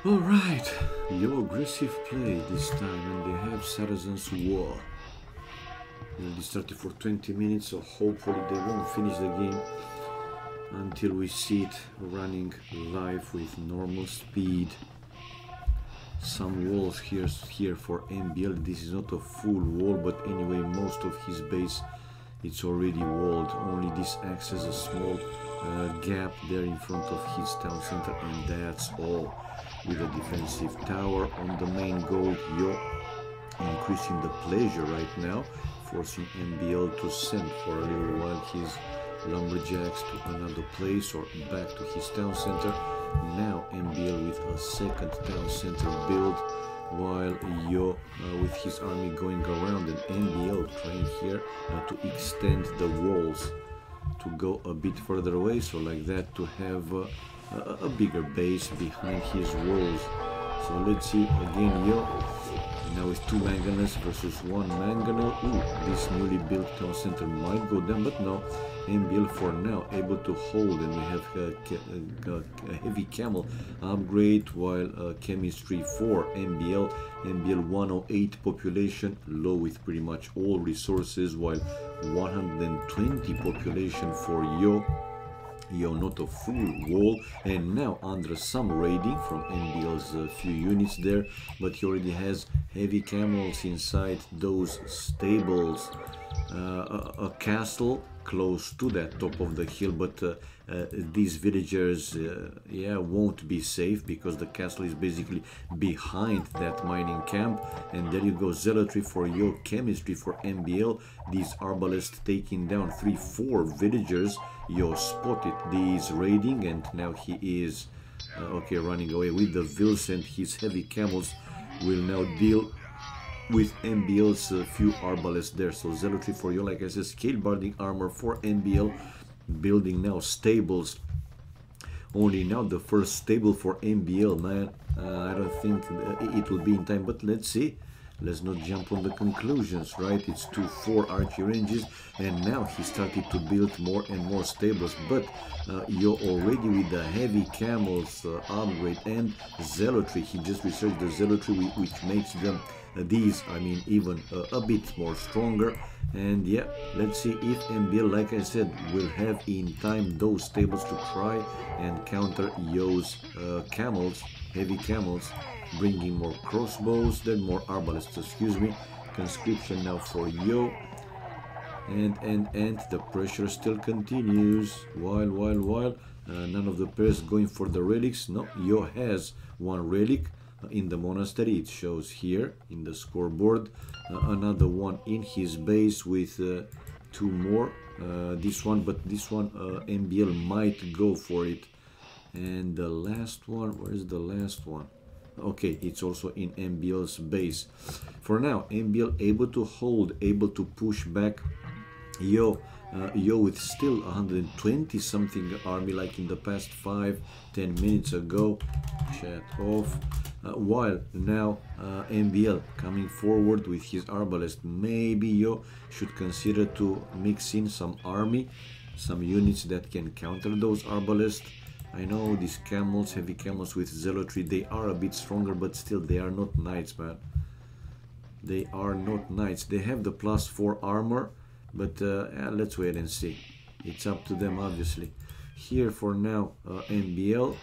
Alright, your aggressive play this time, and they have Citizens War. Will be started for 20 minutes, so hopefully they won't finish the game until we see it running live with normal speed. Some walls here for MBL. This is not a full wall, but anyway, most of his base it's already walled. Only this acts as a small gap there in front of his town center, and that's all. With a defensive tower on the main goal, you're increasing the pleasure right now, forcing MBL to send for a little while his lumberjacks to another place or back to his town center. Now MBL with a second town center build, while Yo with his army going around, and MBL trying here to extend the walls to go a bit further away, so like that to have a bigger base behind his walls. So let's see again, Yo now with 2 mangonels versus 1 mangonel. Ooh, this newly built town center might go down, but no, MBL for now able to hold, and we have a heavy camel upgrade, while chemistry for MBL 108 population, low with pretty much all resources, while 120 population for Yo, not a full wall, and now under some raiding from MBL's few units there, but he already has heavy camels inside those stables, a castle close to that top of the hill, but these villagers won't be safe because the castle is basically behind that mining camp. And there you go, zealotry for Yo, chemistry for MBL, these arbalists taking down 3-4 villagers. Yo spotted these raiding, and now he is okay, running away with the Vils, and his heavy camels will now deal with MBL's few arbalists there. So zealotry for Yo, like I said, scale barding armor for MBL, building now stables. Only now the first stable for MBL, man. I don't think it will be in time, but let's see. Let's not jump on the conclusions, right? It's 2-4 archery ranges, and now he started to build more and more stables. But you're already with the heavy camels upgrade and zealotry. He just researched the zealotry, which makes them these, I mean, even a bit more stronger. And yeah, let's see if MBL, like I said, will have in time those stables to try and counter Yo's camels, heavy camels, bringing more crossbows, then more arbalists, excuse me. Conscription now for Yo, and the pressure still continues, while none of the pairs going for the relics. No, Yo has 1 relic in the monastery, it shows here in the scoreboard, another one in his base with 2 more, this one, but this one MBL might go for it. And the last one, where's the last one? Okay, it's also in MBL's base. For now, MBL able to hold, able to push back Yo with still 120 something army like in the past 5-10 minutes ago. Chat off. While now MBL coming forward with his arbalest. Maybe Yo should consider to mix in some army, some units that can counter those arbalists. I know these camels, heavy camels with zealotry, they are a bit stronger, but still they are not knights, man. They are not knights. They have the +4 armor, but let's wait and see. It's up to them, obviously. Here for now, MBL,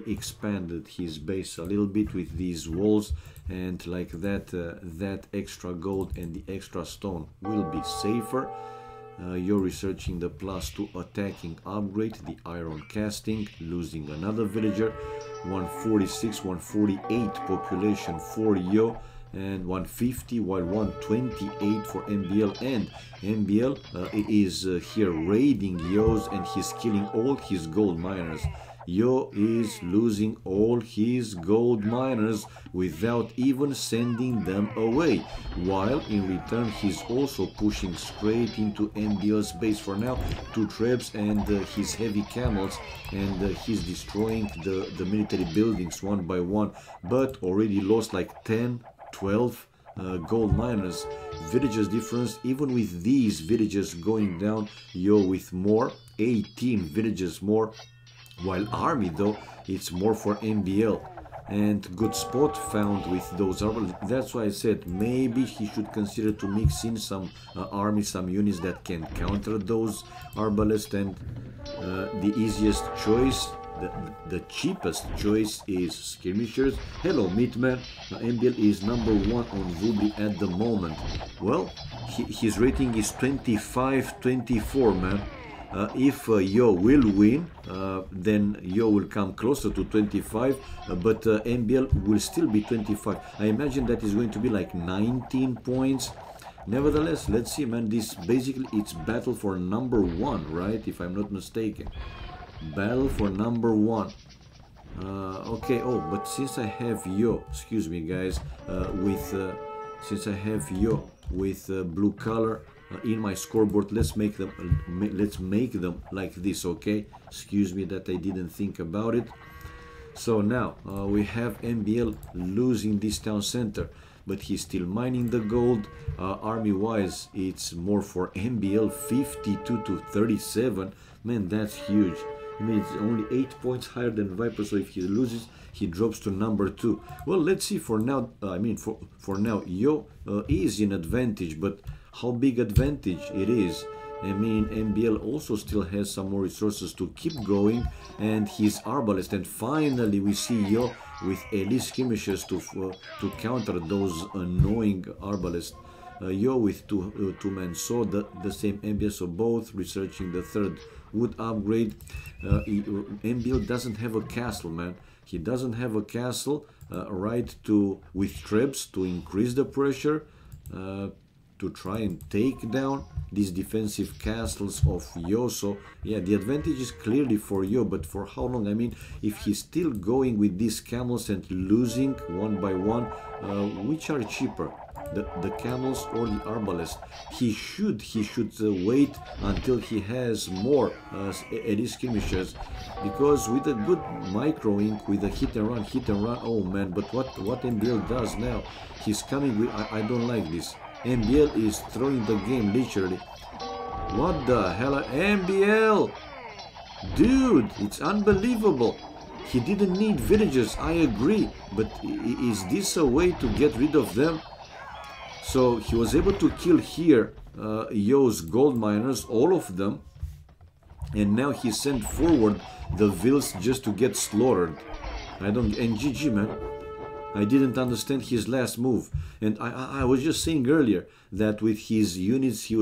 expanded his base a little bit with these walls, and like that, that extra gold and the extra stone will be safer. You're researching the +2 attacking upgrade, the iron casting, losing another villager, 146, 148 population for Yo, and 150, while 128 for MBL. And MBL is here raiding Yo's, and he's killing all his gold miners. Yo is losing all his gold miners without even sending them away, while in return he's also pushing straight into MBL's base for now, 2 traps and his heavy camels, and he's destroying the military buildings one by one, but already lost like 10-12 gold miners. Villages difference, even with these villages going down, Yo with more, 18 villages more, while army though it's more for MBL. and good spot found with those arbalists. That's why I said maybe he should consider to mix in some army, some units that can counter those arbalists. And the easiest choice, the cheapest choice is skirmishers. Hello, Meatman. MBL is #1 on Vubli at the moment. Well, his rating is 25-24, man. If Yo will win, then Yo will come closer to 25, but MBL will still be 25. I imagine that is going to be like 19 points. Nevertheless, let's see, man. This basically it's battle for #1, right? If I'm not mistaken, battle for #1. Okay. Oh, but since I have Yo, excuse me, guys, since I have Yo with blue color in my scoreboard, let's make them like this. Okay, excuse me that I didn't think about it. So now we have MBL losing this town center, but he's still mining the gold. Army wise, it's more for MBL, 52-37. Man, that's huge. I mean, it's only 8 points higher than Viper, so if he loses, he drops to #2. Well, let's see. For now, I mean, for now, Yo is in advantage, but how big advantage it is? I mean, MBL also still has some more resources to keep going, and his arbalist. And finally, we see Yo with elite skirmishers to counter those annoying arbalists. Yo with two men, so the same MBL, so both researching the third wood upgrade. MBL doesn't have a castle, man. He doesn't have a castle, right, with trebs to increase the pressure, to try and take down these defensive castles of Yo. So yeah, the advantage is clearly for Yo, but for how long? I mean, if he's still going with these camels and losing one by one, which are cheaper, the camels or the arbalest? He should wait until he has more elite skirmishers, because with a good microing, with a hit and run, oh man. But what MBL does now, he's coming with, I don't like this. MBL is throwing the game, literally. What the hell? MBL! Dude, it's unbelievable. He didn't need villagers, I agree. But is this a way to get rid of them? So he was able to kill here Yo's gold miners, all of them. And now he sent forward the vills just to get slaughtered. And GG, man. I didn't understand his last move. And I was just saying earlier that with his units he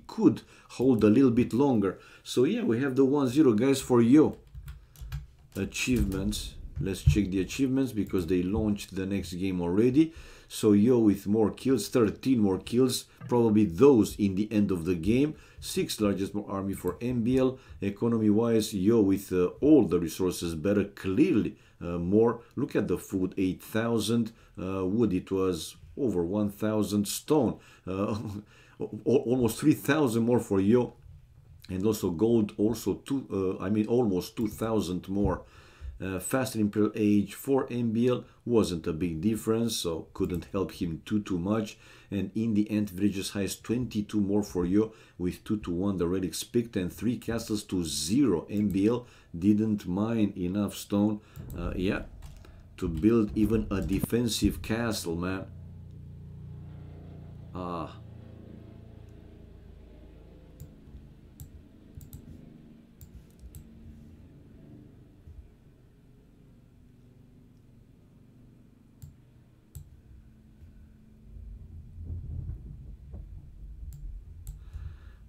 could hold a little bit longer. So yeah, we have the 1-0, guys, for Yo. Achievements. Let's check the achievements, because they launched the next game already. So Yo with more kills, 13 more kills, probably those in the end of the game. 6th largest more army for MBL. Economy wise, Yo with all the resources better, clearly more. Look at the food, 8,000. Wood, it was over 1,000. Stone, almost 3,000 more for Yo. And also gold, also almost 2,000 more. Faster Imperial Age for MBL wasn't a big difference, so couldn't help him too much. And in the end, villages has 22 more for Yo with 2-1 the relics picked, and 3 castles to 0. MBL didn't mine enough stone, yeah, to build even a defensive castle, man.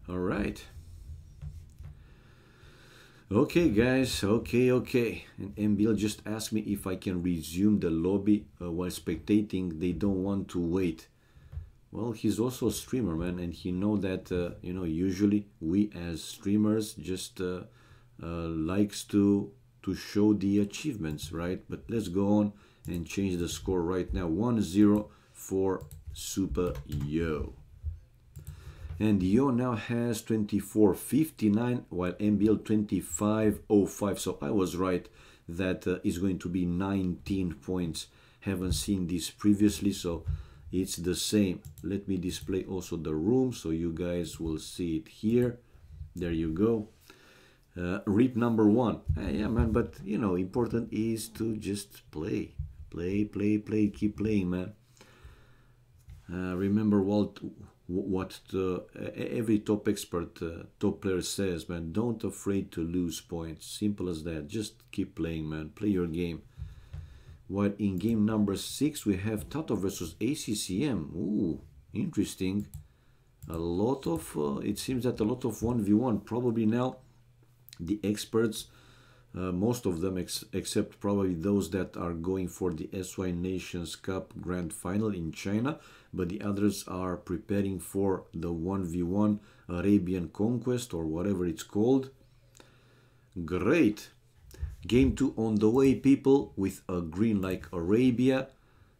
All right. Okay, guys. Okay. And MBL just asked me if I can resume the lobby while spectating. They don't want to wait. Well, he's also a streamer, man, and he know that you know, usually we as streamers just likes to show the achievements, right? But let's go on and change the score right now. 1-0 for Super Yo. And Yo now has 24.59, while MBL 25.05. So I was right, that is going to be 19 points. Haven't seen this previously, so it's the same. Let me display also the room so you guys will see it here. There you go. Rip number one. Yeah, man, but you know, important is to just play. Play, keep playing, man. Remember what every top expert, top player says, man. Don't afraid to lose points. Simple as that. Just keep playing, man. Play your game. While in game number 6, we have Tato versus ACCM. Ooh, interesting. A lot of, it seems that a lot of 1v1. Probably now the experts, most of them except probably those that are going for the SY Nations Cup Grand Final in China, but the others are preparing for the 1v1 Arabian Conquest or whatever it's called. Great. Game 2 on the way, people, with a green like Arabia.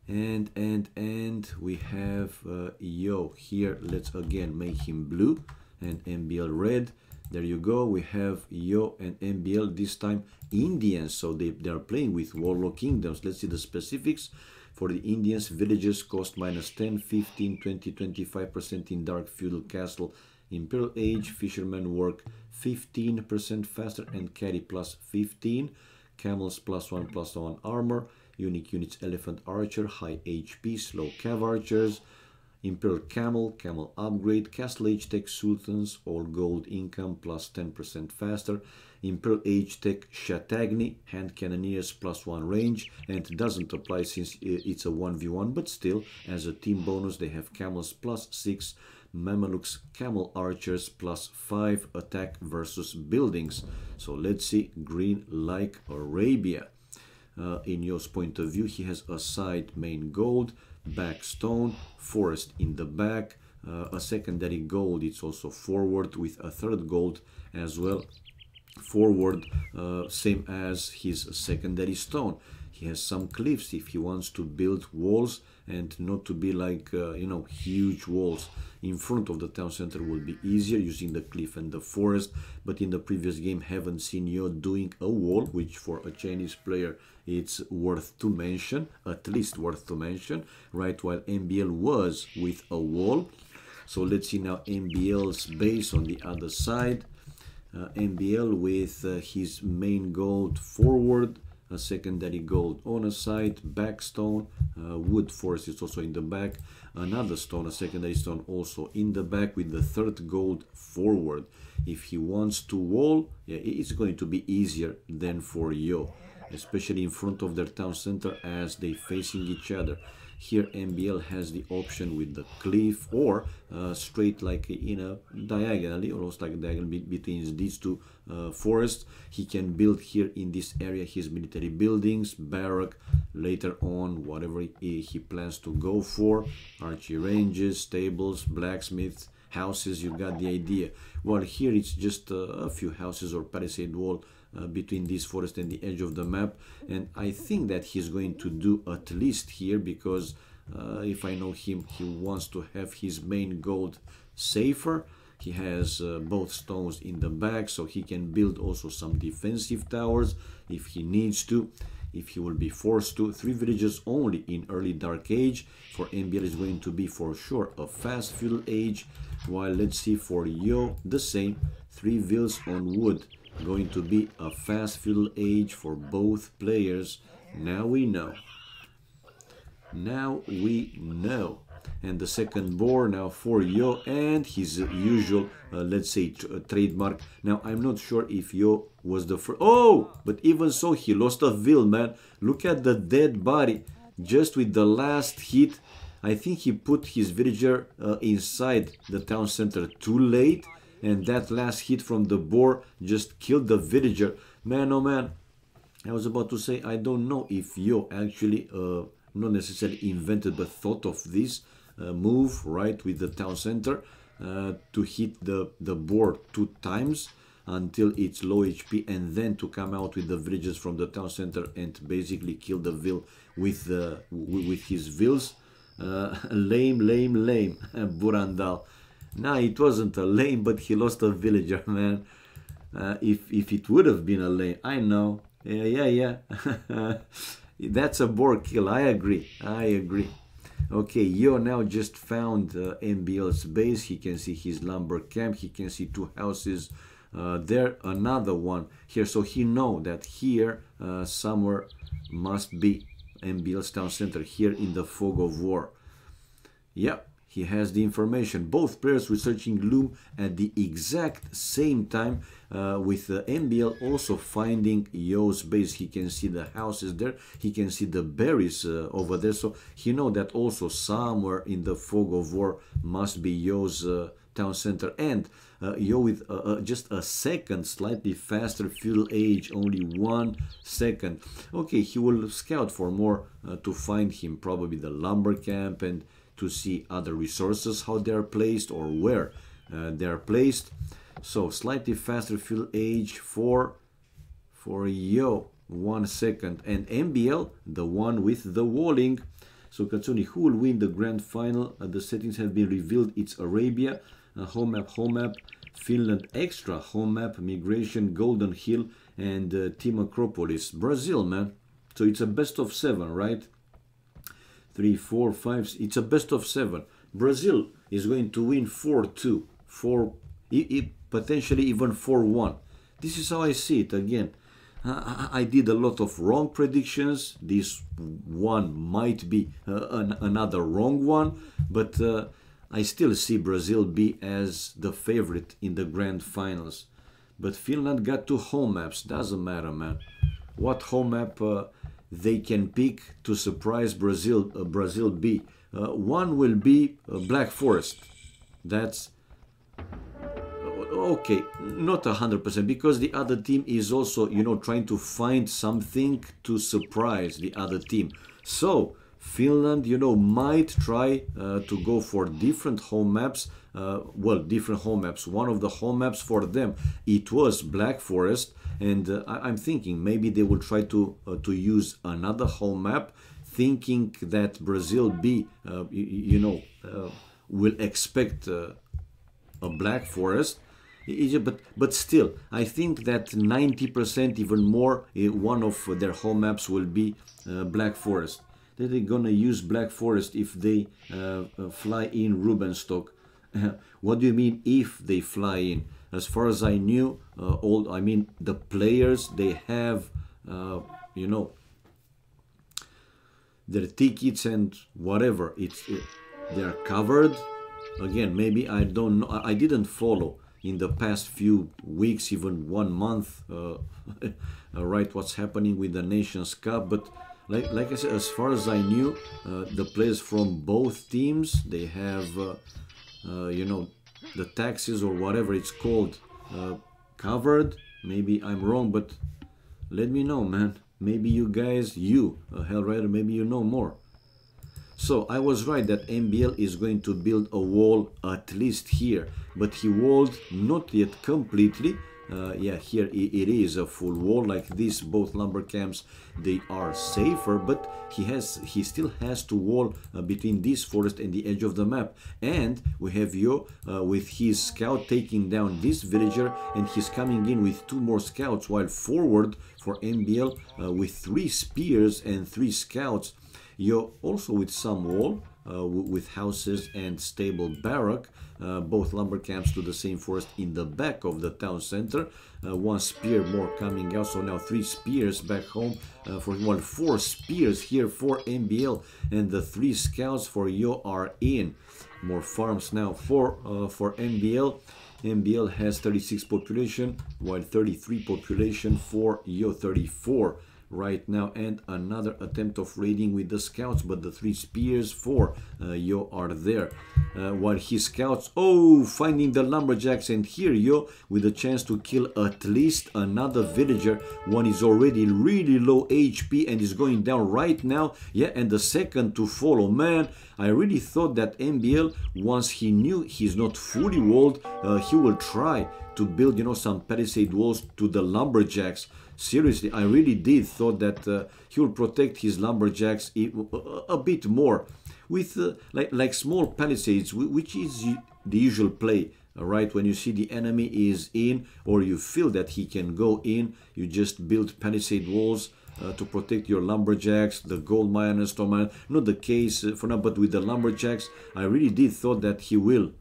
And we have Yo here. Let's again make him blue and MBL red. There you go. We have Yo and MBL, this time Indians. So they are playing with Warlock Kingdoms. Let's see the specifics. For the Indians, villages cost -10, 15, 20, 25% in Dark Feudal Castle. Imperial Age, Fisherman work 15% faster and carry +15. Camels +1/+1 armor. Unique units, Elephant Archer, high HP, slow Cav Archers. Imperial Camel upgrade, Castle Age Tech Sultans, all gold income, +10% faster. Imperial Age Tech Shatagni, hand cannoneers, +1 range, and it doesn't apply since it's a 1v1, but still, as a team bonus, they have Camels +6, Mamelukes Camel Archers +5, attack versus buildings. So let's see, green like Arabia. In Yo's point of view, he has a side main gold, back stone, forest in the back, a secondary gold. It's also forward with a third gold as well. Forward, same as his secondary stone. He has some cliffs if he wants to build walls and not to be like, you know, huge walls. In front of the town center will be easier using the cliff and the forest. But in the previous game, haven't seen Yo doing a wall, which for a Chinese player, it's worth to mention, at least worth to mention, right? While MBL was with a wall. So let's see now MBL's base on the other side. MBL with his main gold forward, a secondary gold on a side, back stone, wood forest is also in the back, another stone, a secondary stone also in the back with the third gold forward. If he wants to wall, yeah, it's going to be easier than for Yo, especially in front of their town center as they facing each other. Here MBL has the option with the cliff or straight like in a diagonally, almost like a diagonal between these two forests. He can build here in this area his military buildings, barrack, later on whatever he plans to go for, archery ranges, stables, blacksmiths, houses, you got the idea. Well, here it's just a few houses or palisade wall between this forest and the edge of the map, and I think that he's going to do at least here, because if I know him, he wants to have his main gold safer. He has both stones in the back, so he can build also some defensive towers if he needs to, if he will be forced to. 3 villages only in early Dark Age. For MBL is going to be for sure a fast Feudal Age, while let's see for Yo the same, 3 villas on wood. Going to be a fast Feudal Age for both players. Now we know. Now we know. And the second board now for Yo and his usual, let's say, trademark. Now, I'm not sure if Yo was the first. Oh, but even so, he lost a vill, man. Look at the dead body. Just with the last hit, I think he put his villager inside the town center too late. And that last hit from the boar just killed the villager. Man, oh man. I was about to say, I don't know if Yo actually not necessarily invented the thought of this move, right, with the town center to hit the boar 2 times until it's low HP, and then to come out with the villagers from the town center and basically kill the vill with his vills. Lame Burandal. Nah, it wasn't a lame, but he lost a villager, man. If it would have been a lame, I know. Yeah. That's a boar kill. I agree. Okay, Yo now just found MBL's base. He can see his lumber camp. He can see 2 houses there another one here. So he know that here somewhere must be MBL's town center, here in the fog of war. Yep, he has the information. Both players researching Loom at the exact same time, with MBL also finding Yo's base. He can see the houses there, he can see the berries over there, so he know that also somewhere in the fog of war must be Yo's town center. And Yo with just a second, slightly faster fuel age, only 1 second. Okay, he will scout for more to find him, probably the lumber camp, and to see other resources, how they are placed or where they are placed. So slightly faster fuel age for Yo, 1 second. And MBL, the one with the walling. So Katsuni, who will win the grand final? The settings have been revealed. It's Arabia, home map, Finland extra, home map, migration, Golden Hill, and Team Acropolis. Brazil, man. So it's a best of 7, right? 3, 4, 5. It's a best of 7. Brazil is going to win 4-2, potentially even 4-1. This is how I see it. Again, I did a lot of wrong predictions. This one might be another wrong one, but I still see Brazil be as the favorite in the grand finals. But Finland got 2 home maps. Doesn't matter, man. What home map they can pick to surprise Brazil B. One will be Black Forest. That's okay, not 100%, because the other team is also, you know, trying to find something to surprise the other team. So Finland, you know, might try to go for different home maps. Well, different home maps. One of the home maps for them, it was Black Forest. And I'm thinking maybe they will try to use another home map, thinking that Brazil B, will expect a Black Forest. But still, I think that 90%, even more, one of their home maps will be Black Forest. They're gonna use Black Forest if they fly in Rubenstock. What do you mean if they fly in? As far as I knew, the players, they have, their tickets and whatever. They're covered. Again, maybe I don't know. I didn't follow in the past few weeks, even 1 month, right, what's happening with the Nations Cup. But like I said, as far as I knew, the players from both teams, they have, the taxes or whatever it's called covered. Maybe I'm wrong, but let me know, man. Maybe you guys, Hellrider, maybe you know more. So I was right that MBL is going to build a wall at least here, but he walled not yet completely. Yeah, here it is a full wall like this. Both lumber camps, they are safer, but he still has to wall between this forest and the edge of the map. And we have Yo with his scout taking down this villager, and he's coming in with 2 more scouts, while forward for MBL with 3 spears and 3 scouts. Yo also with some wall, with houses and stable barrack, both lumber camps to the same forest in the back of the town center. 1 spear more coming out, so now 3 spears back home for 4 spears here for MBL, and the 3 scouts for Yo are in. More farms now for MBL. MBL has 36 population, while 33 population for Yo, 34 right now, and another attempt of raiding with the scouts, but the 3 spears for Yo are there, while his scouts, finding the lumberjacks, and here Yo with a chance to kill at least another villager. One is already really low HP and is going down right now. Yeah, and the second to follow. Man, I really thought that MBL, once he knew he's not fully walled, he will try to build, some palisade walls to the lumberjacks. Seriously, I really did thought that he will protect his lumberjacks a bit more with like small palisades, which is the usual play. Right, when you see the enemy is in, or you feel that he can go in, you just build palisade walls to protect your lumberjacks, the gold miners, storm miners. Not the case for now, but with the lumberjacks, I really did thought that he will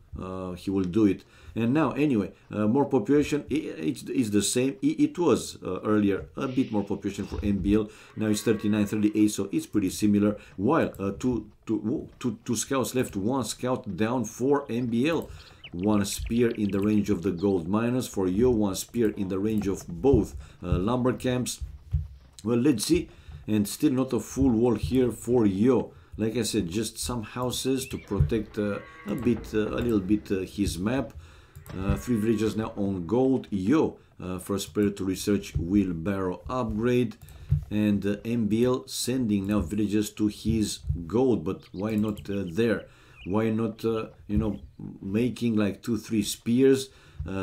he will do it. And now, anyway, more population, it's the same. It was earlier a bit more population for MBL. Now it's 39, 38, so it's pretty similar. While two scouts left, one scout down for MBL. One spear in the range of the gold miners. For Yo, one spear in the range of both lumber camps. Well, let's see. And still not a full wall here for Yo. Like I said, just some houses to protect a little bit his map. 3 villagers now on gold. Yo, first player to research wheelbarrow upgrade. And MBL sending now villagers to his gold. But why not there? Why not, you know, making like 2-3 spears,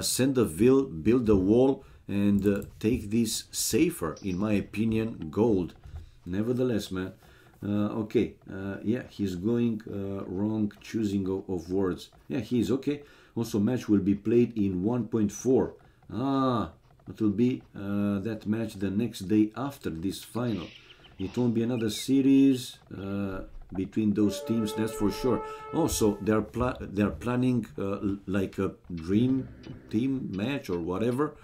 send a vill, build a wall, and take this safer, in my opinion, gold. Nevertheless, man. Okay, yeah, he's going wrong choosing of words. Yeah, he's okay. Also, match will be played in 1.4. Ah, it will be that match the next day after this final. It won't be another series between those teams, that's for sure. Also, they're planning like a dream team match or whatever.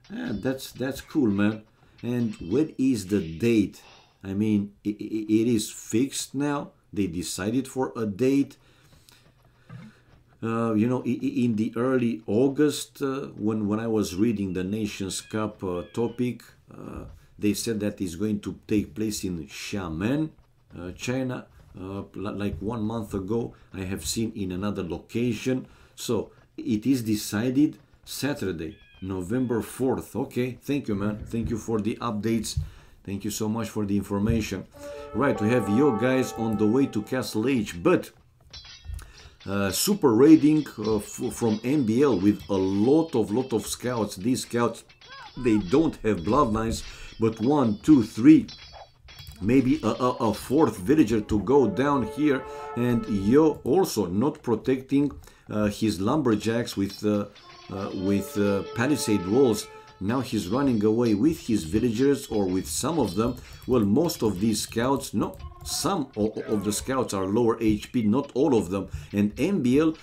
Yeah, that's cool, man. And when is the date? I mean, it is fixed now. They decided for a date. You know, in the early August, when I was reading the Nations Cup topic, they said that it's going to take place in Xiamen, China. Like 1 month ago, I have seen in another location. So it is decided Saturday, November 4th. Okay, thank you, man. Thank you for the updates. Thank you so much for the information. Right, we have Yo guys on the way to Castle H, but super raiding from MBL with a lot of scouts. These scouts, they don't have bloodlines, but 1, 2, 3, maybe a 4th villager to go down here. And Yo also not protecting his lumberjacks with palisade walls. Now he's running away with his villagers, or with some of them. Well, most of these scouts, no, some of the scouts are lower HP, not all of them. And MBL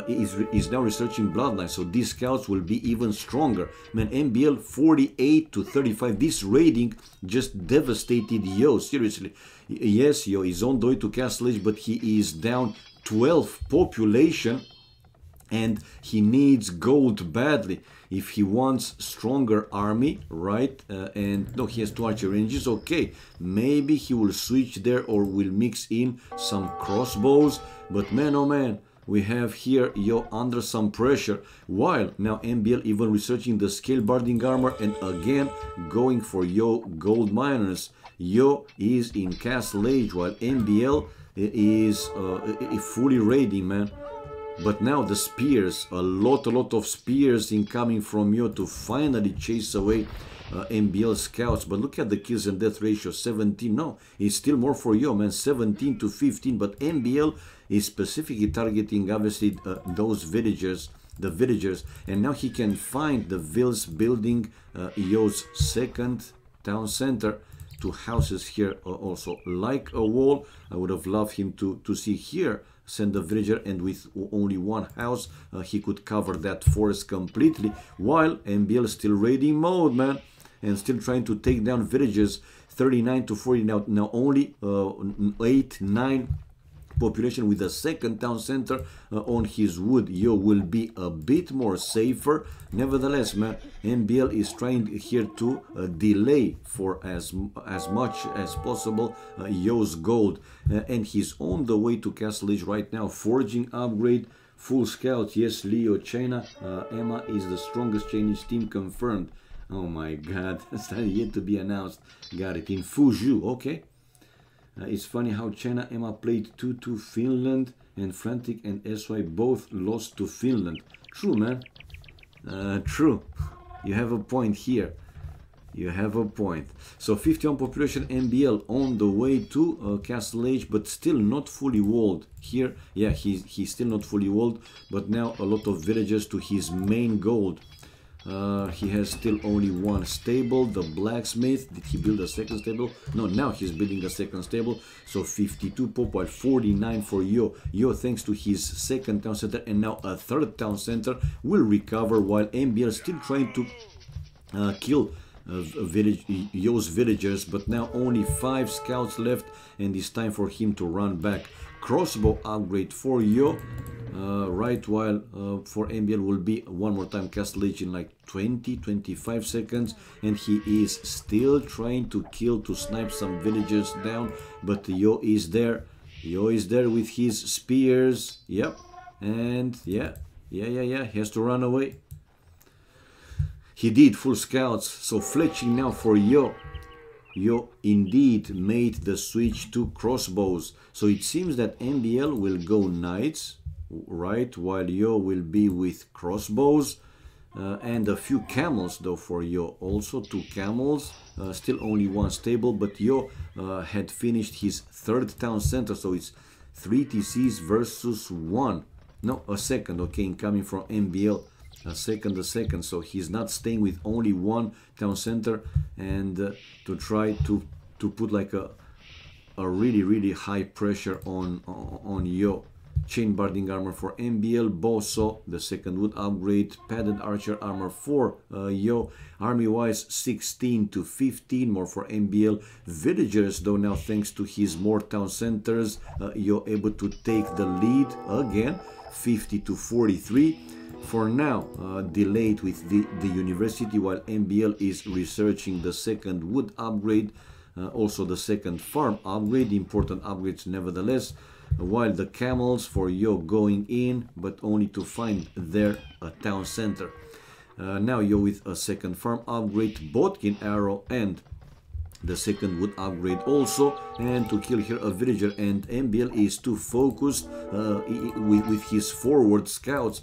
is now researching bloodlines, so these scouts will be even stronger. Man, MBL 48 to 35. This raiding just devastated Yo, seriously. Yes, Yo is on the way to Castle Age, but he is down 12 population. And he needs gold badly if he wants stronger army, right? And no, he has 2 archer ranges. Okay, maybe he will switch there or will mix in some crossbows. But man, oh man, we have here Yo under some pressure. While now MBL even researching the scale barding armor and again going for Yo gold miners. Yo is in Castle Age while MBL is fully raiding, man. But now the spears, a lot of spears incoming from Yo to finally chase away MBL scouts. But look at the kills and death ratio, 17. No, it's still more for Yo, man, 17 to 15. But MBL is specifically targeting, obviously, those villagers, the villagers. And now he can find the vills building Yo's 2nd town center. 2 houses here also like a wall. I would have loved him to see here send a villager, and with only 1 house he could cover that forest completely, while MBL still raiding mode, man, and still trying to take down villages. 39 to 40 now only 8, 9 population with a 2nd town center on his wood. Yo will be a bit more safer. Nevertheless, man, MBL is trying here to delay for as much as possible Yo's gold, and he's on the way to Castle Age right now. Forging upgrade, full scout. Yes, Leo, China, Emma is the strongest Chinese team confirmed. Oh my god, that's yet to be announced. Got it, in Fuzhou. Okay. It's funny how China Emma played 2-2 Finland, and Frantic and SY both lost to Finland. True, man. True. You have a point here. You have a point. So 51 population MBL on the way to Castle Age, but still not fully walled. Here, yeah, he's still not fully walled, but now a lot of villagers to his main gold. He has still only one stable, the blacksmith. Did he build a second stable? No, now he's building the second stable. So 52 pop, while 49 for Yo. Yo, thanks to his second town center and now a third town center, will recover, while MBL still trying to kill Yo's villagers, but now only 5 scouts left, and it's time for him to run back. Crossbow upgrade for Yo, right, while for MBL will be one more time Castle Age in like 20-25 seconds, and he is still trying to kill, to snipe some villagers down, but Yo is there. Yo is there with his spears, yep, and yeah, he has to run away. He did full scouts, so fletching now for Yo. Yo indeed made the switch to crossbows. So it seems that MBL will go knights, right, while Yo will be with crossbows. And a few camels though for Yo, also 2 camels, still only 1 stable, but Yo had finished his third town center, so it's 3 TCs versus 1. No, a second, okay, incoming from MBL. A second, so he's not staying with only 1 town center, and to try to put like a really high pressure on Yo. Chain barding armor for MBL, Boso, the second wood upgrade, padded archer armor for Yo. Army wise 16 to 15 more for MBL. Villagers though now, thanks to his more town centers, Yo able to take the lead again, 50 to 43. For now, delayed with the university, while MBL is researching the second wood upgrade, also the second farm upgrade, important upgrades nevertheless, while the camels for Yo going in, but only to find there a town center. Now Yo with a second farm upgrade, Bodkin arrow, and the second wood upgrade also, and to kill here a villager, and MBL is too focused with his forward scouts.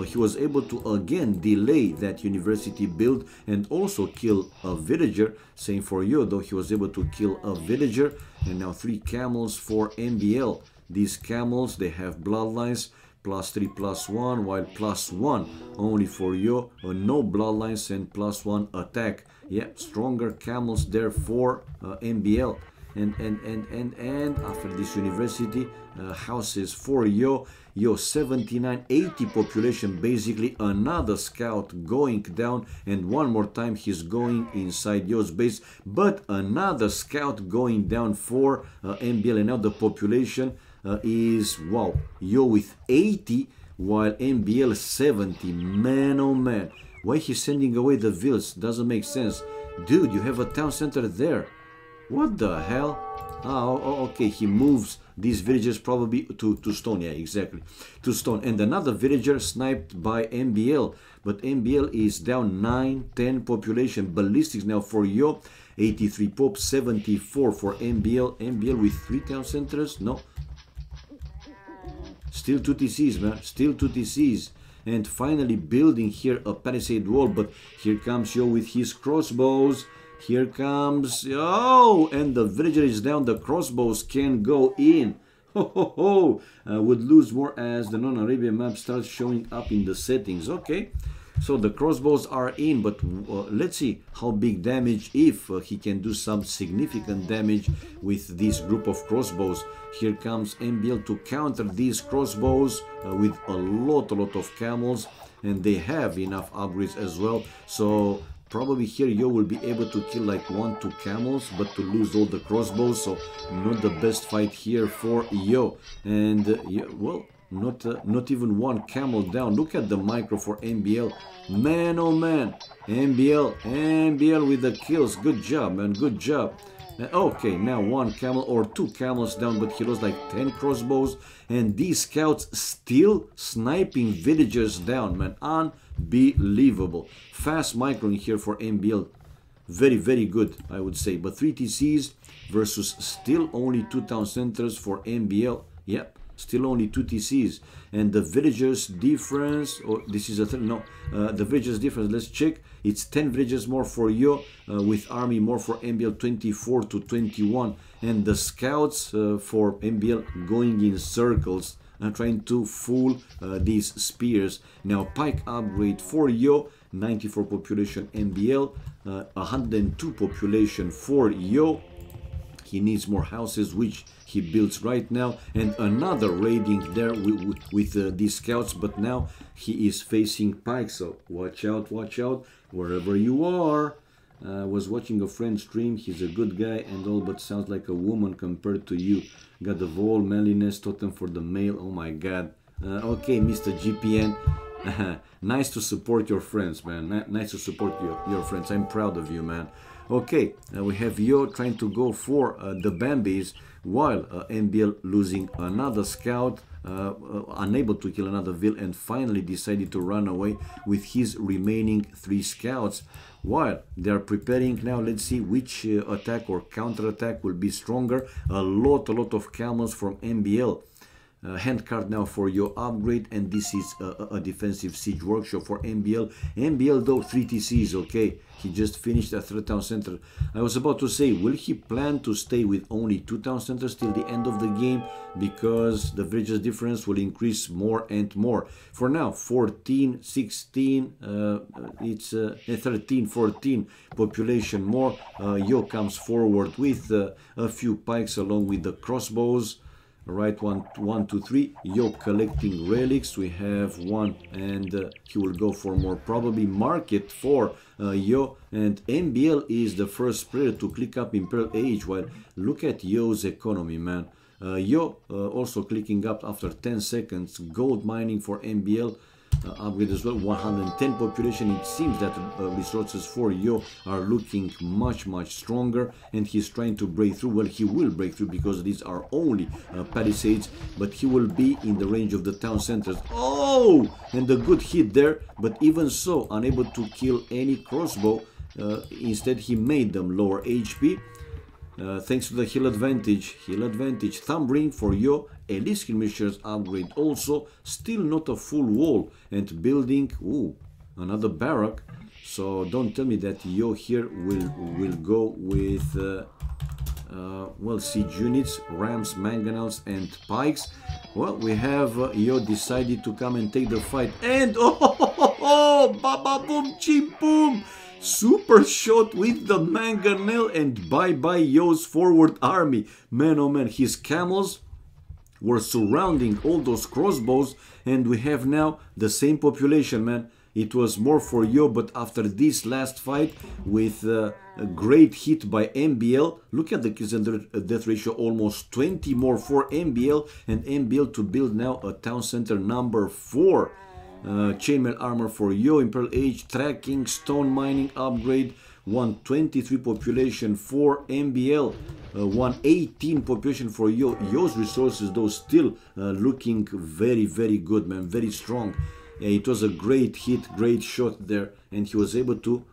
He was able to again delay that university build and also kill a villager. Same for Yo, though he was able to kill a villager. And now 3 camels for MBL. These camels, they have bloodlines, +3/+1, while +1 only for Yo. No bloodlines and +1 attack. Yeah, stronger camels there for MBL. And after this university, houses for Yo. Yo 79-80 population, basically another scout going down, and one more time he's going inside Yo's base, but another scout going down for MBL, and now the population is, wow, Yo with 80 while MBL 70. Man, oh man, why he's sending away the vills? Doesn't make sense. Dude, you have a town center there. What the hell? Okay, he moves these villagers probably to stone. Yeah, exactly, to stone. And another villager sniped by MBL, but MBL is down 9-10 population. Ballistics now for Yo, 83 pop, 74 for MBL. MBL with 3 town centers. No, still 2 TCs, man, still 2 TCs. And finally building here a palisade wall, but here comes Yo with his crossbows. Here comes, oh, and the villager is down. The crossbows can go in. Would lose more as the non-Arabian map starts showing up in the settings. Okay, so the crossbows are in, but let's see how big damage, if he can do some significant damage with this group of crossbows. Here comes MBL to counter these crossbows with a lot of camels, and they have enough upgrades as well. So probably here Yo will be able to kill like 1-2 camels, but to lose all the crossbows, so not the best fight here for Yo. And yeah, well, not even 1 camel down. Look at the micro for MBL. Man, oh man, MBL with the kills. Good job, man, good job. Okay, now 1 camel or 2 camels down, but he lost like 10 crossbows, and these scouts still sniping villagers down, man. Unbelievable. Fast microing here for MBL. Very good, I would say. But 3 TCs versus still only 2 town centers for MBL. Yep, still only 2 TCs. And the villagers difference, or this is a third, no, the villagers difference, let's check. It's 10 villagers more for Yo, with army more for MBL, 24 to 21. And the scouts for MBL going in circles and trying to fool these spears. Now pike upgrade for Yo, 94 population MBL, 102 population for Yo. He needs more houses, which he builds right now, and another raiding there with these scouts, but now he is facing Pike, so watch out wherever you are. Was watching a friend stream. He's a good guy and all, but sounds like a woman compared to you. Got the Vol manliness totem for the male. Oh my god. Okay, Mr. GPN. Nice to support your friends, man. Nice to support your friends. I'm proud of you, man. Okay, we have Yo trying to go for the Bambis, while MBL losing another scout, unable to kill another Vil, and finally decided to run away with his remaining 3 scouts. While they are preparing now, let's see which attack or counter-attack will be stronger. A lot of camels from MBL. Handcart now for your upgrade, and this is a defensive siege workshop for MBL. MBL though 3 TCs, okay. He just finished a 3rd town center. I was about to say, will he plan to stay with only 2 town centers till the end of the game? Because the villages difference will increase more and more. For now, 14, 16, it's 13, 14 population more. Yo comes forward with a few pikes along with the crossbows. Right, 1, 2, 3. Yo collecting relics. We have 1, and he will go for more. Probably market for Yo. And MBL is the first player to click up Imperial Age. Well, look at Yo's economy, man. Yo also clicking up after 10 seconds. Gold mining for MBL. Upgrade as well. 110 population. It seems that resources for Yo are looking much stronger, and he's trying to break through. Well, he will break through because these are only palisades, but he will be in the range of the town centers. Oh, and a good hit there, but even so unable to kill any crossbow. Instead he made them lower HP. Thanks to the heal advantage. Thumb ring for Yo. Elite skirmishers upgrade also. Still not a full wall, and building, ooh, another barrack. So don't tell me that Yo here will go with well, siege units, rams, mangonels, and pikes. Well, we have Yo decided to come and take the fight, and oh, baba boom, chim boom. Super shot with the mangonel, and bye-bye Yo's forward army. Man, oh man, his camels were surrounding all those crossbows, and we have now the same population, man. It was more for Yo, but after this last fight with a great hit by MBL, look at the kills and death ratio, almost 20 more for MBL, and MBL to build now a town center number 4. Chainmail armor for Yo, Imperial Age, tracking, stone mining upgrade, 123 population for MBL, 118 population for Yo. Yo's resources though still looking very good, man, very strong. It was a great hit, great shot there, and he was able to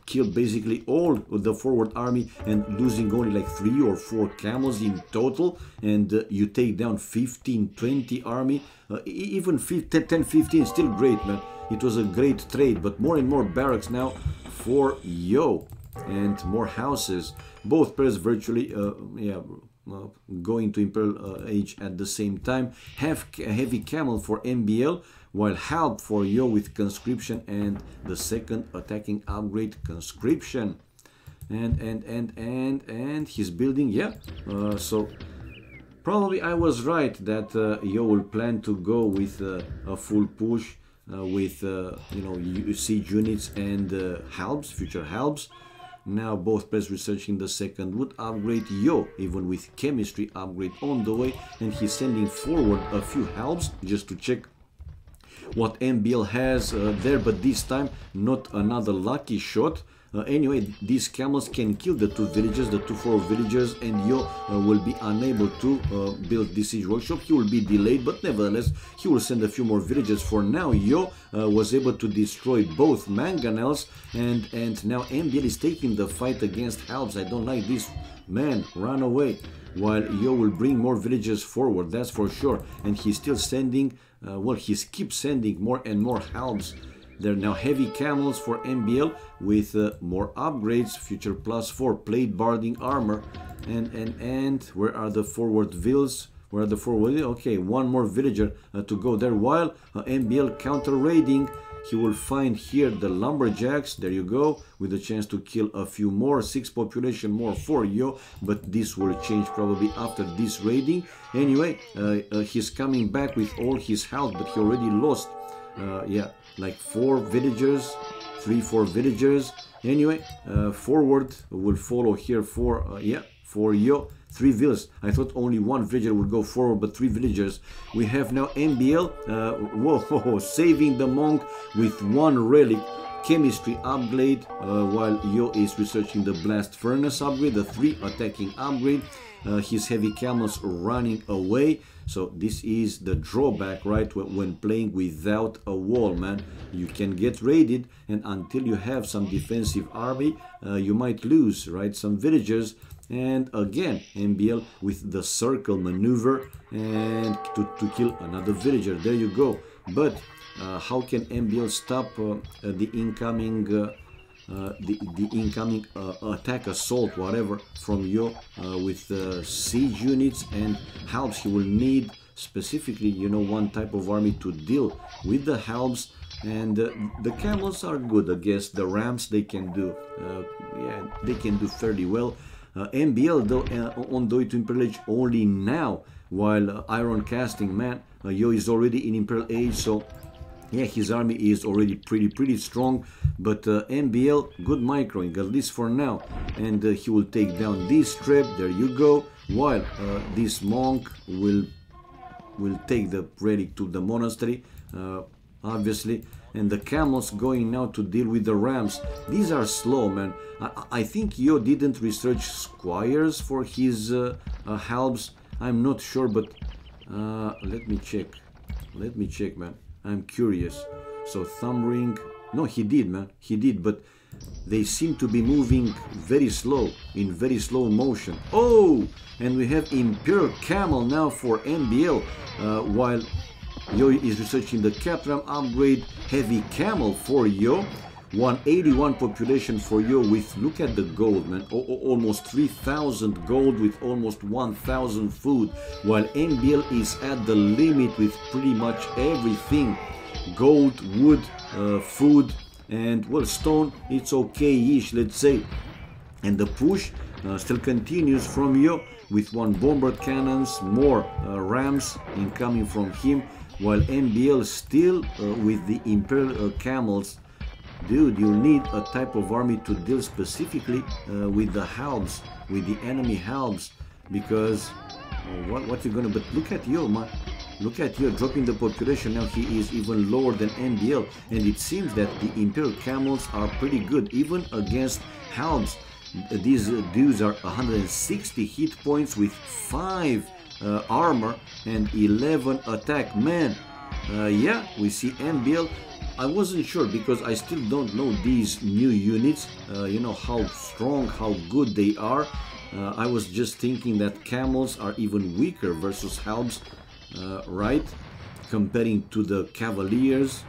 kill basically all of the forward army, and losing only like 3 or 4 camels in total, and you take down 15-20 army, even 10-15, still great, man. It was a great trade, but more and more barracks now for Yo, and more houses. Both players virtually going to Imperial Age at the same time. Have a heavy camel for MBL, while help for Yo with conscription and the second attacking upgrade, conscription. And he's building, yeah. So probably I was right that Yo will plan to go with a full push with you know, siege units and halbs, future halbs. Now both players researching the second wood upgrade. Yo, even with chemistry upgrade on the way, and he's sending forward a few halbs just to check what MBL has there, but this time not another lucky shot. Anyway, these camels can kill the 2 villages, the 2 forward villagers, and Yo will be unable to build this siege workshop. He will be delayed, but nevertheless he will send a few more villages. For now, Yo was able to destroy both mangonels, and now MBL is taking the fight against halbs. I don't like this, man, run away. While Yo will bring more villages forward, that's for sure, and he's still sending well, he keeps sending more and more halbs. There are now heavy camels for MBL with more upgrades, future +4 plate barding armor, and where are the forward vills? Where are the forward? Okay, one more villager to go there, while MBL counter raiding he will find here the lumberjacks. There you go, with a chance to kill a few more. 6 population more for Yo, but this will change probably after this raiding. Anyway, he's coming back with all his health, but he already lost yeah, like 4 villagers, 3-4 villagers. Anyway, forward will follow here for yeah, for Yo. 3 villas. I thought only 1 villager would go forward, but 3 villagers. We have now MBL, whoa, saving the monk with 1 relic. Chemistry upgrade, while Yo is researching the blast furnace upgrade, the 3 attacking upgrade. His heavy camels running away. So this is the drawback, right? When playing without a wall, man, you can get raided, and until you have some defensive army, you might lose, right? Some villagers. And again, MBL with the circle maneuver and to kill another villager. There you go. But how can MBL stop the incoming incoming attack, assault, whatever, from Yo with siege units and halbs? He will need specifically, you know, 1 type of army to deal with the halbs. And the camels are good against the rams. They can do, yeah, they can do fairly well. MBL though on the way to Imperial Age only now, while Iron Casting, man, Yo is already in Imperial Age, so yeah, his army is already pretty strong. But MBL, good microing, at least for now, and he will take down this trap. There you go. While this monk will take the relic to the monastery, obviously. And the camels going now to deal with the rams. These are slow, man. I think Yo didn't research squires for his halbs. I'm not sure, but let me check. Let me check, man. I'm curious. So thumb ring. No, he did, man. He did, but they seem to be moving very slow, in very slow motion. Oh, and we have Imperial Camel now for MBL, while Yo is researching the Capram upgrade. Heavy Camel for Yo. 181 population for Yo with, look at the gold, man, almost 3,000 gold with almost 1,000 food, while MBL is at the limit with pretty much everything. Gold, wood, food, and well, stone, it's okay-ish, let's say. And the push still continues from Yo with 1 bomber cannons, more rams incoming from him, while MBL still with the Imperial Camels. Dude, you need a type of army to deal specifically with the halbs, with the enemy halbs, because what you're gonna, but look at Yo, man. Look at Yo dropping the population. Now he is even lower than MBL, and it seems that the Imperial Camels are pretty good, even against halbs. These dudes are 160 hit points with 5 armor and 11 attack. Man, yeah, we see MBL. I wasn't sure because I still don't know these new units, you know, how strong, how good they are. I was just thinking that camels are even weaker versus halbs, right? Comparing to the cavaliers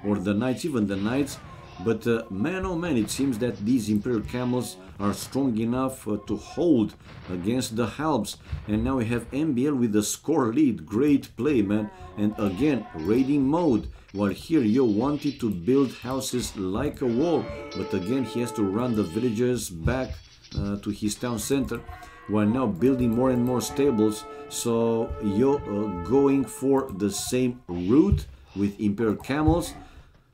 or the knights, even the knights. But man, oh man, it seems that these Imperial Camels are strong enough to hold against the halbs. And now we have MBL with the score lead. Great play, man. And again, raiding mode. While here Yo wanted to build houses like a wall, but again he has to run the villagers back to his town center, while now building more and more stables. So Yo going for the same route with Imperial Camels.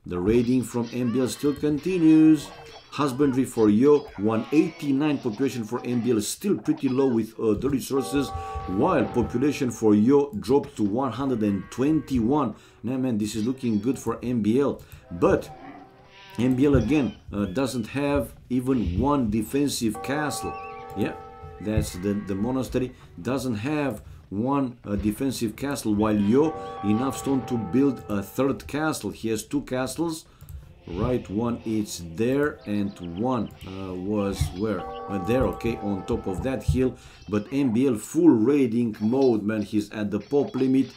The raiding from MBL still continues. Husbandry for Yo, 189 population for MBL, still pretty low with the resources, while population for Yo dropped to 121. Now, man, this is looking good for MBL, but MBL again doesn't have even 1 defensive castle. Yeah, that's the monastery doesn't have 1 defensive castle, while Yo enough stone to build a 3rd castle. He has 2 castles, right? 1 is there and 1 was where? There, okay, on top of that hill. But MBL full raiding mode, man. He's at the pop limit.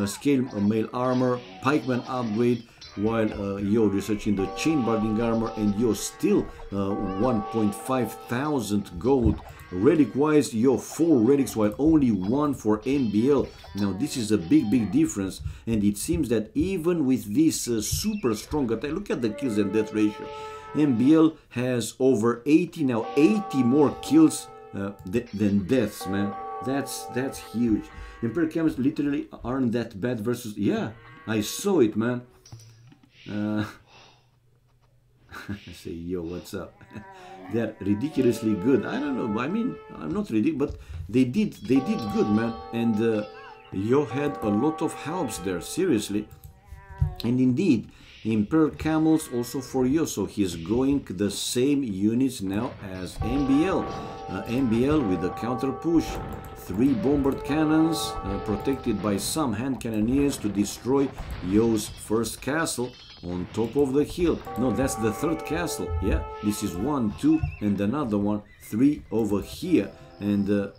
Scale mail armor, pikeman upgrade, while Yo researching the chain barding armor, and Yo still 1.5 thousand gold. Relic wise, Yo 4 relics while only 1 for MBL. Now this is a big difference, and it seems that even with this super strong attack, look at the kills and death ratio. MBL has over 80 now, 80 more kills than deaths, man. That's huge. Imperial Camels literally aren't that bad versus... Yeah, I saw it, man. I say, yo, what's up? They're ridiculously good. I don't know. I mean, I'm not ridiculous, but they did good, man. And Yo had a lot of helps there, seriously. And indeed, Imperial Camels also for Yo, so he's going the same units now as MBL. MBL with the counter push, 3 bombard cannons protected by some hand cannoneers to destroy Yo's first castle on top of the hill. No, that's the 3rd castle. Yeah, this is 1, 2, and another one, 3 over here, and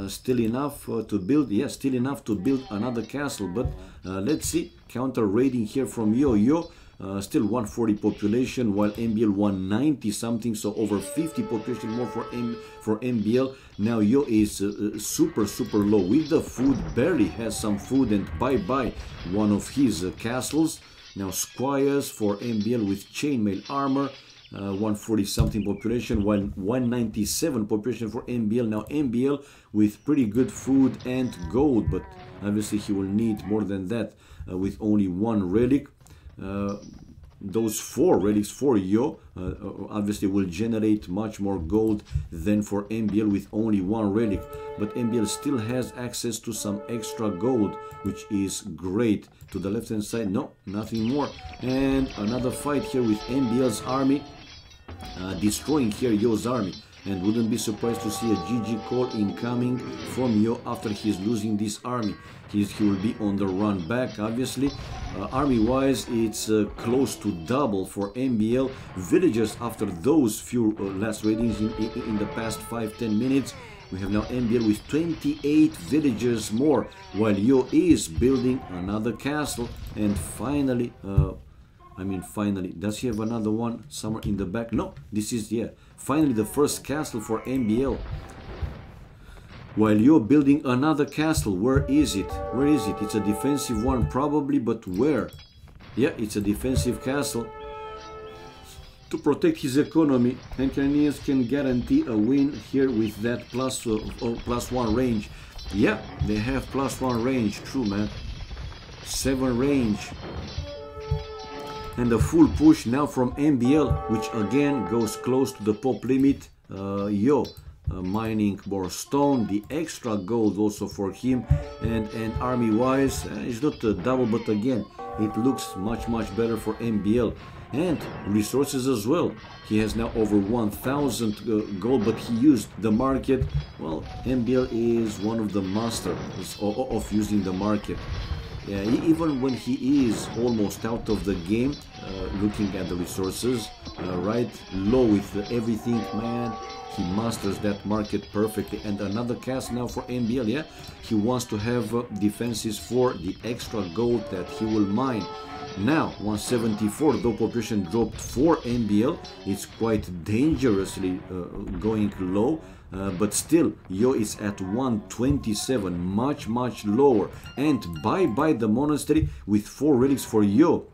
still enough to build. Yeah, still enough to build another castle. But let's see, counter raiding here from Yo. Still 140 population, while MBL 190 something, so over 50 population more for MBL. Now Yo is super low with the food, barely has some food, and bye one of his castles. Now squires for MBL with chainmail armor, 140 something population, while 197 population for MBL. Now MBL with pretty good food and gold, but obviously he will need more than that with only 1 relic. Those 4 relics for Yo obviously will generate much more gold than for MBL with only 1 relic, but MBL still has access to some extra gold, which is great. To the left hand side, no, nothing more. And another fight here with MBL's army, destroying here Yo's army. And wouldn't be surprised to see a GG call incoming from Yo after he's losing this army. He will be on the run back, obviously. Army-wise, it's close to double for MBL. Villagers, after those few last raidings in the past 5-10 minutes, we have now MBL with 28 villagers more, while Yo is building another castle. And finally, finally, does he have another one somewhere in the back? No, this is, yeah, finally the first castle for MBL. While Yo building another castle. Where is it? Where is it? It's a defensive one probably, but where? Yeah, it's a defensive castle to protect his economy, and Canadians can guarantee a win here with that +1 range. Yeah, they have +1 range, true, man. 7 range. And a full push now from MBL, which again goes close to the pop limit. Yo mining more stone, the extra gold also for him, and army wise it's not a double, but again it looks much better for MBL. And resources as well, he has now over 1000 gold, but he used the market. Well, MBL is one of the masters of using the market. Yeah, even when he is almost out of the game, looking at the resources, right low with everything, man, he masters that market perfectly. And another cast now for MBL, yeah, he wants to have defenses for the extra gold that he will mine. Now 174, though population dropped for MBL, it's quite dangerously going low. But still, Yo is at 127, much lower. And bye the monastery with 4 relics for Yo.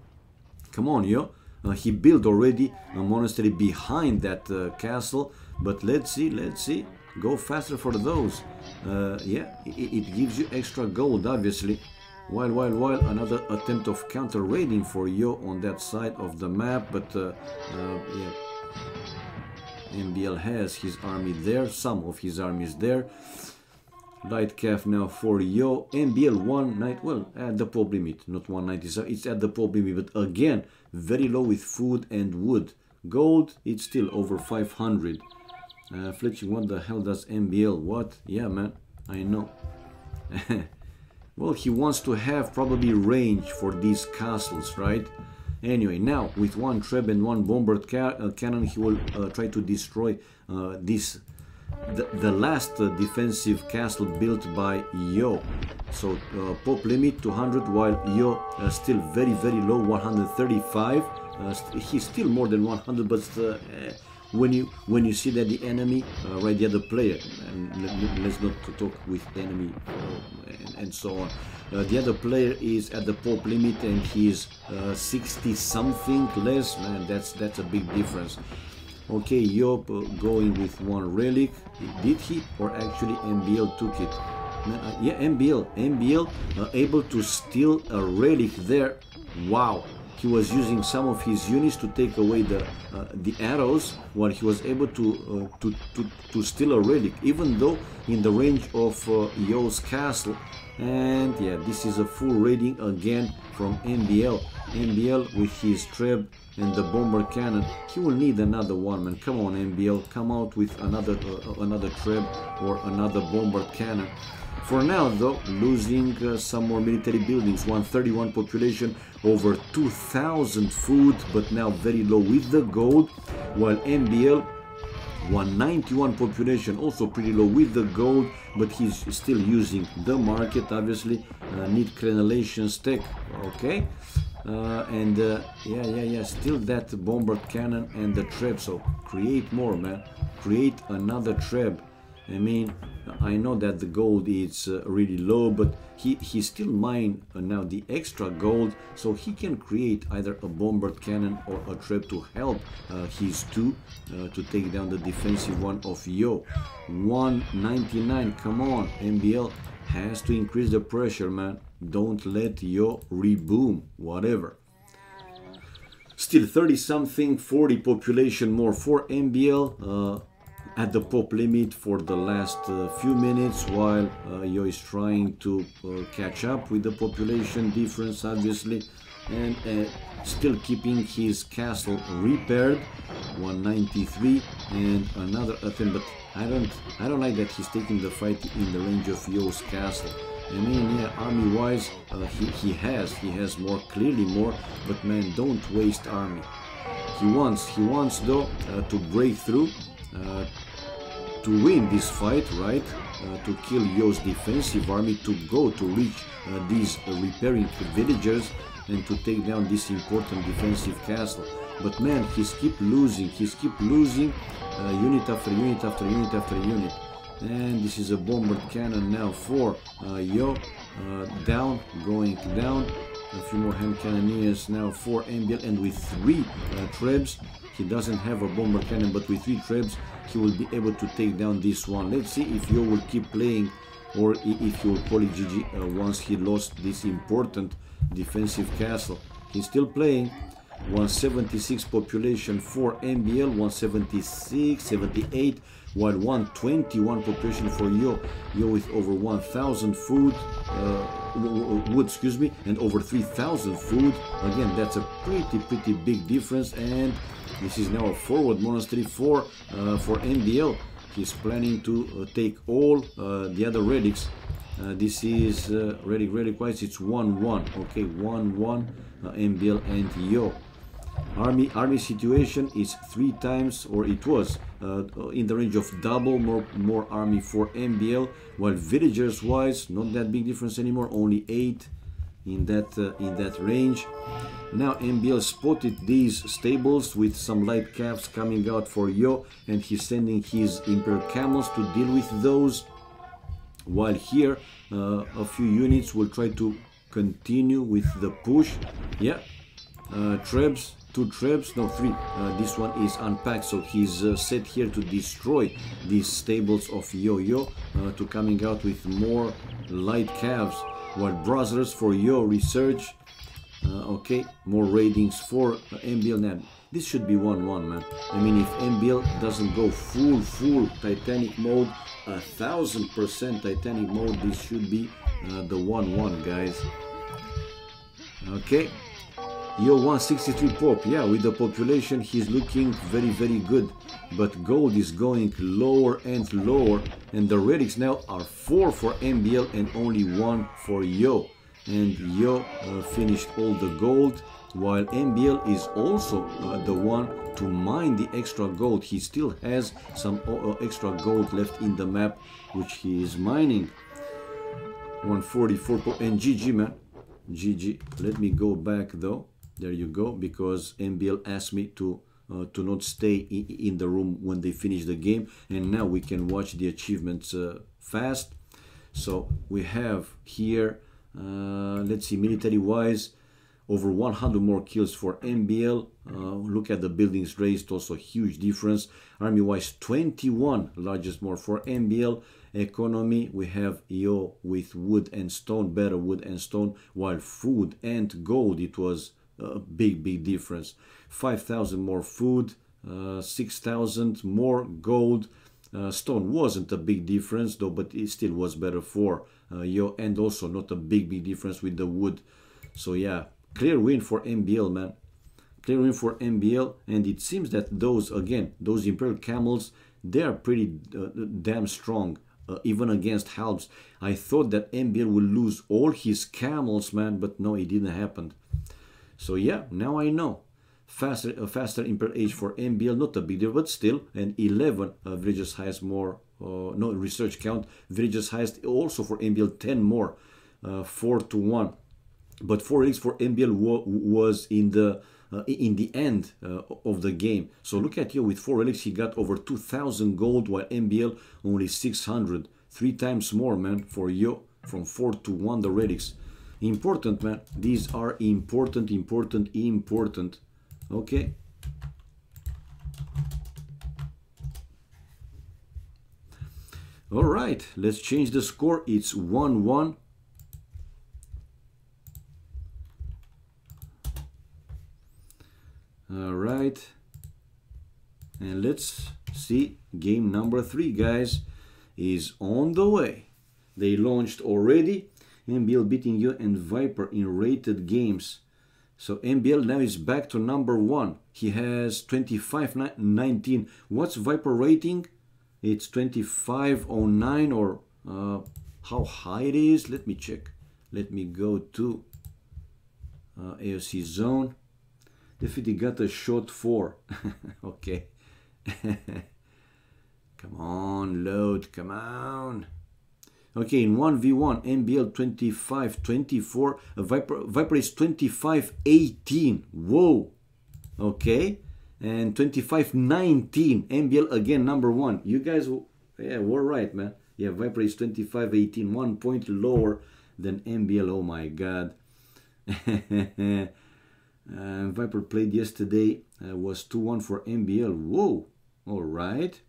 Come on, Yo. He built already a monastery behind that castle. But let's see. Go faster for those. Yeah, it gives you extra gold, obviously. While another attempt of counter raiding for Yo on that side of the map. But yeah. MBL has his army there, some of his armies there. Light calf now for Yo. MBL 190, well, at the pop limit, not 197, it's at the pop limit, but again, very low with food and wood. Gold, it's still over 500. Fletching, what the hell does MBL? What? Yeah, man, I know. Well, he wants to have probably range for these castles, right? Anyway, now with 1 treb and 1 bombard cannon, he will try to destroy this the last defensive castle built by Yo. So pop limit 200, while Yo still very low, 135. He's still more than 100, but when you see that the enemy, right, the other player, and let's not talk with enemy and so on. The other player is at the pop limit and he's 60 something less. Man, that's a big difference. Okay, Yop going with one relic. Did he, or actually MBL took it? Yeah, MBL able to steal a relic there. Wow. He was using some of his units to take away the arrows, while he was able to steal a relic, even though in the range of Yo's castle. And yeah, this is a full raiding again from MBL. MBL with his treb and the bomber cannon. He will need another one, man. Come on, MBL, come out with another treb or another bomber cannon. For now, though, losing some more military buildings. 131 population, over 2,000 food, but now very low with the gold, while MBL 191 population, also pretty low with the gold, but he's still using the market, obviously. Need crenellation stack, okay. Yeah, still that bomber cannon and the treb. So create more, man. Create another treb. I mean, I know that the gold is really low, but he still mine now the extra gold, so he can create either a bomber cannon or a treb to help his two to take down the defensive one of Yo. 199, come on, MBL has to increase the pressure, man. Don't let Yo reboom, whatever. Still 30 something, 40 population more for MBL. At the pop limit for the last few minutes, while Yo is trying to catch up with the population difference, obviously, and still keeping his castle repaired. 193 and another attempt, but I don't like that he's taking the fight in the range of Yo's castle. I mean, yeah, army wise he has more, clearly more, but man, don't waste army. He wants though to break through, to win this fight, right? To kill Yo's defensive army, to go to reach these repairing villagers and to take down this important defensive castle. But man, he's keep losing unit after unit after unit after unit. And this is a bomber cannon now for Yo, down, going down. A few more hand cannoneers now for MBL, and with 3 trebs. He doesn't have a bomber cannon, but with 3 trebs he will be able to take down this one. Let's see if Yo will keep playing or if he will call it GG once he lost this important defensive castle. He's still playing. 176 population for MBL, 176, 78, while 121 population for Yo. Yo with over 1,000 food, wood, excuse me, and over 3,000 food. Again, that's a pretty big difference, and this is now a forward monastery for MBL. He's planning to take all the other relics. This is relic wise, it's 1-1. Okay, 1-1 MBL and Yo. Army situation is 3 times, or it was in the range of double more army for MBL, while villagers wise not that big difference anymore, only 8 in that range. Now MBL spotted these stables with some light caps coming out for Yo, and he's sending his Imperial camels to deal with those, while here a few units will try to continue with the push. Yeah, trebs, 2 trebs, no 3. This one is unpacked, so he's set here to destroy these stables of Yo, to coming out with more light calves, while brothers for Yo research. Okay, more raidings for MBL. Now this should be 1-1, man. I mean, if MBL doesn't go full Titanic mode, 1000% Titanic mode, this should be the 1-1, guys. Okay, Yo 163 pop. Yeah, with the population he's looking very good, but gold is going lower and lower, and the relics now are 4 for MBL and only 1 for Yo. And Yo finished all the gold, while MBL is also the one to mine the extra gold. He still has some extra gold left in the map, which he is mining. 144 and GG, man. GG. Let me go back though. There you go, because MBL asked me to not stay in the room when they finish the game, and now we can watch the achievements fast. So we have here, let's see, military wise, over 100 more kills for MBL. Look at the buildings raised, also huge difference. Army wise, 21, largest more for MBL. Economy, we have EO with wood and stone, better wood and stone, while food and gold, it was a big difference. 5,000 more food, 6,000 more gold. Stone wasn't a big difference though, but it still was better for EO, and also not a big difference with the wood. So yeah, clear win for MBL, man. Clear win for MBL, and it seems that those Imperial Camels, they are pretty damn strong. Even against halves. I thought that MBL will lose all his camels, man, but no, it didn't happen. So yeah, now I know. Faster Imperial Age for MBL, not a big deal, but still, and 11 villages highest more, no research count, villages highest also for MBL, 10 more, 4 to 1. But 4x for MBL was in the end of the game. So look at you, with 4 relics he got over 2,000 gold, while MBL only 600. 3 times more, man, for you, from 4 to 1 the relics. Important, man. These are important. Okay. All right, let's change the score. It's 1-1. All right, and let's see, game number 3, guys, is on the way. They launched already. MBL beating you and Viper in rated games. So MBL now is back to number 1. He has 25-19. What's Viper rating? It's 2509, or how high it is. Let me check. Let me go to AoC zone. Definitely got a shot 4. Okay. Come on, load, come on. Okay, in 1v1, MBL 25-24. Viper is 25-18. Whoa. Okay. And 25-19. MBL again, number 1. You guys, yeah, were right, man. Yeah, Viper is 25-18. 1 point lower than MBL. Oh my god. Viper played yesterday, was 2-1 for MBL. Whoa, all right.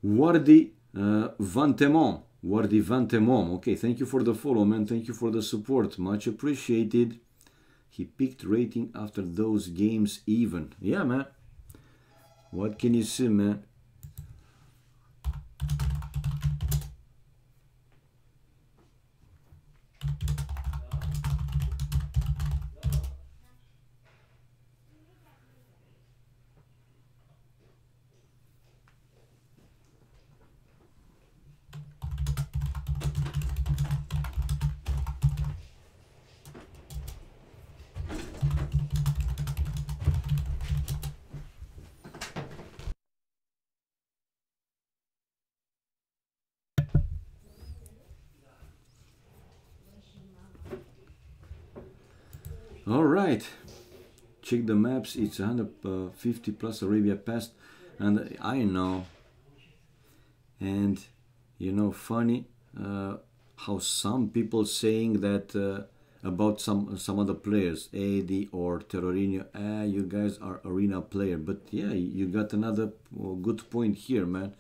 Wardi Vantemon. Wardi Vantemon. Okay, thank you for the follow, man. Thank you for the support. Much appreciated. He picked rating after those games even. Yeah, man. What can you say, man? All right, check the maps. It's 150 plus Arabia Past, and I know. And you know, funny how some people saying that about some other players, AD or Terrorinho. You guys are arena player, but yeah, you got another good point here, man.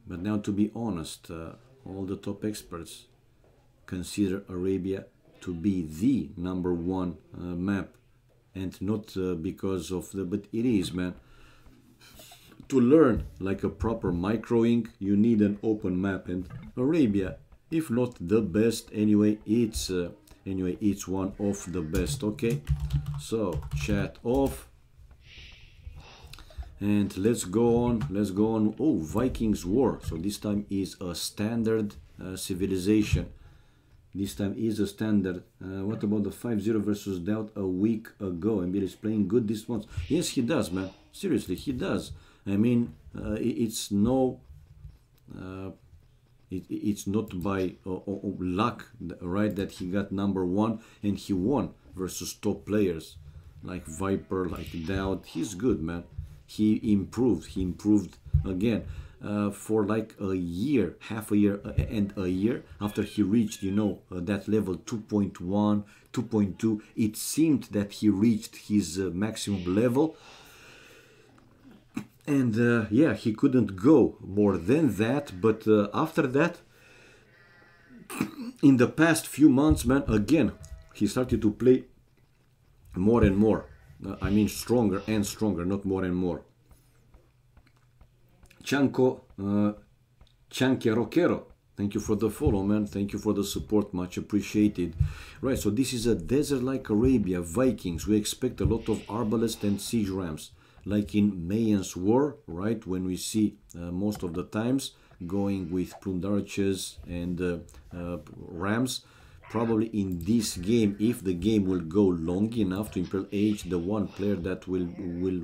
But now, to be honest, all the top experts consider Arabia to be the number 1 map, and not because of the, but it is, man. To learn like a proper microing, you need an open map, and Arabia, if not the best, anyway, it's one of the best. Okay, so chat off, and let's go on. Oh, Vikings War. So this time is a standard civilization. This time is a standard. What about the 5-0 versus Doubt a week ago? Embiid is playing good this month. Yes, he does, man. Seriously, he does. I mean, it's no... it's not by luck, right, that he got #1 and he won versus top players like Viper, like Doubt. He's good, man. He improved again for like a year, half a year and a year after he reached, you know, that level 2.1, 2.2. It seemed that he reached his maximum level. And yeah, he couldn't go more than that. But after that, in the past few months, man, again, he started to play more and more. I mean, stronger and stronger, not more and more. Chanko Chanqueroquero, thank you for the follow, man. Thank you for the support, much appreciated. Right, so this is a desert like Arabia, Vikings. We expect a lot of arbalists and siege rams, like in Mayan's War, right? When we see most of the times going with plumed archers and rams. Probably in this game, if the game will go long enough to Imperial Age, the one player that will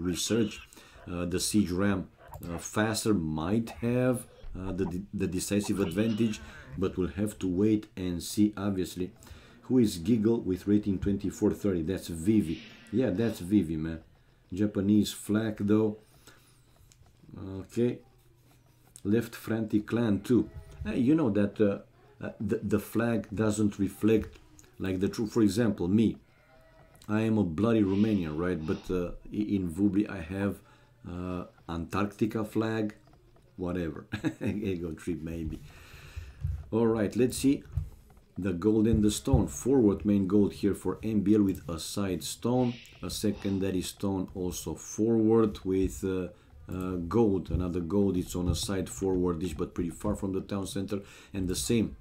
research the siege ram faster might have the decisive advantage, but we'll have to wait and see, obviously. Who is Giggle with rating 2430? That's Vivi. Yeah, that's Vivi, man. Japanese flag, though. Okay. Left Frantic Clan, too. You know that the flag doesn't reflect like the truth. For example, me. I am a bloody Romanian, right? But in Vubli I have Antarctica flag, whatever. Ego trip maybe. All right, let's see the gold and the stone. Forward main gold here for MBL with a side stone, a secondary stone also forward with gold. Another gold, it's on a side forward dish but pretty far from the town center, and the same,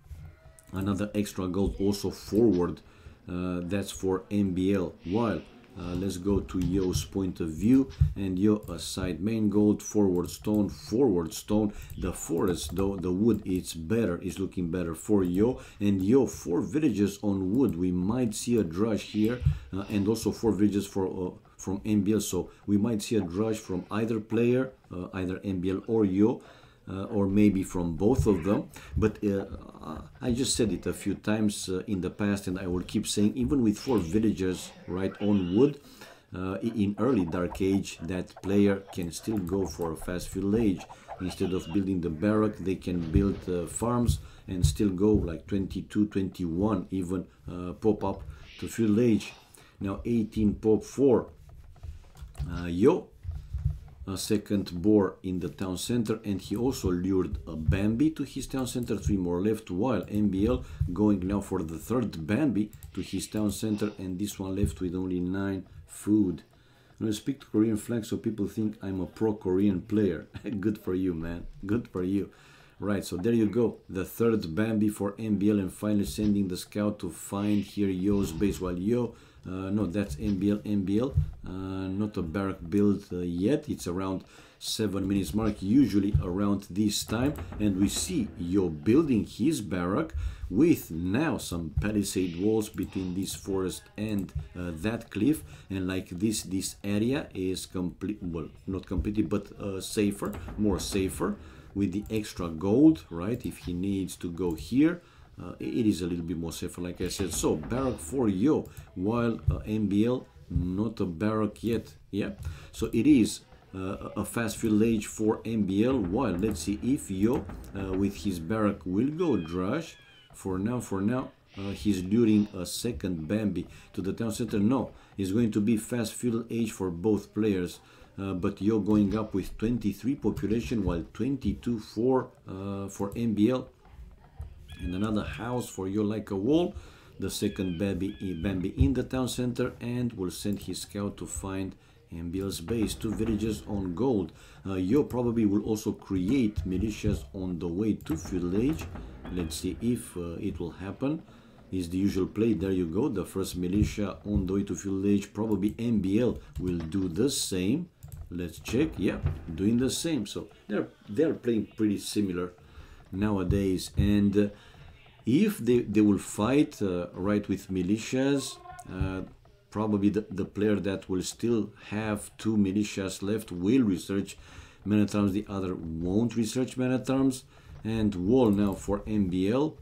another extra gold also forward. That's for MBL. While let's go to Yo's point of view, and Yo a side main gold, forward stone. The forest though, the wood, it's better, is looking better for Yo, and Yo 4 villages on wood. We might see a drush here, and also 4 villages for from MBL, so we might see a drush from either player, either MBL or Yo, or maybe from both of them. But I just said it a few times in the past, and I will keep saying, even with 4 villagers right on wood, in early Dark Age, that player can still go for a fast fuel age. Instead of building the barrack, they can build farms and still go like 22, 21 even pop up to fuel age. Now 18 pop 4. Yo, a second boar in the town center, and he also lured a Bambi to his town center. 3 more left, while MBL going now for the third Bambi to his town center, and this one left with only 9 food. I'm gonna speak to Korean flag so people think I'm a pro-Korean player. Good for you, man. Good for you. Right, so there you go. The third Bambi for MBL, and finally sending the scout to find here Yo's base. While Yo, no, that's MBL, not a barrack build yet. It's around 7 minutes mark, usually around this time, and we see Yo building his barrack with now some palisade walls between this forest and that cliff, and like this area is complete, well, not completely, but safer, more safer, with the extra gold, right? If he needs to go here, it is a little bit more safer, like I said. So barrack for Yo, while MBL not a barrack yet. Yeah, so it is a fast fuel age for MBL. While let's see if Yo with his barrack will go drush. For now, he's luring a second Bambi to the town center. No, it's going to be fast fuel age for both players. But Yo going up with 23 population, while 22 for MBL. And another house for Yo like a wall. The second Bambi in the town center, and will send his scout to find MBL's base. 2 villages on gold. Yo probably will also create militias on the way to fuel age. Let's see if it will happen. Is the usual play. There you go. The first militia on the way to fuel age. Probably MBL will do the same. Let's check. Yeah, doing the same. So they're playing pretty similar nowadays. And If they will fight right with militias, probably the player that will still have 2 militias left will research men at arms, the other won't research men at arms. And wall now for MBL,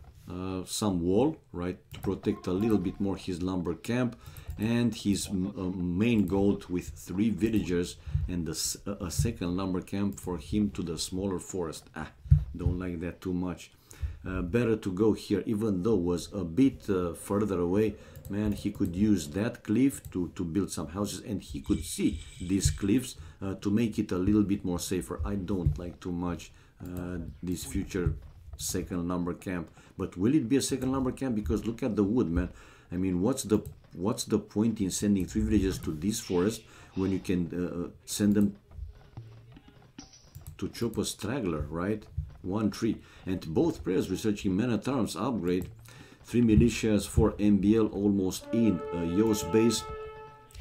some wall, right, to protect a little bit more his lumber camp, and his main gold with 3 villagers and a second lumber camp for him to the smaller forest. Don't like that too much. Better to go here, even though was a bit further away. Man, he could use that cliff to build some houses, and he could see these cliffs to make it a little bit more safer. I don't like too much this future second lumber camp. But will it be a second lumber camp? Because look at the wood, man. I mean, what's the point in sending 3 villagers to this forest when you can send them to chop a straggler, right? 1 tree. And both players researching men at arms upgrade. 3 militias for MBL almost in Yo's base.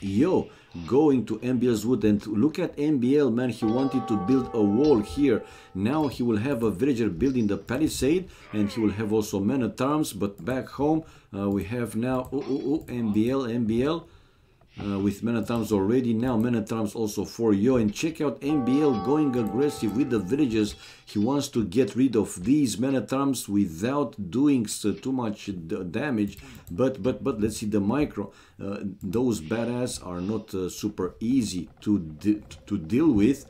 Yo going to MBL's wood, and look at MBL, man. He wanted to build a wall here. Now he will have a villager building the palisade, and he will have also men at arms. But back home we have now MBL with men at arms already. Now men at arms also for Yo, and check out MBL going aggressive with the villages. He wants to get rid of these men at arms without doing too much damage. But let's see the micro. Those badass are not super easy to deal with.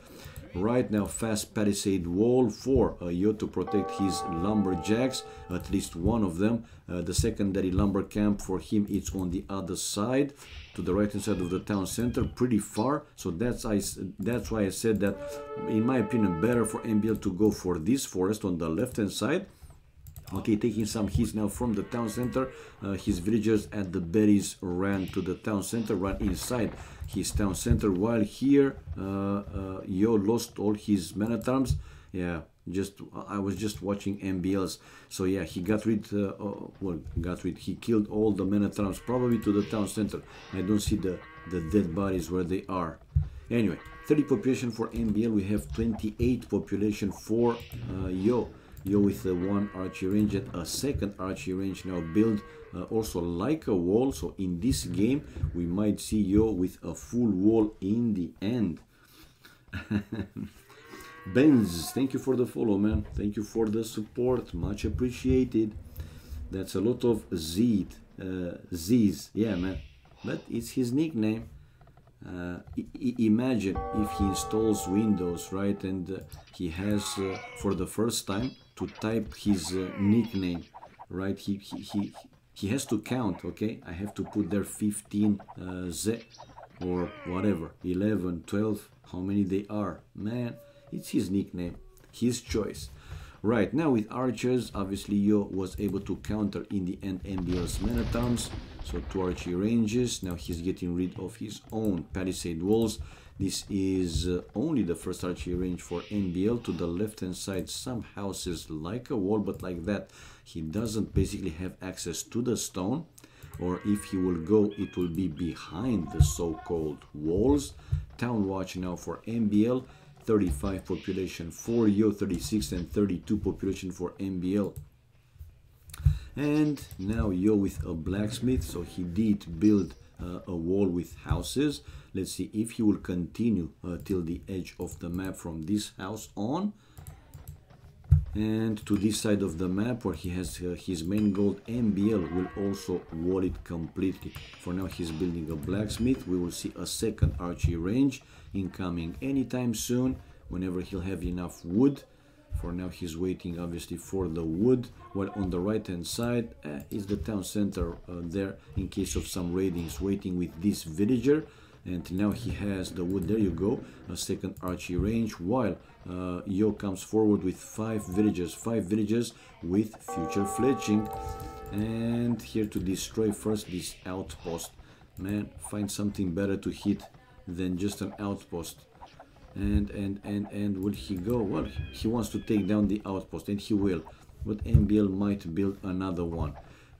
Right now, fast palisade wall for Yo to protect his lumberjacks, at least one of them. The secondary lumber camp for him, it's on the other side, to the right hand side of the town center, pretty far. So that's why I said that, in my opinion, better for MBL to go for this forest on the left hand side. Okay, taking some hits now from the town center. His villagers at the berries ran to the town center, ran inside his town center, while here Yo lost all his men at arms. Yeah, I was just watching MBL's. So yeah, he got rid, he killed all the men at arms, probably to the town center. I don't see the dead bodies where they are. Anyway, 30 population for MBL. We have 28 population for Yo. Yo with 1 archery range and a second archery range now build, also like a wall. So in this game we might see Yo with a full wall in the end. Benz, thank you for the follow, man. Thank you for the support, much appreciated. That's a lot of Z's, yeah, man, but it's his nickname. Imagine if he installs Windows, right, and he has for the first time to type his nickname, right? He has to count. Okay, I have to put there 15 Z or whatever, 11, 12, how many they are. Man, it's his nickname, his choice. Right now with archers, obviously Yo was able to counter in the end MBL's men at arms. So 2 archery ranges. Now he's getting rid of his own palisade walls. This is only the first archery range for MBL. To the left hand side, some houses like a wall, but like that he doesn't basically have access to the stone, or if he will go, it will be behind the so-called walls. Town watch now for MBL. 35 population for Yo, 36 and 32 population for MBL. And now Yo with a blacksmith, so he did build a wall with houses. Let's see if he will continue till the edge of the map from this house on. And to this side of the map where he has his main gold, MBL will also wall it completely. For now he's building a blacksmith. We will see a second archery range incoming anytime soon, whenever he'll have enough wood. For now he's waiting obviously for the wood, while on the right hand side is the town center there in case of some raidings, waiting with this villager. And now he has the wood. There you go, a second archery range, while Yo comes forward with 5 villagers with future fletching. And here to destroy first this outpost. Man, find something better to hit than just an outpost. And will he go? Well, he wants to take down the outpost, and he will, but MBL might build another one.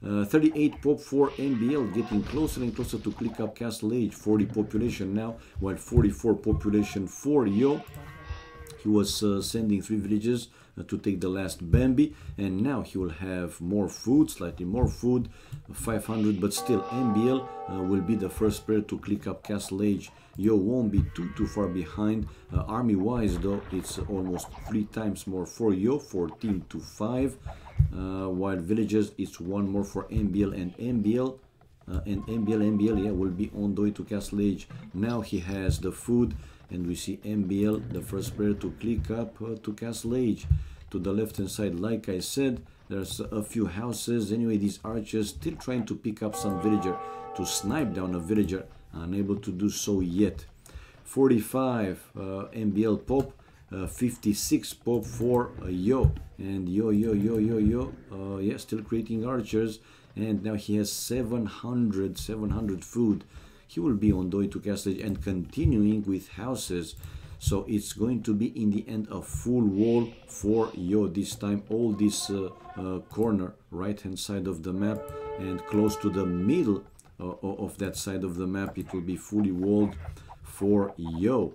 38 pop for MBL, getting closer and closer to click up Castle Age. 40 population now, while 44 population for Yo. He was sending 3 villages to take the last Bambi, and now he will have more food, slightly more food, 500, but still MBL will be the first player to click up Castle Age. Yo won't be too far behind. Army wise though, it's almost 3 times more for Yo, 14 to 5, while villages it's 1 more for MBL, and MBL yeah, will be on the way to Castle Age. Now he has the food, and we see MBL, the first player to click up to Castle Age. To the left hand side, like I said, there's a few houses. Anyway, these archers still trying to pick up some villager, to snipe down a villager, unable to do so yet. 45 MBL pop, 56 pop for Yo, and Yo, yeah, still creating archers, and now he has 700 food. He will be on the way to Castle Age and continuing with houses. So it's going to be in the end a full wall for Yo this time. All this corner, right hand side of the map, and close to the middle of that side of the map, it will be fully walled for Yo.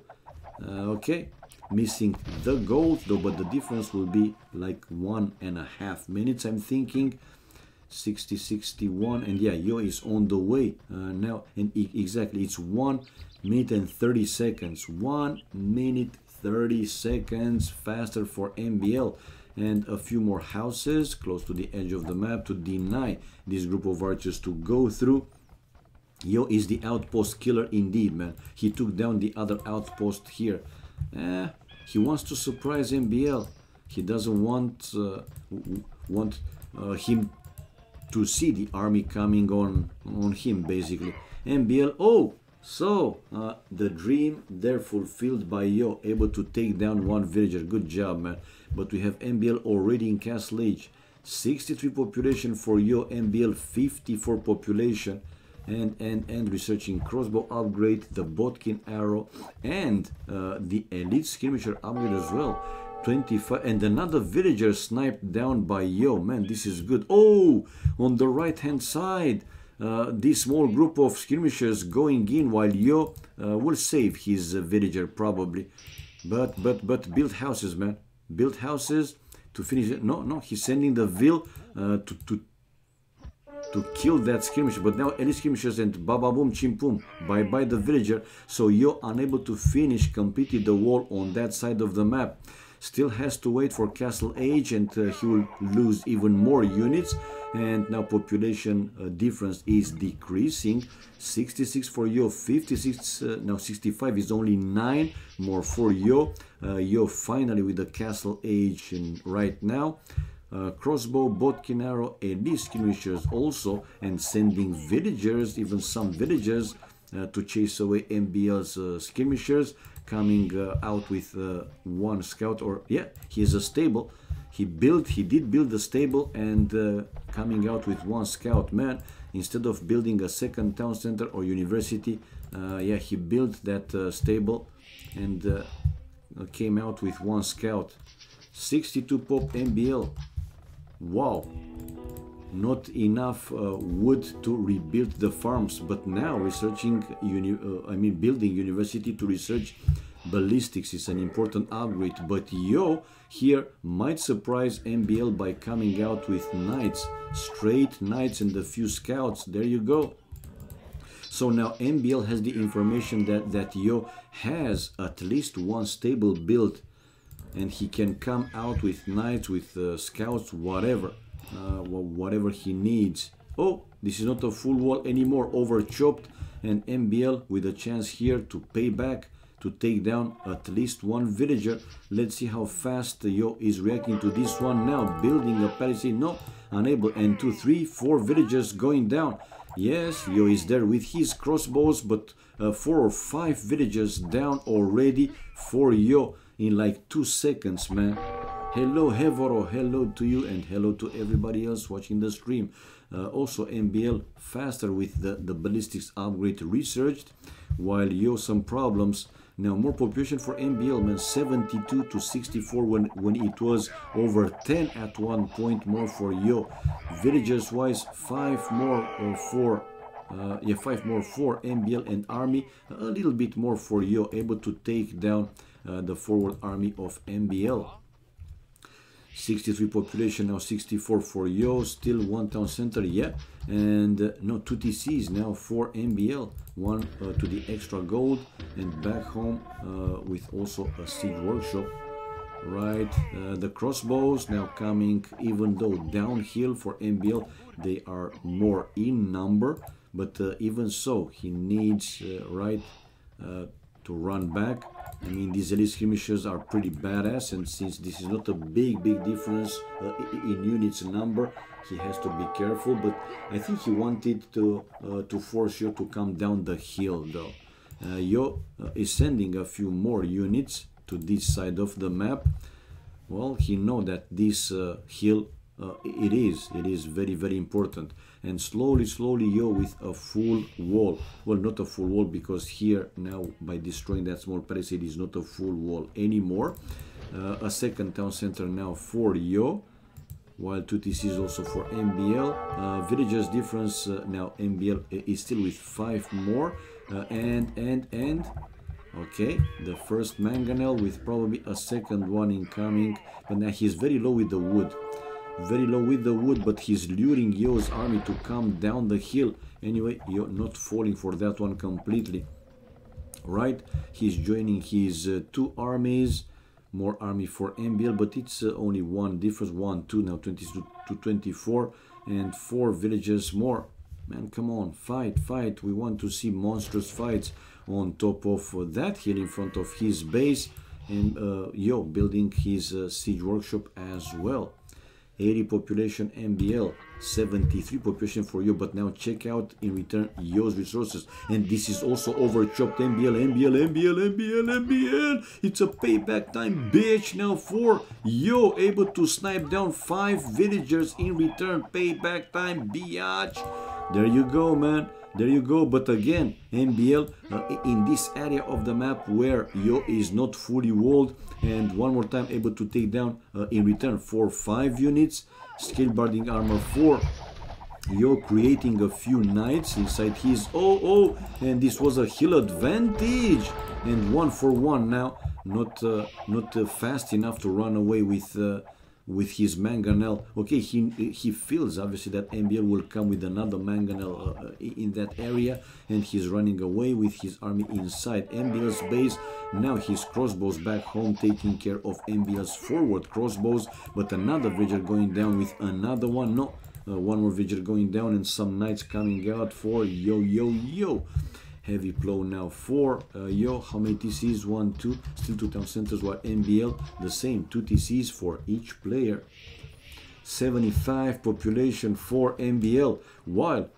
Okay, missing the gold though, but the difference will be like 1.5 minutes, I'm thinking. 60, 61, and yeah, Yo is on the way now, and exactly it's 1 minute and 30 seconds. 1 minute 30 seconds faster for MBL, and a few more houses close to the edge of the map to deny this group of archers to go through. Yo is the outpost killer indeed, man. He took down the other outpost here. He wants to surprise MBL. He doesn't want him to see the army coming on him, basically. MBL, oh, so the dream there fulfilled by Yo, able to take down 1 villager. Good job, man. But we have MBL already in Castle Age. 63 population for Yo, MBL 54 population, and researching crossbow upgrade, the Botkin arrow, and the elite skirmisher upgrade as well. 25, and another villager sniped down by Yo. Man, this is good. Oh, on the right hand side, this small group of skirmishers going in, while Yo will save his villager probably. But build houses, man. Build houses to finish it. No, he's sending the Vil to kill that skirmisher, but now elite skirmishers and baba boom chimpum, bye bye the villager. So Yo unable to finish completely the wall on that side of the map. Still has to wait for Castle Age, and he will lose even more units. And now population difference is decreasing. 66 for Yo, 56, now 65 is only 9 more for Yo. Yo finally with the Castle Age right now. Crossbow, Botkin arrow, elite skirmishers also, and sending villagers, even some villagers, to chase away MBL's skirmishers. Coming out with 1 scout, or yeah, he has a stable. He did build a stable, and coming out with 1 scout, man. Instead of building a second town center or university, yeah, he built that stable, and came out with 1 scout. 62 pop MBL. Wow, not enough wood to rebuild the farms, but now researching, building university to research ballistics is an important upgrade. But Yo here might surprise MBL by coming out with knights, straight knights, and a few scouts. There you go. So now MBL has the information that Yo has at least 1 stable built, and he can come out with knights, with scouts, whatever he needs. Oh, this is not a full wall anymore, over chopped, and MBL with a chance here to pay back, to take down at least 1 villager. Let's see how fast Yo is reacting to this one now. Building a palisade, no, unable, and 2, 3, 4 villagers going down. Yes, Yo is there with his crossbows, but 4 or 5 villagers down already for Yo in like 2 seconds, man. Hello Hevoro, hello to you, and hello to everybody else watching the stream. Also MBL faster with the ballistics upgrade researched, while Yo some problems. Now more population for MBL, man. 72 to 64 when it was over 10 at one point more for Yo. Villagers wise, 5 more for 5 more for MBL and army, a little bit more for Yo, able to take down the forward army of MBL. 63 population, now 64 for Yo, still one town center, yeah, and no, 2 TCs now for MBL, one to the extra gold, and back home with also a siege workshop, right? The crossbows now coming, even though downhill for MBL, they are more in number, but even so, he needs, right, to run back. I mean, these elite skirmishers are pretty badass, and since this is not a big difference in units number, he has to be careful. But I think he wanted to force Yo to come down the hill, though. Yo is sending a few more units to this side of the map. Well, he know that this hill, it is very important. And slowly Yo with a full wall. Well, not a full wall, because here now by destroying that small palisade is not a full wall anymore. A second town center now for Yo, while 2 TCs also for MBL. Villagers difference, now MBL is still with 5 more. And okay, the first mangonel with probably a second one incoming, but now he's very low with the wood. Very low with the wood, but he's luring Yo's army to come down the hill. Anyway, Yo not falling for that one completely. Right, he's joining his 2 armies. More army for MBL, but it's only one difference. 1, 2, now 22 to 24, and 4 villages more. Man, come on, fight. We want to see monstrous fights on top of that hill in front of his base. And Yo building his siege workshop as well. 80 population MBL, 73 population for Yo, but now check out in return Yo's resources, and this is also overchopped. MBL, it's a payback time, bitch. Now for Yo, able to snipe down 5 villagers in return, payback time, biatch. There you go, man. There you go. But again, MBL in this area of the map where Yo is not fully walled, and one more time able to take down in return 5 units. Skill barding armor for Yo, creating a few knights inside his and this was a hill advantage, and 1 for 1 now. Not fast enough to run away with his mangonel. Okay, he feels obviously that MBL will come with another mangonel in that area, and he's running away with his army inside MBL's base. Now his crossbows back home taking care of MBL's forward crossbows, but another villager going down with another one. No, one more villager going down, and some knights coming out for Yo. Heavy plow now for Yo. How many TCs? 1, 2. Still 2 town centers, while MBL the same, 2 TCs for each player. 75 population for MBL, while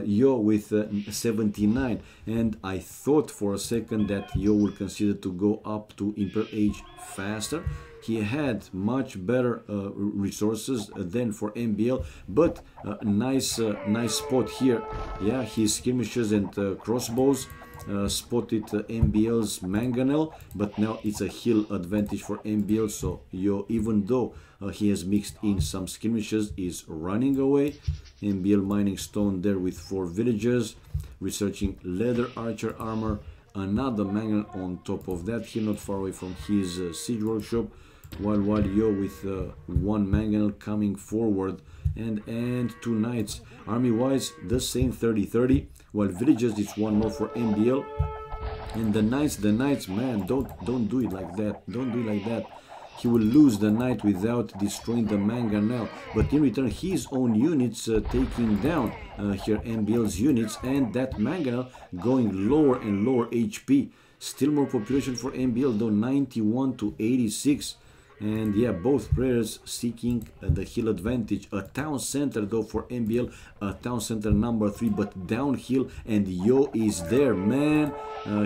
Yo with 79. And I thought for a second that Yo will consider to go up to Imperial Age faster. He had much better resources than for MBL, but nice spot here. Yeah, his skirmishers and crossbows spotted MBL's mangonel, but now it's a hill advantage for MBL. So Yo, even though he has mixed in some skirmishes, is running away. MBL mining stone there with 4 villagers, researching leather archer armor, another mangonel on top of that hill, not far away from his siege workshop. While Yo with 1 mangonel coming forward, and 2 knights. Army wise the same, 30-30, while villagers it's 1 more for MBL. And the knights, man, don't do it like that. Don't do it like that. He will lose the knight without destroying the mangonel, but in return his own units taking down here MBL's units, and that mangonel going lower and lower HP. Still more population for MBL though, 91 to 86. And yeah, both players seeking the hill advantage. A town center though for MBL, a town center number 3, but downhill, and Yo is there, man.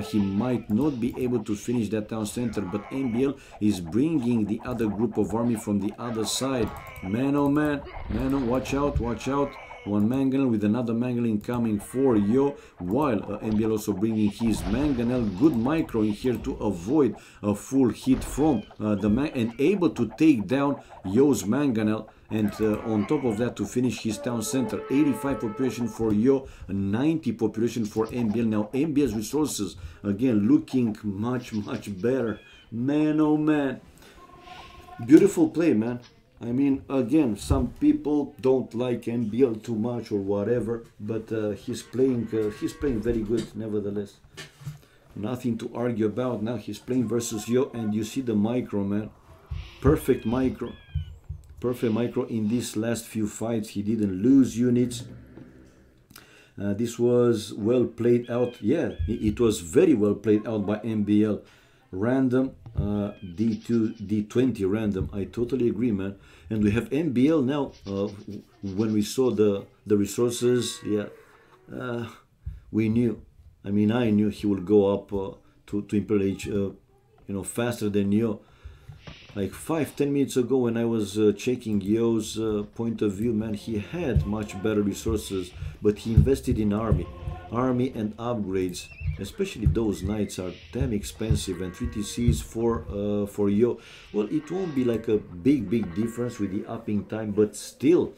He might not be able to finish that town center, but MBL is bringing the other group of army from the other side. Man, oh man, watch out. 1 mangonel with another mangonel incoming for Yo, while MBL also bringing his mangonel. Good micro in here to avoid a full hit from the and able to take down Yo's mangonel, and on top of that to finish his town center. 85 population for Yo, 90 population for MBL. Now MBL's resources again looking much better Man, oh man. Beautiful play, man. I mean, again, some people don't like MBL too much or whatever, but he's playing very good nevertheless. Nothing to argue about. Now he's playing versus Yo, and you see the micro, man. Perfect micro in these last few fights. He didn't lose units. This was well played out. Yeah, it was very well played out by MBL. Random, D2, D20 random. I totally agree, man. And we have MBL now. When we saw the resources, yeah, we knew. I mean, I knew he would go up to Imperial Age, you know, faster than Yo. Like 5-10 minutes ago, when I was checking Yo's point of view, man, he had much better resources, but he invested in army and upgrades. Especially those knights are damn expensive, and 3 TCs for Yo. Well, it won't be like a big difference with the upping time, but still,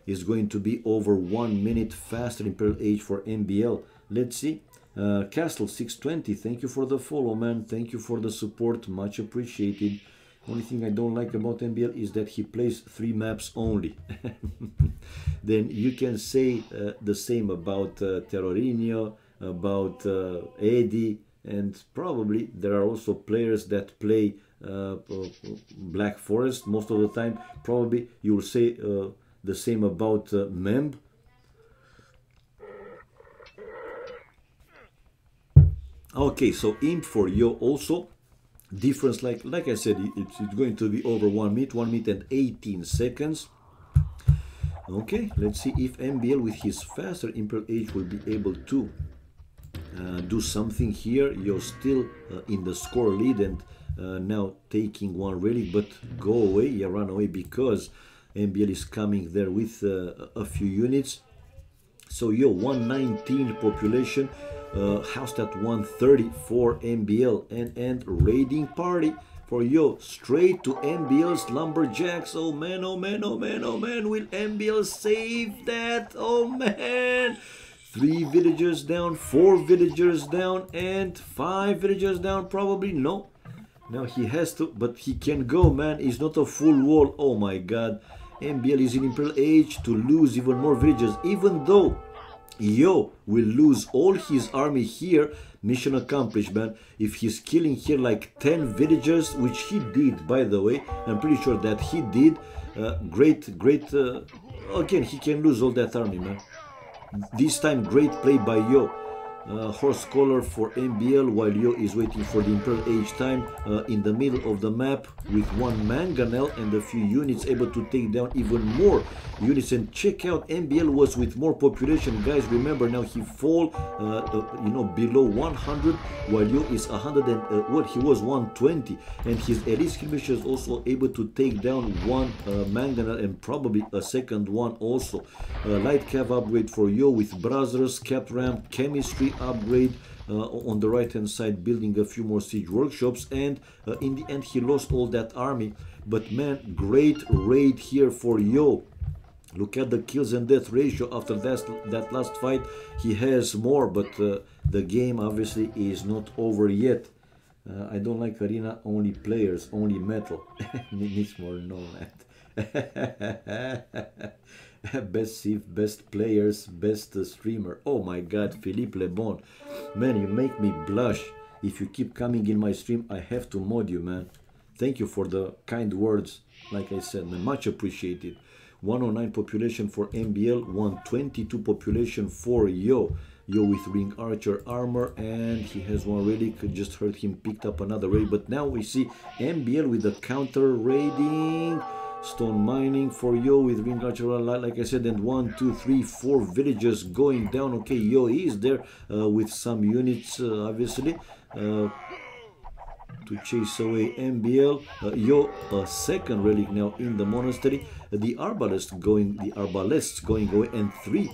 it's going to be over 1 minute faster Imperial Age for MBL. Let's see. Castle 620, thank you for the follow, man. Thank you for the support, much appreciated. Only thing I don't like about MBL is that he plays 3 maps only. Then you can say the same about Terrorinho, about Eddie, and probably there are also players that play Black Forest most of the time. Probably you will say the same about Memb. Okay, so Imp for Yo also. Difference, like I said, it's going to be over 1 minute and 18 seconds. Okay, let's see if MBL with his faster Imperial Age will be able to do something here. You're still in the score lead and now taking one relic, but go away, yeah, run away, because MBL is coming there with a few units. So Yo, 119 population. Housed at 130 for MBL, and raiding party for Yo, straight to MBL's lumberjacks. Oh man, oh man, oh man, oh man, will MBL save that? Oh man, 3 villagers down, 4 villagers down, and 5 villagers down. Probably no. Now he has to, but he can go, man. It's not a full wall. Oh my god, MBL is in Imperial Age to lose even more villagers, even though Yo will lose all his army here. Mission accomplished, man. If he's killing here like 10 villagers, which he did, by the way, I'm pretty sure that he did. Great. Again, he can lose all that army, man. This time, great play by Yo. Horse collar for MBL, while Yo is waiting for the Imperial Age time in the middle of the map with 1 mangonel and a few units, able to take down even more units. And check out, MBL was with more population, guys. Remember, now he fall you know, below 100, while Yo is 100 and what, he was 120, and his elite skirmishers also able to take down 1 mangonel and probably a second one also. Light cav upgrade for Yo with brothers, cap ramp, chemistry upgrade on the right hand side, building a few more siege workshops, and in the end he lost all that army. But man, great raid here for Yo. Look at the kills and death ratio after that last fight. He has more, but the game obviously is not over yet. I don't like arena only players, only metal. Needs more nomad. Best Civ, best players, best streamer. Oh my god, Philippe Lebon. Man, you make me blush. If you keep coming in my stream, I have to mod you, man. Thank you for the kind words. Like I said, man, much appreciated. 109 population for MBL, 122 population for Yo. Yo with ring archer armor, and he has 1 relic. Just heard him picked up another raid, but now we see MBL with the counter raiding. Stone mining for Yo with ring archer, like I said, and 1, 2, 3, 4 villages going down. Okay, Yo is there with some units, obviously, to chase away MBL. Yo, a second relic now in the monastery. The arbalests going away, and 3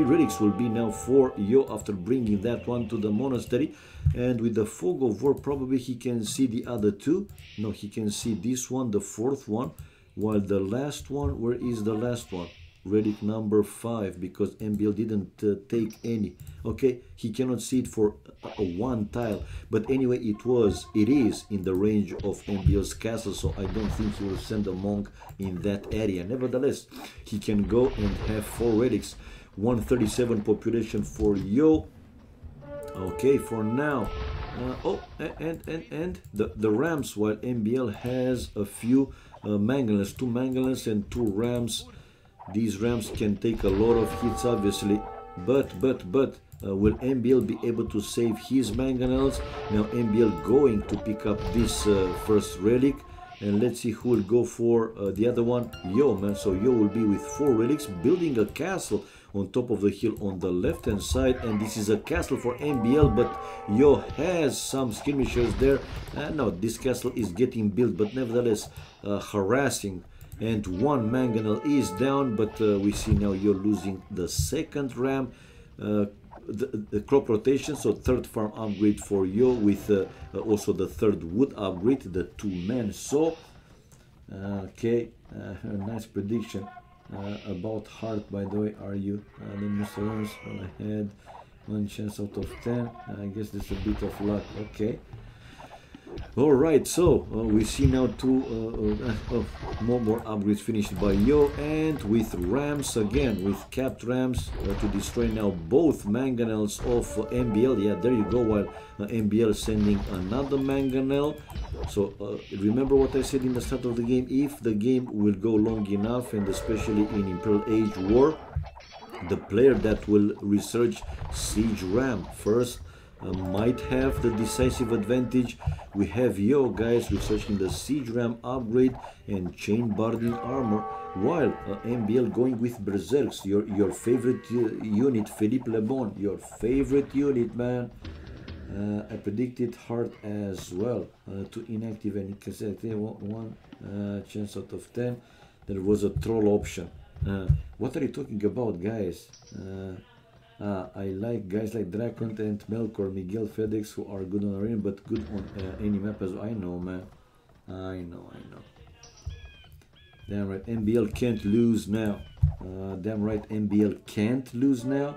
relics will be now for Yo after bringing that one to the monastery. And with the fog of war, probably he can see the other 2. No, he can see this one, the 4th one. While the last one, where is the last one? relic number 5 because MBL didn't take any. Okay, he cannot see it for one tile, but anyway, it is in the range of MBL's castle, so I don't think he will send a monk in that area. Nevertheless, he can go and have 4 relics. 137 population for Yo. Okay, for now. And the Rams, while MBL has a few manganese, 2 manganese and 2 Rams. These Rams can take a lot of hits, obviously, but will MBL be able to save his manganese? Now MBL going to pick up this first relic, and let's see who will go for the other one. Yo, man. So Yo will be with 4 relics, building a castle on top of the hill on the left hand side, and this is a castle for MBL, but Yo has some skirmishers there. No, this castle is getting built, but nevertheless harassing, and 1 mangonel is down, but we see now Yo losing the second ram. The crop rotation, so 3rd farm upgrade for Yo, with also the 3rd wood upgrade, the 2-man saw. Okay, a nice prediction about heart, by the way. Are you then Mr. Owens? Well, I had 1 chance out of 10. I guess that's a bit of luck. Okay. All right, so we see now 2 more upgrades finished by Yo, and with Rams again, with capped Rams to destroy now both mangonels of MBL. Yeah, there you go, while MBL sending another mangonel. So remember what I said in the start of the game, if the game will go long enough, and especially in Imperial Age War, the player that will research Siege Ram first might have the decisive advantage. We have Yo, guys, researching the Siege Ram upgrade and Chain Barding armor, while MBL going with Berserks, your favorite unit, Philippe Le Bon, your favorite unit, man. I predicted Heart as well to inactive and cassette. 1 chance out of 10. There was a troll option. What are you talking about, guys? I like guys like Dracon and Melkor, Miguel, FedEx, who are good on arena but good on any map as well. I know, man. I know. Damn right, MBL can't lose now. Damn right, MBL can't lose now.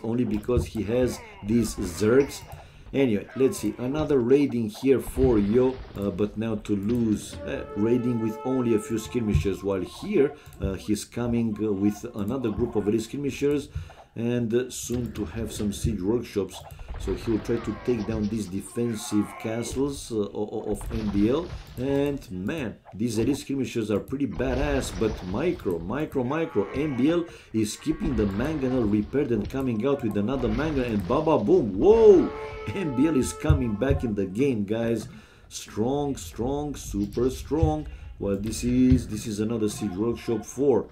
only because he has these Zergs. Anyway, let's see, another raiding here for Yo, but now to lose, raiding with only a few skirmishers, while here he's coming with another group of elite skirmishers, and soon to have some siege workshops. So he will try to take down these defensive castles of MBL, and man, these elite skirmishers are pretty badass, but micro, MBL is keeping the mangonel repaired and coming out with another mangonel, and baba boom, whoa, MBL is coming back in the game, guys. Strong, super strong. Well, this is another siege workshop for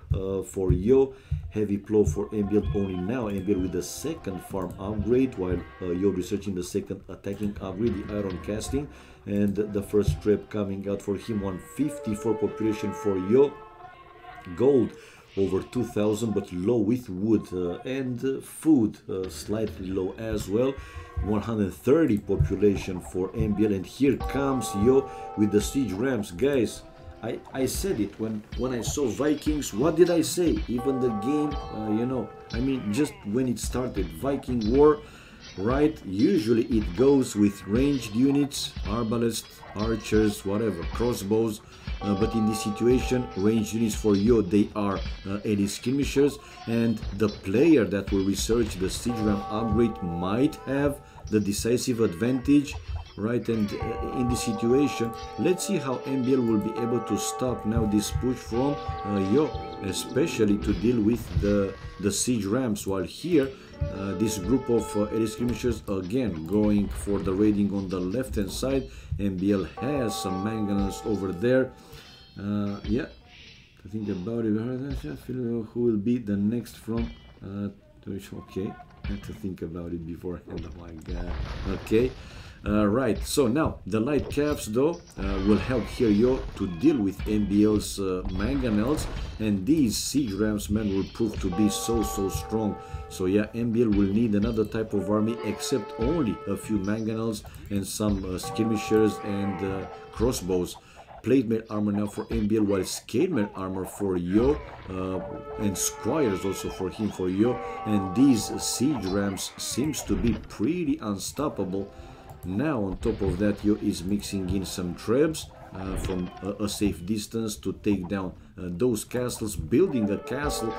Yo. Heavy plow for MBL only now. MBL with the 2nd farm upgrade, while Yo researching the 2nd attacking upgrade, the iron casting, and the 1st trap coming out for him. 154 population for Yo. Gold over 2000, but low with wood and food, slightly low as well. 130 population for MBL, and here comes Yo with the siege rams, guys. I said it when I saw Vikings. What did I say? Even the game, you know, I mean, just when it started, Viking War, right? Usually it goes with ranged units, arbalests, archers, whatever, crossbows. But in this situation, ranged units for Yo, they are elite skirmishers, and the player that will research the siege ram upgrade might have the decisive advantage. Right, and in this situation, let's see how MBL will be able to stop now this push from Yo, especially to deal with the siege rams, while here this group of elite skirmishers again going for the raiding on the left hand side. MBL has some mangonels over there. Yeah, to think about it, who will be the next from okay, I had to think about it beforehand. Oh my god. Okay. Right, so now the light caps though will help here Yo to deal with MBL's mangonels, and these siege rams, man, will prove to be so strong. So yeah, MBL will need another type of army, except only a few mangonels and some skirmishers and crossbows. plate mail armor now for MBL, while scale mail armor for Yo, and squires also for him, for Yo. And these siege rams seems to be pretty unstoppable. Now on top of that, Yo is mixing in some trebs from a safe distance to take down those castles, building a castle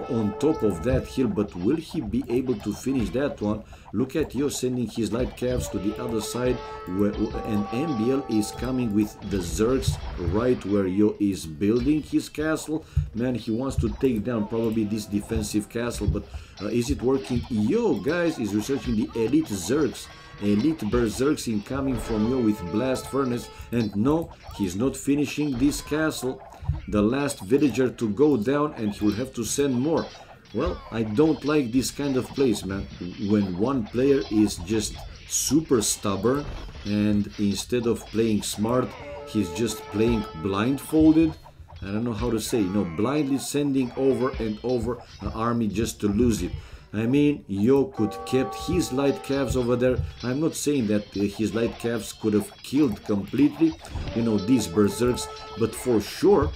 on top of that hill. But will he be able to finish that one? Look at Yo sending his light calves to the other side, and MBL is coming with the Zergs right where Yo is building his castle. Man, he wants to take down probably this defensive castle, but is it working? Yo, guys, is researching the elite Zergs. Elite berserks incoming from Yo with blast furnace, and no, he's not finishing this castle. The last villager to go down, and he will have to send more. Well, I don't like this kind of place, man. When one player is just super stubborn, and instead of playing smart, he's just playing blindfolded. I don't know how to say, blindly sending over and over an army just to lose it. I mean, Yo could kept his light calves over there. I'm not saying that his light calves could have killed completely, these berserks, but for sure,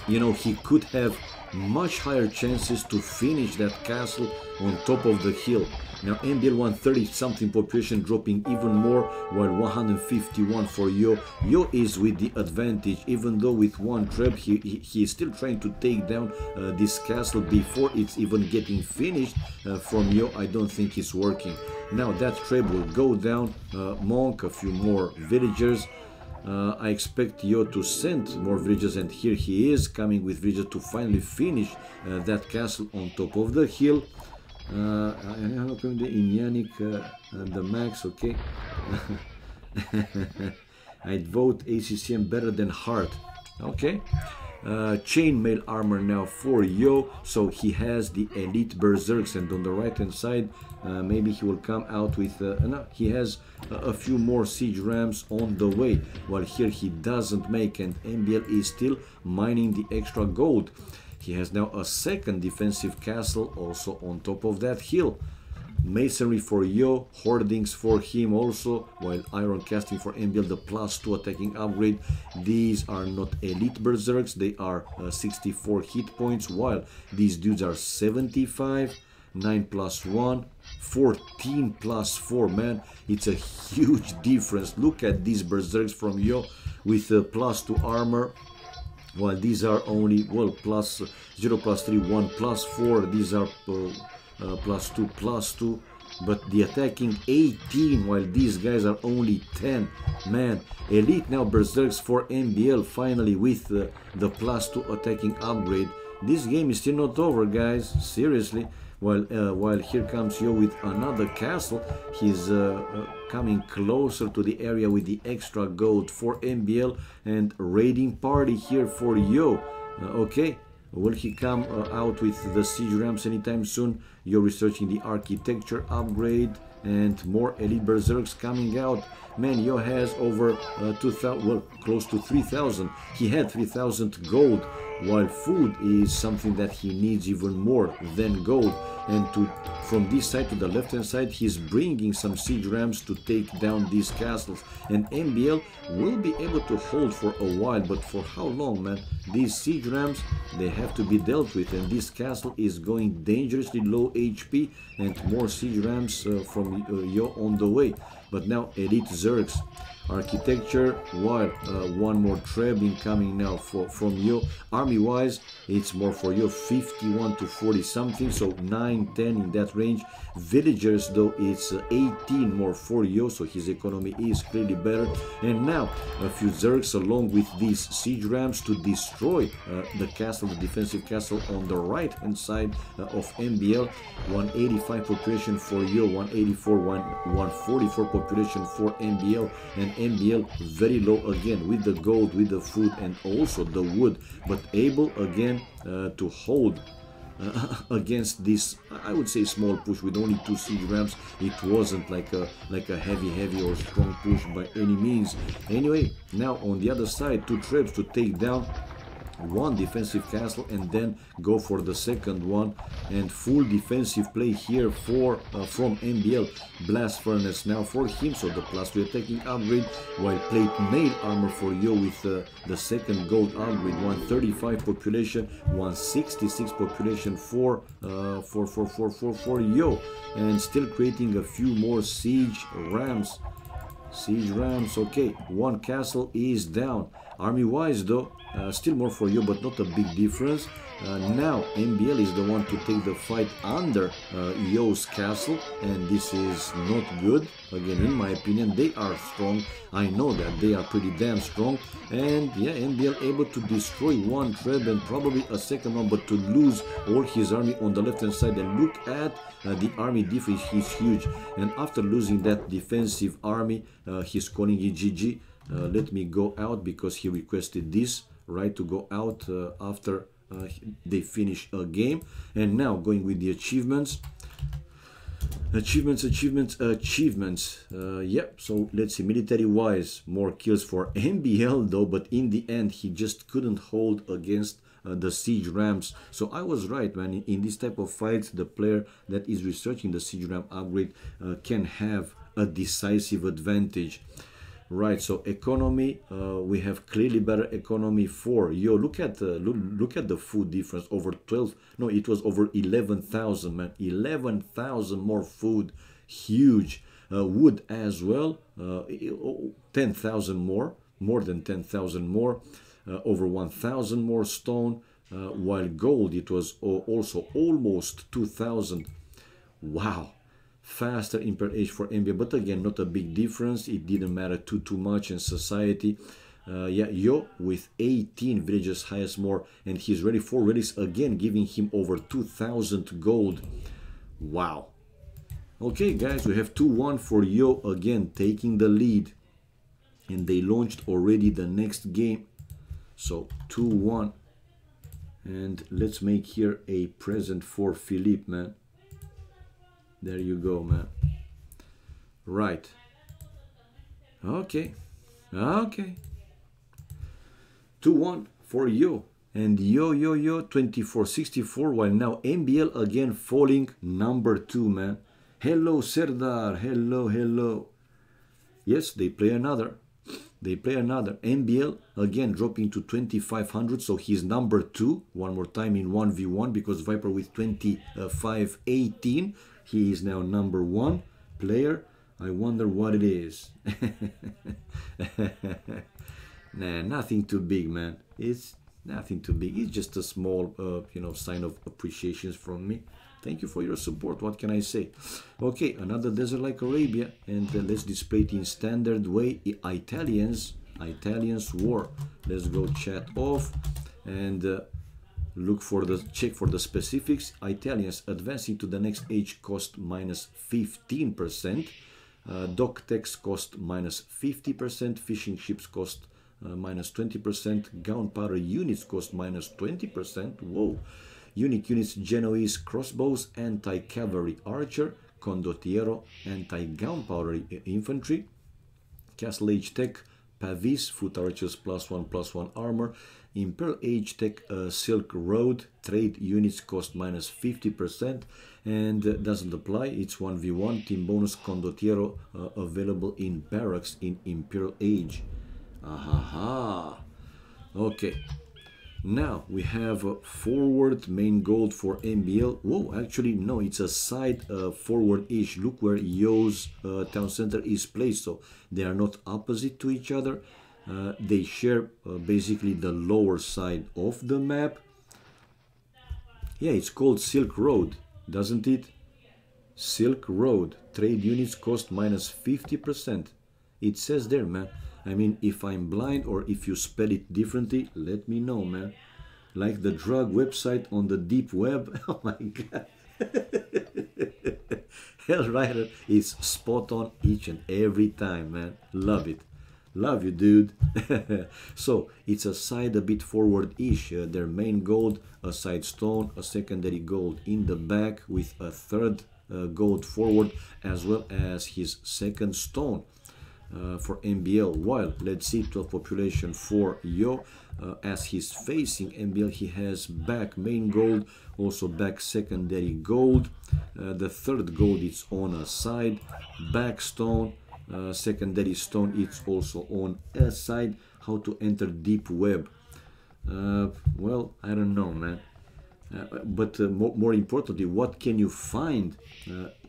he could have much higher chances to finish that castle on top of the hill. Now MBL 130 something population dropping even more, while 151 for Yo. Yo is with the advantage, even though with one trap he is still trying to take down this castle before it's even getting finished from Yo. I don't think it's working. Now that trap will go down, Monk, a few more villagers. I expect Yo to send more villagers, and here he is coming with villagers to finally finish that castle on top of the hill. In Yannick, the max, okay. I'd vote ACCM better than Heart. Okay. Chainmail armor now for Yo, so he has the elite berserks, and on the right hand side maybe he will come out with no, he has a few more siege rams on the way, while here he doesn't make, and MBL is still mining the extra gold. He has now a second defensive castle also on top of that hill. Masonry for Yo, hoardings for him also, while iron casting for MBL, the +2 attacking upgrade. These are not elite berserks, they are 64 hit points, while these dudes are 75, 9 + 1, 14 + 4. Man, it's a huge difference. Look at these berserks from Yo with +2 armor, while these are only, well, +0 + 3, 1 + 4. These are +2 +2, but the attacking 18, while these guys are only 10. Man, elite now berserks for MBL finally with the +2 attacking upgrade. This game is still not over, guys, seriously. While here comes Yo with another castle. He's coming closer to the area with the extra gold for MBL, and raiding party here for Yo. Okay, will he come out with the siege rams anytime soon? Yo researching the architecture upgrade, and more elite berserks coming out. Man, Yo has over 2,000, well, close to 3,000. He had 3,000 gold, while food is something that he needs even more than gold. And from this side to the left hand side, he's bringing some siege rams to take down these castles, and MBL will be able to hold for a while, but for how long, man? These siege rams, they have to be dealt with, and this castle is going dangerously low HP, and more siege rams from Yo on the way. But now elite Zergs architecture, while one more treb incoming now from Yo. Army wise, it's more for Yo, 51 to 40 something, so 9-10 in that range. Villagers though, it's 18 more for Yo, so his economy is clearly better. And now a few Zergs along with these siege rams to destroy the castle, the defensive castle on the right hand side of MBL. 185 population for Yo, 184, 144 population for MBL, and MBL very low again with the gold, with the food, and also the wood, but able again to hold against this, I would say, small push with only 2 siege rams. It wasn't like a heavy or strong push by any means. Anyway, now on the other side, 2 trebs to take down one defensive castle and then go for the second one, and full defensive play here for from MBL. Blast furnace now for him, so the +2 attacking upgrade, while plate mail armor for Yo with the second gold upgrade. 135 population, 166 population for Yo, and still creating a few more siege rams. Okay, one castle is down. Army wise though, still more for you, but not a big difference. Now MBL is the one to take the fight under Yo's castle, and this is not good. Again, in my opinion, they are strong. I know that they are pretty damn strong, and yeah, MBL able to destroy one treb and probably a second one, but to lose all his army on the left hand side. And look at the army difference, he's huge, and after losing that defensive army, he's calling it GG. Let me go out because he requested this right to go out after they finish a game. And now going with the achievements. Yep, so let's see, military wise, more kills for MBL though, but in the end he just couldn't hold against the siege rams. So I was right, man. In this type of fights, the player that is researching the siege ram upgrade can have a decisive advantage. Right, so economy, we have clearly better economy for Yo. Look at the food difference, over 12, no, it was over 11,000, man. 11,000 more food, huge. Wood as well, 10,000 more than 10,000 more, over 1,000 more stone, while gold, it was also almost 2,000. Wow. Faster Imperial Age for MBA, but again, not a big difference. It didn't matter too much in society. Yeah, Yo with 18 villages, highest more, and he's ready for relics again, giving him over 2,000 gold. Wow. Okay, guys, we have 2-1 for Yo again, taking the lead, and they launched already the next game. So 2-1, and let's make here a present for Philippe, man. There you go, man. Right. Okay. 2-1 for Yo. And Yo 2464, while now MBL again falling number 2, man. Hello, Serdar. Hello. Yes, they play another. MBL again dropping to 2500, so he's number 2 one more time in 1v1, because Viper with 2518. He is now number 1 player. I wonder what it is. Nah, nothing too big, man. It's nothing too big. It's just a small, sign of appreciation from me. Thank you for your support. What can I say? Okay, another desert like Arabia, and let's display it in standard way. Italians war. Let's go chat off and check for the specifics. Italians advancing to the next age cost minus 15%. Dock techs cost minus 50%. Fishing ships cost minus 20%. Gunpowder units cost minus 20%. Whoa. Unique units: Genoese crossbows, anti-cavalry archer, condottiero, anti-gunpowder infantry. Castle age tech: Pavis, foot archers +1/+1 armor. Imperial age tech, Silk Road, trade units cost minus 50%, and doesn't apply. It's 1v1. Team bonus condottiero available in barracks in Imperial age. Okay. Now we have a forward main gold for MBL. Whoa, actually no, it's a side forward-ish. Look where Yo's town center is placed, so they are not opposite to each other. They share basically the lower side of the map. Yeah, it's called Silk Road, doesn't it? Silk Road. Trade units cost minus 50%. It says there, man. I mean, if I'm blind or if you spell it differently, let me know, man. Like the drug website on the deep web. Oh my god. Hellrider is spot on each and every time, man. Love it. Love you, dude. So it's a side a bit forward-ish. Their main gold, a side stone, a secondary gold in the back with a third gold forward, as well as his second stone. for MBL, while let's see 12 population for Yo. As he's facing MBL, he has back main gold, also back secondary gold. The third gold is on a side, back stone, secondary stone, it's also on a side. How to enter deep web? Well, I don't know, man. But more importantly, what can you find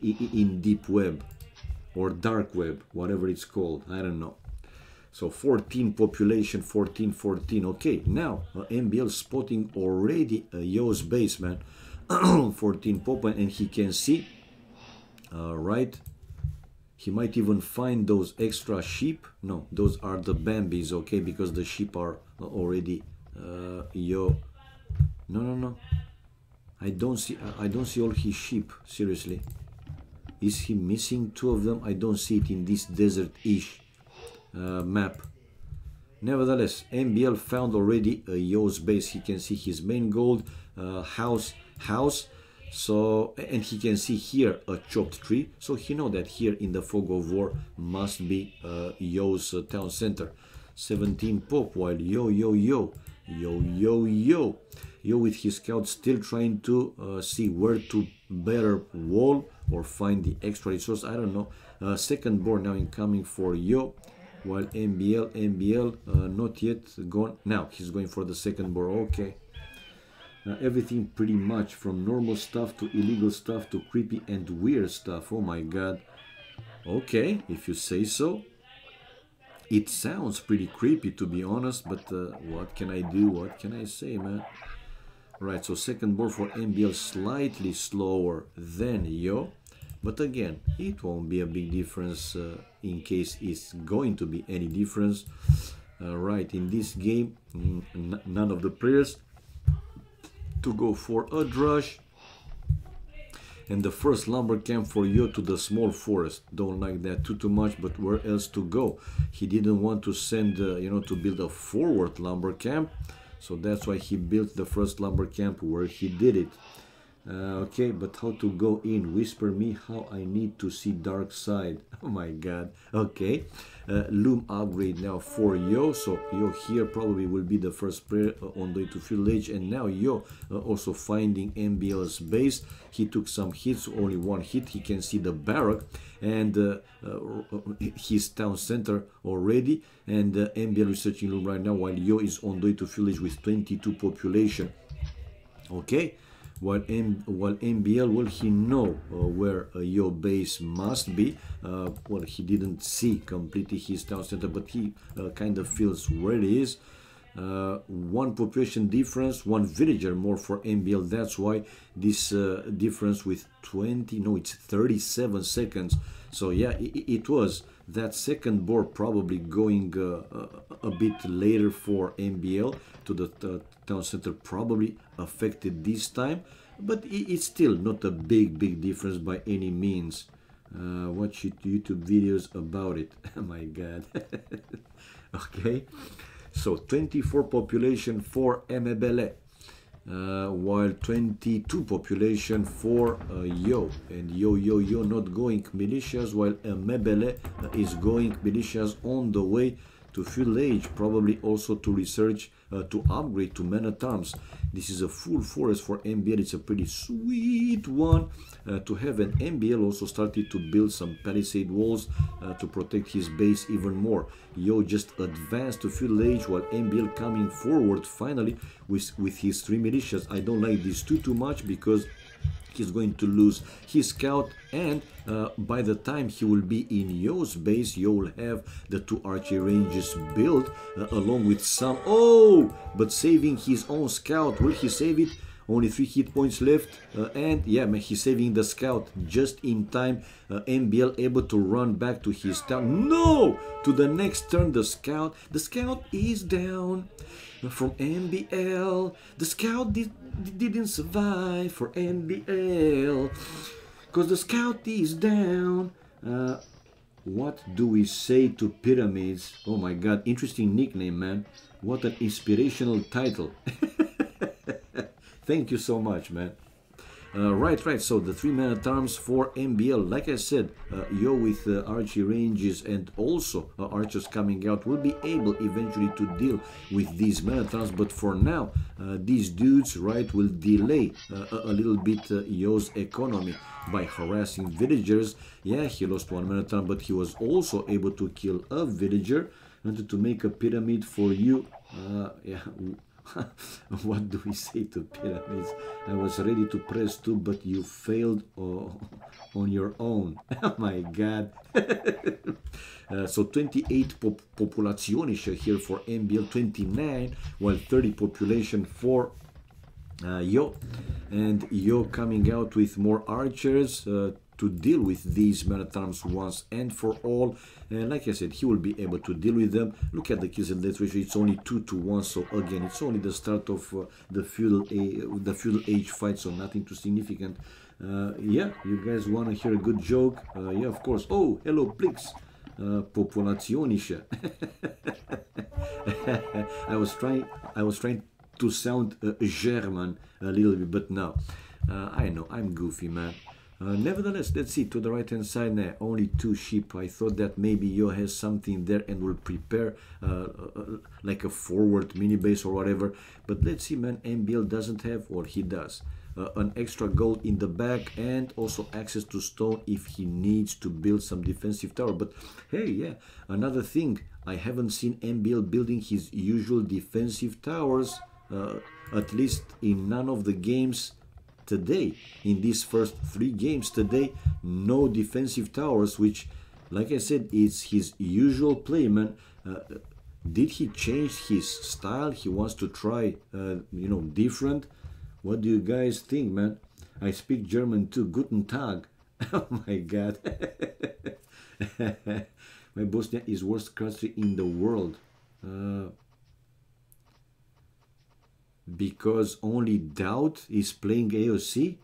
in deep web or dark web, whatever it's called? I don't know. So 14 population, 14, 14. Okay, now MBL spotting already Yo's base, man. 14 pop, and he can see, right? He might even find those extra sheep. No, those are the Bambis, okay, because the sheep are already Yo. No. I don't see all his sheep, seriously. Is he missing 2 of them? I don't see it in this desert-ish map. Nevertheless, MBL found already Yo's base. He can see his main gold, house. So, and he can see here a chopped tree. So he know that here in the fog of war must be Yo's town center. 17 pop, while Yo with his scout still trying to see where to better wall or find the extra resource. I don't know. Second board now incoming for Yo, while MBL not yet gone. Now he's going for the second board. Okay. Everything pretty much from normal stuff to illegal stuff to creepy and weird stuff. Oh my god. Okay, if you say so. It sounds pretty creepy, to be honest, but what can I do? What can I say, man? Right, so second board for MBL slightly slower than Yo. But again, it won't be a big difference in case it's going to be any difference. Right, in this game, none of the players to go for a drush. And the first lumber camp for Yo to the small forest. Don't like that too much, but where else to go? He didn't want to send, you know, to build a forward lumber camp. So that's why he built the first lumber camp where he did it. Okay, but how to go in? Whisper me how I need to see dark side. Oh my god. Okay. Loom upgrade now for Yo. So Yo here probably will be the first player on the way to field age. And now Yo also finding MBL's base. He took some hits, only 1 hit. He can see the barrack and his town center already. And MBL researching loom right now while Yo is on the way to field age with 22 population. Okay. While MBL, well, he know where Yo base must be. Well, he didn't see completely his town center, but he kind of feels where it is. 1 population difference, 1 villager more for MBL. That's why this difference with 20, no, it's 37 seconds. So yeah, it was that second board probably going a bit later for MBL to the town center, probably affected this time, but it's still not a big difference by any means. Watch YouTube videos about it. Oh my god. Okay, so 24 population for MBL. While 22 population for Yo, and Yo not going militias, while MBL is going militias on the way to field age, probably also to research to upgrade to men at arms. This is a full forest for MBL. It's a pretty sweet one to have, an MBL also started to build some palisade walls to protect his base even more. Yo just advanced to field age while MBL coming forward finally with his 3 militias. I don't like these too much because he's going to lose his scout, and by the time he will be in Yo's base, Yo will have the 2 archery ranges built along with some, but saving his own scout. Will he save it? Only 3 hit points left, and yeah, man, he's saving the scout just in time. MBL able to run back to his town. No! To the next turn, the scout is down from MBL. The scout didn't survive for MBL because the scout is down. What do we say to pyramids? Oh my god, interesting nickname, man. What an inspirational title. Thank you so much, man. Right. So the 3 man at arms for MBL, like I said, Yo with archery ranges and also archers coming out will be able eventually to deal with these man at arms. But for now, these dudes, right, will delay a little bit Yo's economy by harassing villagers. Yeah, he lost 1 man at arm, but he was also able to kill a villager. Wanted to make a pyramid for you. Yeah. What do we say to pyramids? I was ready to press 2, but you failed on your own. Oh my god. So 28 populationische here for MBL, 29, while 30 population for Yo. And Yo coming out with more archers to deal with these man-at-arms once and for all. And like I said, he will be able to deal with them. Look at the kills and death ratio, it's only 2-1. So again, it's only the start of the feudal age fight, so nothing too significant. Yeah, you guys want to hear a good joke? Yeah, of course. Oh, hello, Plix. Populationische. I was trying to sound German a little bit, but no. I know, I'm goofy, man. Nevertheless, let's see, to the right hand side now, only 2 sheep. I thought that maybe Yo has something there and will prepare like a forward mini base or whatever. But let's see, man, MBL doesn't have, or he does, an extra gold in the back and also access to stone if he needs to build some defensive tower. But hey, yeah, another thing, I haven't seen MBL building his usual defensive towers, at least in none of the games today. In these first 3 games today, no defensive towers, which, like I said, is his usual play, man. Did he change his style? He wants to try, you know, different. What do you guys think, man? I speak German too. Guten Tag. Oh my god. My Bosnia is worst country in the world. Because only Doubt is playing AoC?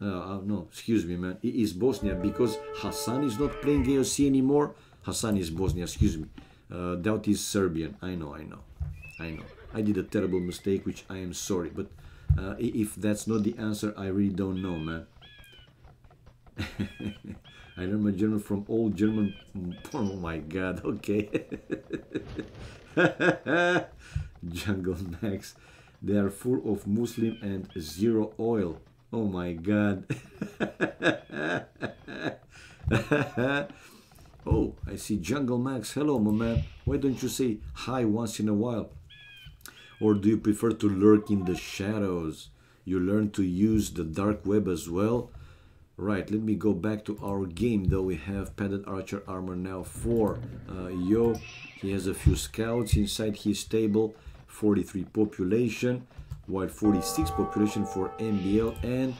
No, excuse me, man. It is Bosnia because Hassan is not playing AoC anymore. Hassan is Bosnia, excuse me. Doubt is Serbian. I know. I did a terrible mistake, which I am sorry. But if that's not the answer, I really don't know, man. I learned my German from old German. Oh my god, okay. Jungle Max, they are full of Muslim and zero oil. Oh my god. Oh, I see Jungle Max. Hello, my man. Why don't you say hi once in a while? Or do you prefer to lurk in the shadows? You learn to use the dark web as well? Right, let me go back to our game, though. We have padded archer armor now for Yo. He has a few scouts inside his stable, 43 population, while 46 population for MBL. And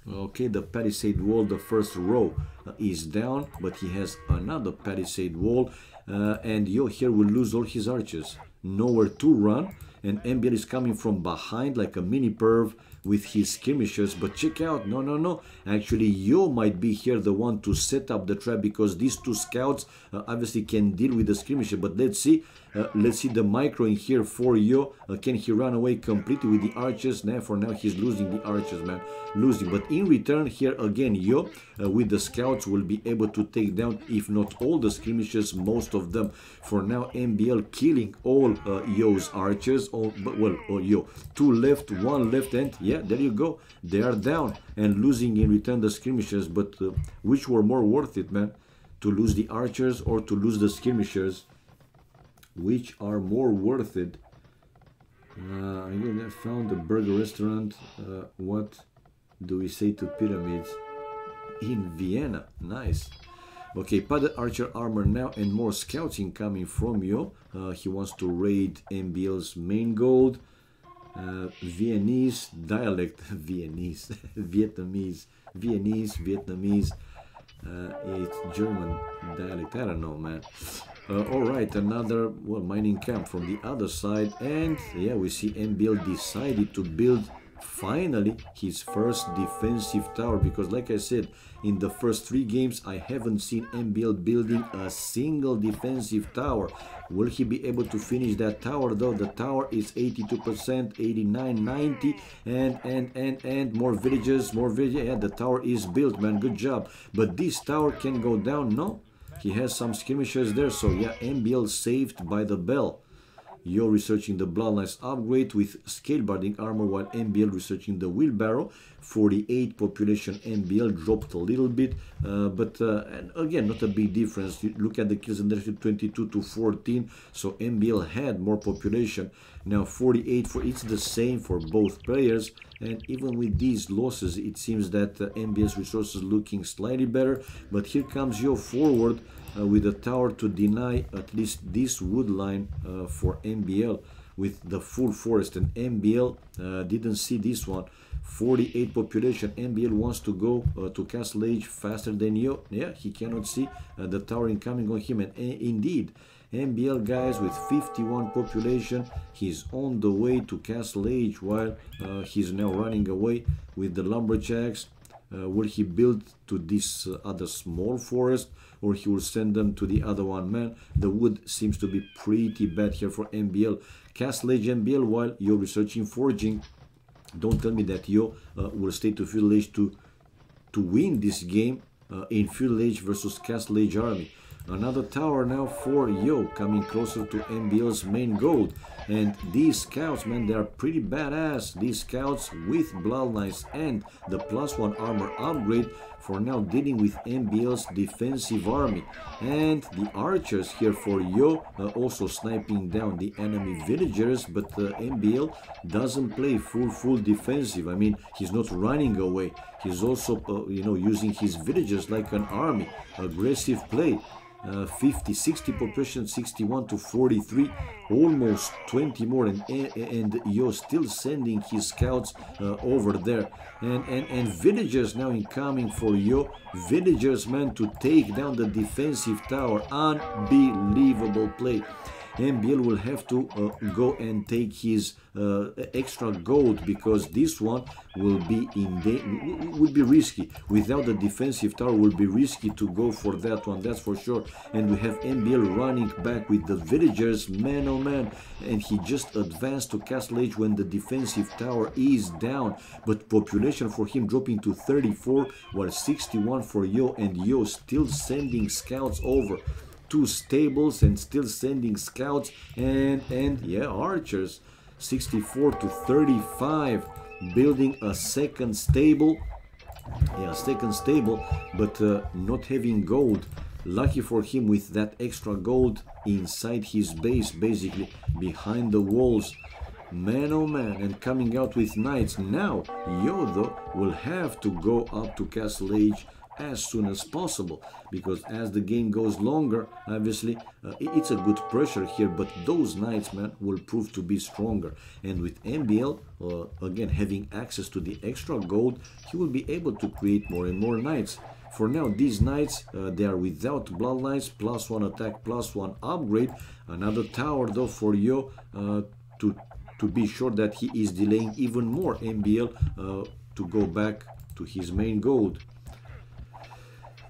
okay, the palisade wall, the first row is down, but he has another palisade wall. And Yo here will lose all his archers, nowhere to run. And MBL is coming from behind like a mini perv with his skirmishers. But check out, no, actually Yo might be here the one to set up the trap, because these 2 scouts obviously can deal with the skirmisher. But let's see the micro in here for Yo. Can he run away completely with the archers? Nah, for now he's losing the archers, man, losing. But in return here again, Yo with the scouts will be able to take down, if not all the skirmishers, most of them. For now MBL killing all Yo's archers. Yo, 2 left, 1 left, and yeah, there you go, they are down and losing in return the skirmishers. But which were more worth it, man? To lose the archers or to lose the skirmishers? Which are more worth it? I found a burger restaurant. What do we say to pyramids? In Vienna. Nice. Okay, padded archer armor now and more scouts incoming from Yo. He wants to raid MBL's main gold. Viennese dialect. Viennese. Vietnamese. It's German dialect. I don't know, man. Alright, another mining camp from the other side. And yeah, we see MBL decided to build finally his first defensive tower, because like I said, in the first 3 games I haven't seen MBL building a single defensive tower. Will he be able to finish that tower though? The tower is 82%, 89, 90, and more villages, Yeah, the tower is built, man, good job. But this tower can go down, no? He has some skirmishers there, so yeah, MBL saved by the bell. Yo researching the Bloodlines upgrade with scalebarding armor, while MBL researching the wheelbarrow. 48 population MBL dropped a little bit, but and again, not a big difference. You look at the kills and 22 to 14, so MBL had more population. Now 48 for it's the same for both players, and even with these losses, it seems that MBL's resources looking slightly better. But here comes Yo forward with a tower to deny at least this wood line for MBL with the full forest, and MBL didn't see this one. 48 population. MBL wants to go to Castle Age faster than Yo. Yeah, he cannot see the tower incoming on him, and indeed MBL guys with 51 population, he's on the way to Castle Age, while he's now running away with the lumberjacks. Will he build to this other small forest, or he will send them to the other one? Man, the wood seems to be pretty bad here for MBL. Castle Age MBL, while Yo researching forging. Don't tell me that Yo will stay to Feudal Age to win this game in Feudal Age versus Castle Age army. Another tower now for Yo, coming closer to MBL's main gold. And these scouts, man, they are pretty badass. These scouts with Bloodlines and the +1 armor upgrade for now dealing with MBL's defensive army. And the archers here for Yo also sniping down the enemy villagers, but MBL doesn't play full defensive. I mean, he's not running away. He's also, you know, using his villagers like an army. Aggressive play. 50, 60 population, 61 to 43, almost 20 more, and Yo still sending his scouts over there, and villagers now incoming for Yo. Villagers, man, to take down the defensive tower. Unbelievable play. MBL will have to go and take his extra gold, because this one will be will be risky. Without the defensive tower, will be risky to go for that one, that's for sure. And we have MBL running back with the villagers, man oh man, and he just advanced to Castle Age when the defensive tower is down. But population for him dropping to 34, while 61 for Yo, and Yo still sending scouts over. 2 stables and still sending scouts, and yeah, archers. 64 to 35, building a second stable. Yeah, second stable, but not having gold. Lucky for him with that extra gold inside his base, basically behind the walls. Man oh man, and coming out with knights. Now Yo though will have to go up to Castle Age as soon as possible, because as the game goes longer, obviously it's a good pressure here, but those knights, man, will prove to be stronger. And with MBL again having access to the extra gold, he will be able to create more and more knights. For now, these knights, they are without Bloodlines, +1 attack, +1 upgrade. Another tower though for Yo to be sure that he is delaying even more MBL to go back to his main gold.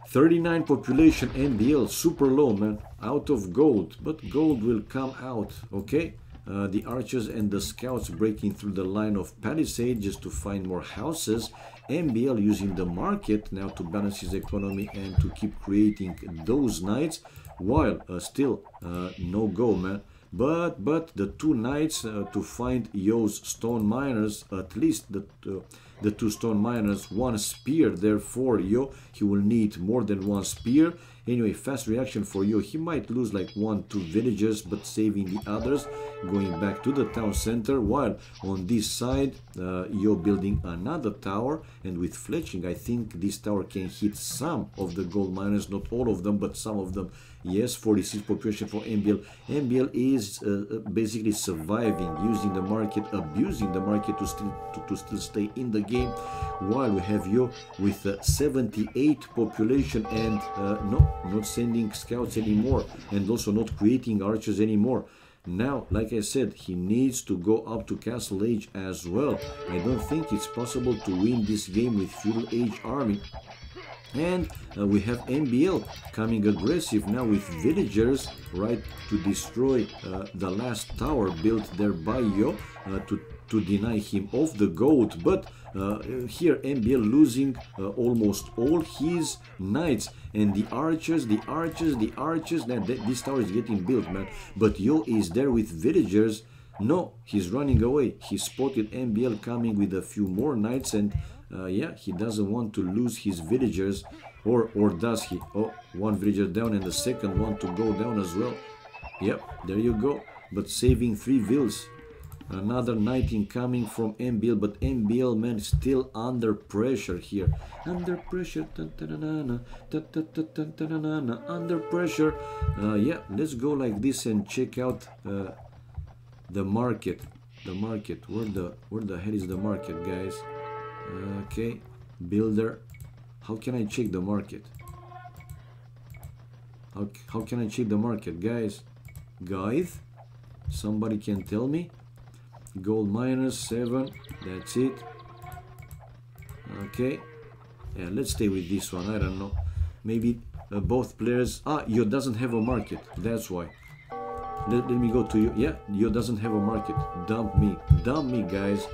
39 population MBL, super low, man, out of gold, but gold will come out, okay? The archers and the scouts breaking through the line of palisade just to find more houses. MBL using the market now to balance his economy and to keep creating those knights, while still no go, man. But the 2 knights to find Yo's stone miners, at least the 2 stone miners, 1 spear there for Yo. He will need more than 1 spear. Anyway, fast reaction for Yo. He might lose like 1-2 villages, but saving the others, going back to the town center, while on this side Yo building another tower, and with fletching I think this tower can hit some of the gold miners, not all of them, but some of them. Yes, 46 population for MBL. MBL is basically surviving, using the market, abusing the market to still stay in the game, while we have Yo with 78 population and not sending scouts anymore, and also not creating archers anymore. Now, like I said, he needs to go up to Castle Age as well. I don't think it's possible to win this game with Feudal Age army. And we have MBL coming aggressive now with villagers, right, to destroy the last tower built there by Yo, to deny him of the gold. But here MBL losing almost all his knights, and the archers, now this tower is getting built, man. But Yo is there with villagers. No, he's running away. He spotted MBL coming with a few more knights, and yeah, he doesn't want to lose his villagers, or does he? Oh, one villager down and the second one to go down as well. Yep, there you go. But saving 3 vills. Another knight incoming from MBL, but MBL, man, still under pressure here. Under pressure, under pressure. Yeah, let's go like this and check out the market. The market. Where the hell is the market, guys? Okay, builder. How can I check the market? How can I check the market, guys? Guys, somebody can tell me? Gold minus 7, that's it. Okay, yeah, let's stay with this one. I don't know, maybe both players. Yo doesn't have a market, that's why. Let me go to you. Yeah, Yo doesn't have a market. Dump me, guys.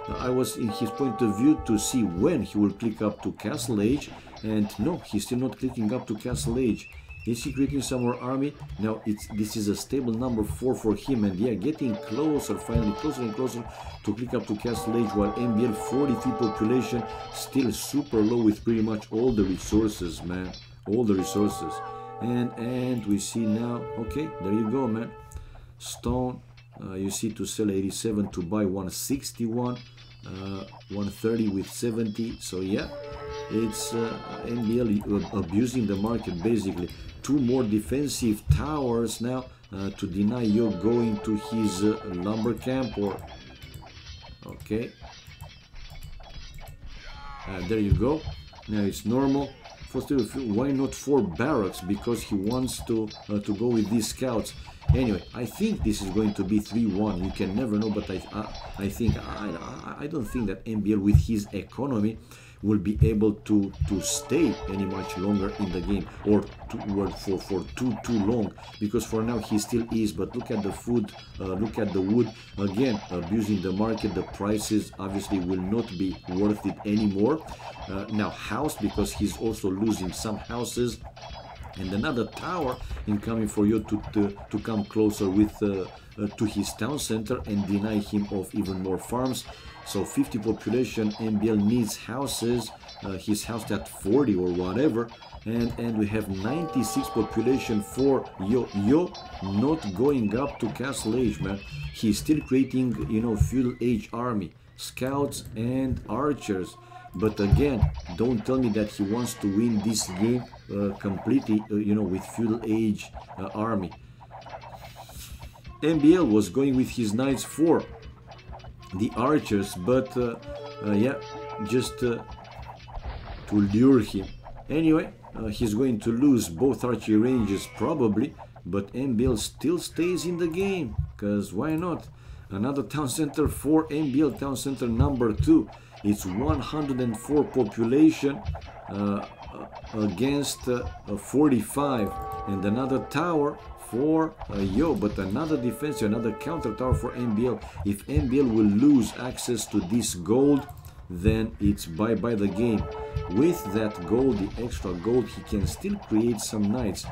I was in his point of view to see when he will click up to Castle Age, and no, he's still not clicking up to Castle Age. Is he creating some more army? Now this is a stable number 4 for him, and yeah, getting closer, finally closer and closer to click up to Castle Age, while MBL 43 population, still super low with pretty much all the resources, man, all the resources. And we see now, okay, there you go, man. Stone, you see, to sell 87 to buy 161, 130 with 70. So yeah, it's MBL abusing the market basically. 2 more defensive towers now to deny Yo going to his lumber camp, or okay, there you go. Now it's normal. Why not 4 barracks? Because he wants to go with these scouts. Anyway, I think this is going to be 3-1. You can never know, but I don't think that MBL with his economy will be able to stay any much longer in the game, or for too long, because for now he still is. But look at the food, look at the wood, again abusing the market. The prices obviously will not be worth it anymore. Now house, because he's also losing some houses, and another tower incoming for you to come closer with to his town center and deny him of even more farms. So 50 population, MBL needs houses, his house at 40 or whatever, and we have 96 population for Yo not going up to Castle Age, man. He's still creating, you know, Feudal Age army, scouts and archers. But again, don't tell me that he wants to win this game completely, you know, with Feudal Age army. MBL was going with his knights for the archers, but yeah, just to lure him. Anyway, he's going to lose both archery ranges probably, but MBL still stays in the game, because why not? Another town center for MBL, town center number 2. It's 104 population against 45, and another tower for Yo, but another defense, another counter tower for MBL. If MBL will lose access to this gold, then it's bye-bye the game. With that gold, the extra gold, he can still create some knights.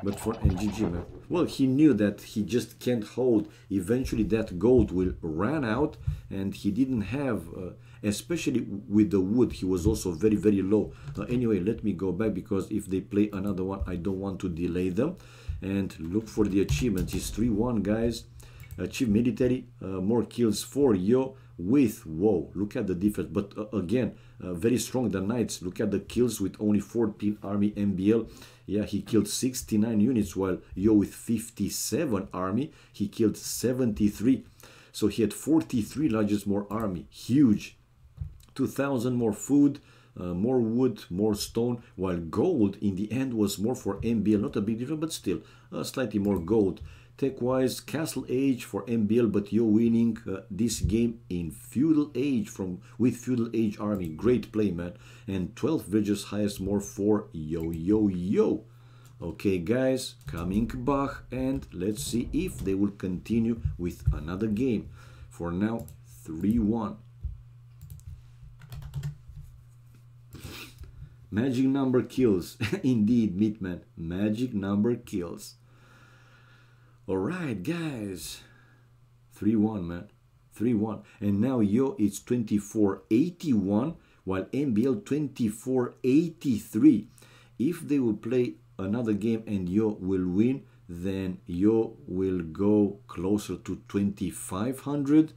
But for GG, man. Well, he knew that he just can't hold. Eventually that gold will run out, and he didn't have, especially with the wood, he was also very low. Anyway, let me go back, because if they play another one, I don't want to delay them. And look for the achievements. It's 3-1, guys. Achieve military, more kills for Yo with, whoa, look at the difference. But again, very strong, the knights. Look at the kills with only 14 army. MBL, yeah, he killed 69 units, while Yo with 57 army, he killed 73. So he had 43 largest more army, huge. 2,000 more food, more wood, more stone, while gold in the end was more for MBL. Not a big difference, but still slightly more gold. Tech-wise, Castle Age for MBL, but you're winning this game in Feudal Age with Feudal Age army. Great play, man. And 12 villages, highest more for yo. Okay, guys, coming back, and let's see if they will continue with another game. For now, 3-1. Magic number kills. Indeed, Meatman. Magic number kills. Alright, guys. 3-1, man. 3-1. And now Yo is 24-81, while MBL 24-83. If they will play another game and Yo will win, then Yo will go closer to 2500.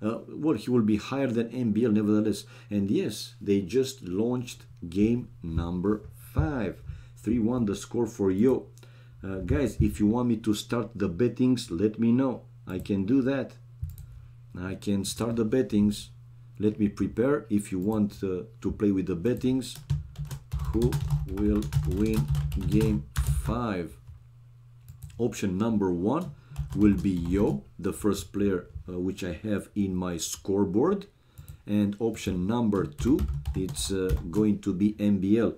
Well, he will be higher than MBL nevertheless. And yes, they just launched game number 5. 3-1 the score for Yo. Guys, if you want me to start the bettings, let me know. I can do that. I can start the bettings. Let me prepare. If you want to play with the bettings, who will win game 5? Option number 1 will be Yo, the first player which I have in my scoreboard. And option number 2, it's going to be MBL.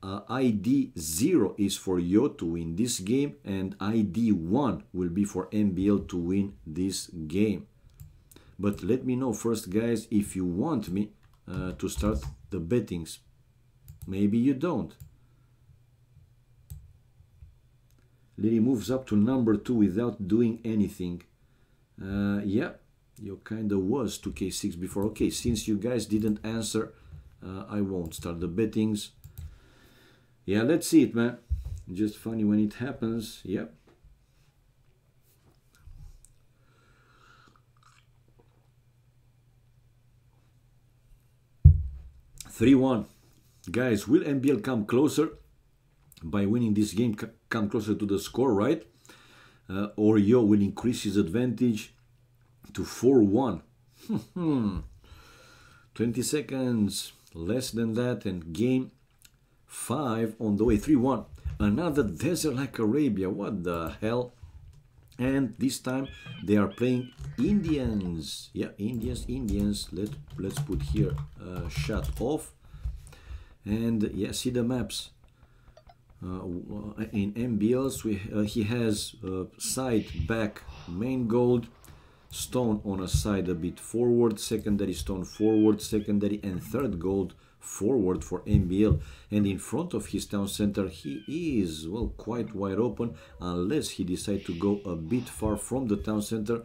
ID 0 is for Yo to win this game, and ID 1 will be for MBL to win this game. But let me know first, guys, if you want me to start the bettings. Maybe you don't. Lily moves up to number 2 without doing anything. Yeah, you kind of was 2k6 before. Okay, since you guys didn't answer, I won't start the bettings. Yeah, let's see it, man. Just funny when it happens. Yep. Three 3-1. Guys, will MBL come closer by winning this game? Come closer to the score, right? Or Yo will increase his advantage to 4-1. 20 seconds. Less than that, and game 5 on the way. 3-1. Another desert like Arabia. What the hell? And this time they are playing Indians. Yeah, Indians. Let's put here shut off. And yeah, see the maps. In MBLs, he has side, back, main gold, stone on a side a bit forward, secondary stone forward, secondary and third gold forward for MBL. And in front of his town center, he is, well, quite wide open, unless he decides to go a bit far from the town center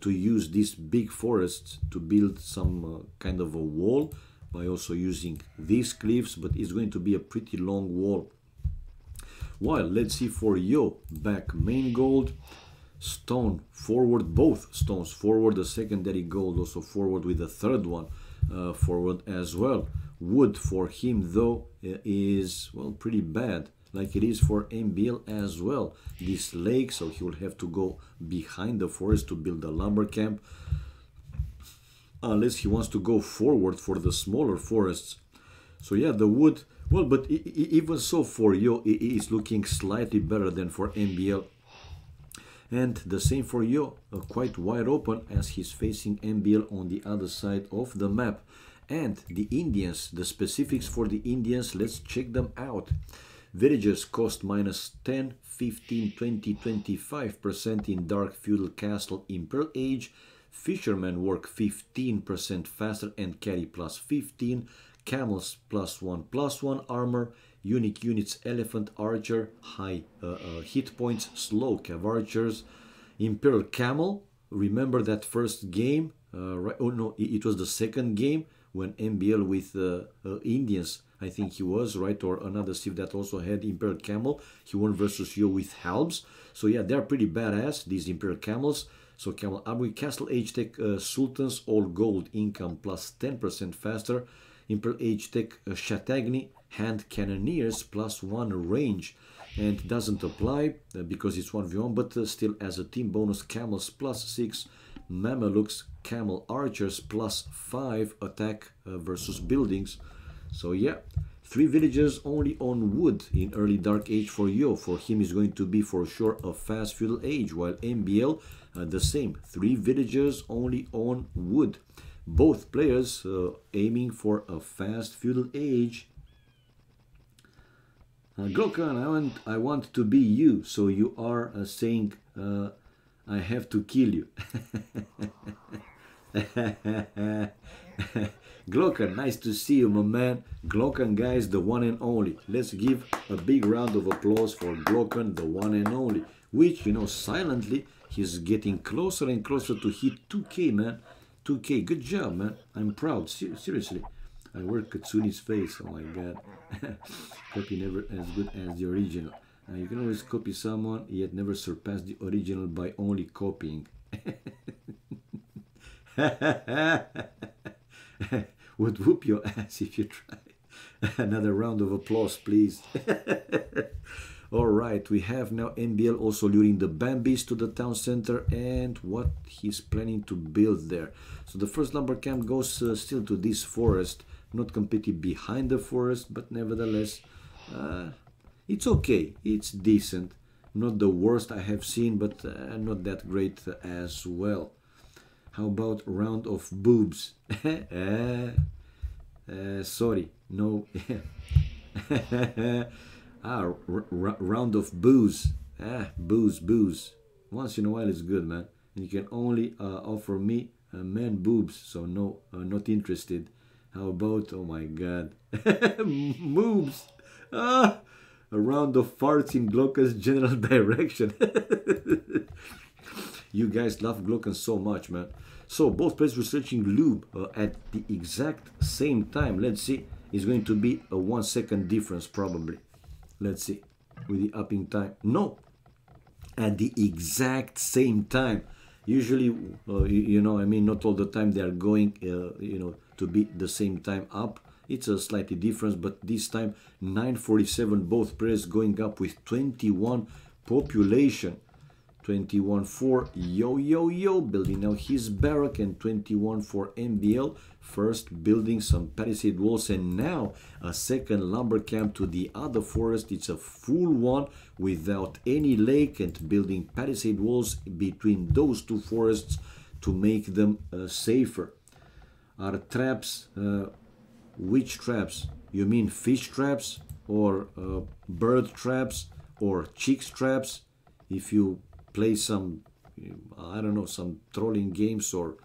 to use these big forests to build some kind of a wall by also using these cliffs, but it's going to be a pretty long wall. While let's see for Yo, back main gold, stone forward, both stones forward, the secondary gold also forward with the third one forward as well. Wood for him though is, well, pretty bad, like it is for MBL as well. This lake, so he will have to go behind the forest to build a lumber camp, unless he wants to go forward for the smaller forests. So yeah, the wood, well, but even so for Yo, it is looking slightly better than for MBL. And the same for Yo, quite wide open as he's facing MBL on the other side of the map. And the Indians, the specifics for the Indians, let's check them out. Villages cost minus 10, 15, 20, 25% in Dark Feudal Castle Imperial Age. Fishermen work 15% faster and carry plus 15. Camels +1/+1 armor. Unique units Elephant Archer, high hit points, slow Cav Archers. Imperial Camel, remember that first game? Right? Oh no, it was the second game when MBL with Indians, I think he was, right? Or another civ that also had Imperial Camel. He won versus Yo with Halbs. So yeah, they're pretty badass, these Imperial Camels. So Camel Armory, Castle Age Tech Sultans, all gold, income plus 10% faster. Imperial Age Tech Chattagny, Hand Cannoneers +1 range, and doesn't apply because it's 1v1, but still as a team bonus, Camels +6, Mamelukes, Camel Archers +5 attack versus buildings. So yeah, 3 villagers only on wood in early Dark Age for Yo. For him is going to be for sure a fast feudal age, while MBL the same, 3 villagers only on wood. Both players aiming for a fast feudal age. Glokan, I want to be you, so you are saying I have to kill you. Glokan, nice to see you, my man. Glokan, guys, the one and only. Let's give a big round of applause for Glokan, the one and only. Which, you know, silently, he's getting closer and closer to hit 2K, man. 2K, good job, man. I'm proud, seriously. I wear Katsuni's face, oh my god. Copy never as good as the original. You can always copy someone, yet never surpass the original by only copying. Would whoop your ass if you try. Another round of applause, please. Alright, we have now MBL also luring the Bambis to the town center and what he's planning to build there. So the first lumber camp goes still to this forest, not completely behind the forest, but nevertheless, it's okay, it's decent. Not the worst I have seen, but not that great as well. How about round of boobs? Sorry, no. Round of booze. Booze. Once in a while it's good, man. And you can only offer me man boobs, so no, not interested. How about, oh my god, moobs. A round of farts in Glocken's general direction. You guys love Glocken so much, man. So both players researching lube at the exact same time. Let's see, it's going to be a 1 second difference probably. Let's see, with the upping time. No, at the exact same time. Usually, you know, I mean, not all the time they are going, you know, to be the same time up. It's a slightly difference, but this time 947, both players going up with 21 population. 21 for Yo, building now his barrack, and 21 for MBL, first building some palisade walls, and now a second lumber camp to the other forest. It's a full one without any lake, and building palisade walls between those two forests to make them safer. Are traps, which traps? You mean fish traps or bird traps or chicks traps? If you play some, I don't know, some trolling games or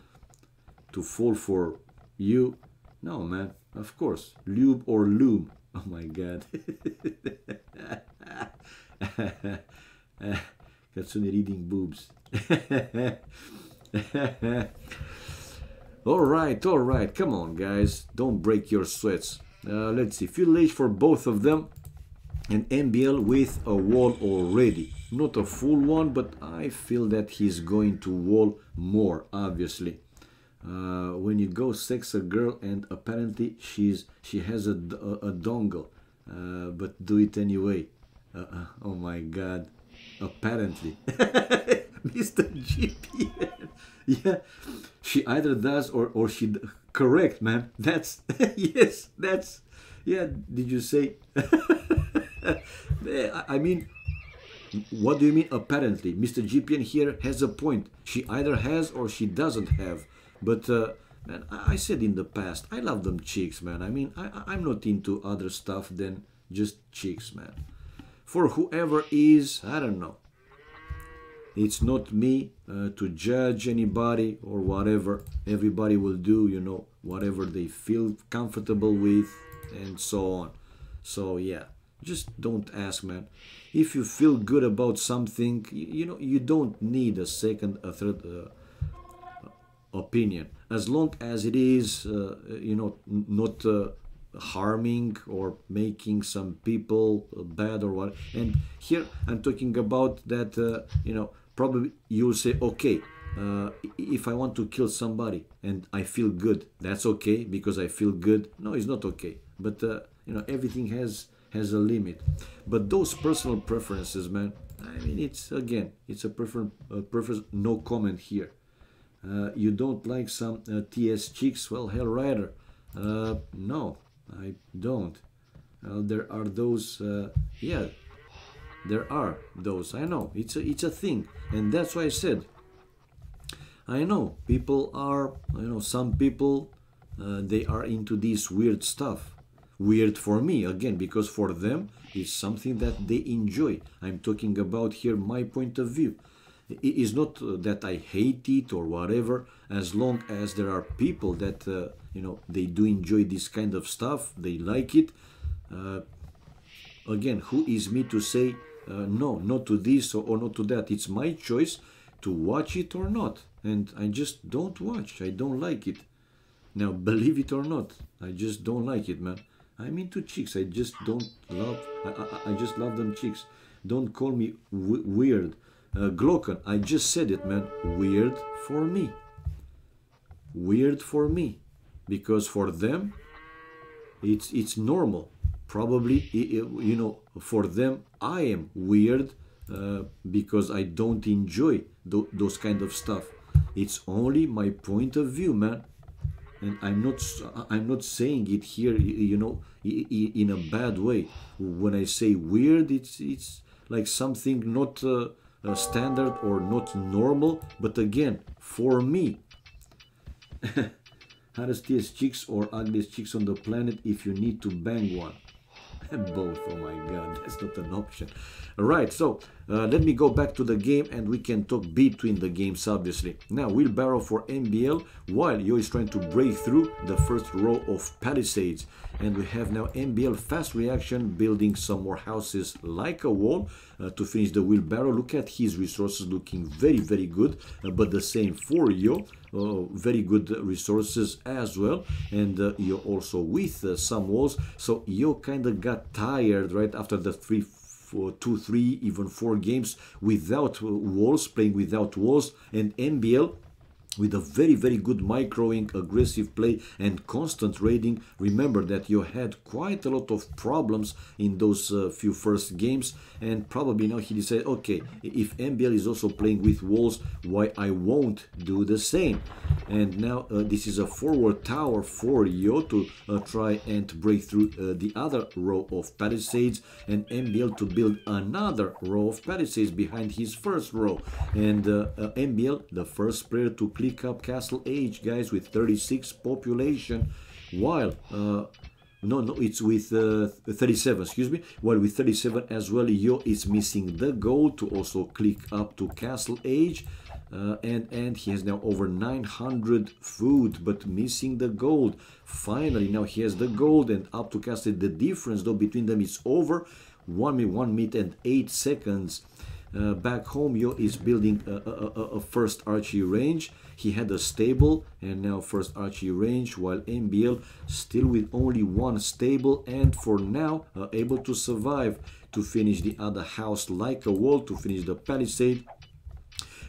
to fall for you. No, man, of course, lube or loom. Oh my god. Katsune reading boobs. Alright, come on guys, don't break your sweats. Let's see, feudal age for both of them, and MBL with a wall already. Not a full one, but I feel that he's going to wall more, obviously. When you go sex a girl and apparently she has a dongle, but do it anyway. Oh my god, apparently. Mr. GPN. Yeah, she either does or she... Correct, man. That's... yes, that's... Yeah, did you say... I mean... What do you mean apparently? Mr. GPN here has a point. She either has or she doesn't have. But, man, I said in the past, I love them chicks, man. I mean, I'm not into other stuff than just chicks, man. For whoever is, I don't know. It's not me to judge anybody or whatever. Everybody will do, you know, whatever they feel comfortable with and so on. So, yeah. Just don't ask, man. If you feel good about something, you know, you don't need a second, a third opinion. As long as it is, you know, not harming or making some people bad or what. And here I'm talking about that, you know, probably you'll say, okay, if I want to kill somebody and I feel good, that's okay because I feel good. No, it's not okay. But, you know, everything has a limit. But those personal preferences, man, I mean, it's, again, it's a preference, no comment here. You don't like some TS chicks? Well, hell rider. No, I don't. There are those, yeah, there are those. I know it's a thing, and that's why I said. I know people are, some people, they are into this weird stuff. Weird for me again, because for them it's something that they enjoy. I'm talking about here my point of view. It is not that I hate it or whatever, as long as there are people that they do enjoy this kind of stuff, they like it. Uh, Again, who is me to say no, not to this or not to that? It's my choice to watch it or not, and I just don't watch. I don't like it. Now, believe it or not, I just don't like it, man. I'm into chicks. I just don't love. I just love them chicks. Don't call me weird. Glocken, I just said it, man. Weird for me. Weird for me, because for them, it's normal. Probably, for them, I am weird because I don't enjoy those kind of stuff. It's only my point of view, man. And I'm not saying it here, in a bad way. When I say weird, it's like something not standard or not normal. But again, for me, hottest chicks or ugliest chicks on the planet if you need to bang one. Both. Oh my god, that's not an option. All right, so let me go back to the game and we can talk between the games, obviously. Now, wheelbarrow for MBL while Yo is trying to break through the first row of palisades. And we have now MBL fast reaction building some more houses like a wall to finish the wheelbarrow. Look at his resources looking very, very good, but the same for Yo. Very good resources as well, and Yo also with some walls. So Yo kind of got tired right after the 2, 3, even 4 games without walls, playing without walls, and MBL with a very, very good microing, aggressive play, and constant raiding. Remember that you had quite a lot of problems in those few first games, and probably now he decided, okay, if MBL is also playing with walls, why I won't do the same? And now this is a forward tower for Yo to try and break through the other row of palisades, and MBL to build another row of palisades behind his first row. And MBL, the first player to click up Castle Age, guys, with 36 population, while it's with 37, excuse me, while with 37 as well, Yo is missing the gold to also click up to Castle Age, and he has now over 900 food, but missing the gold. Finally, now he has the gold and up to Castle. The difference though between them is over 1 minute and 8 seconds. Back home, Yo is building a first archery range. He had a stable and now first archery range, while MBL still with only one stable and for now able to survive to finish the other house like a wall, to finish the palisade.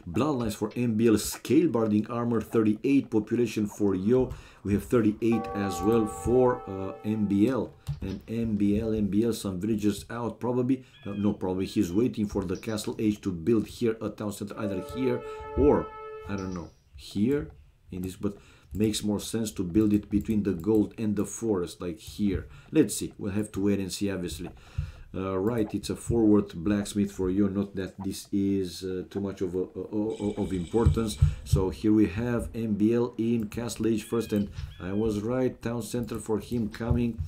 Bloodlines for MBL, scale barding armor, 38 population for Yo. We have 38 as well for MBL. And MBL, some villagers out probably. No, probably he's waiting for the Castle Age to build here a town center, either here or, I don't know, here in this, but makes more sense to build it between the gold and the forest, like here. Let's see, we'll have to wait and see, obviously. Right, it's a forward blacksmith for you, not that this is too much of importance. So here we have MBL in Castle Age first, and I was right, town center for him coming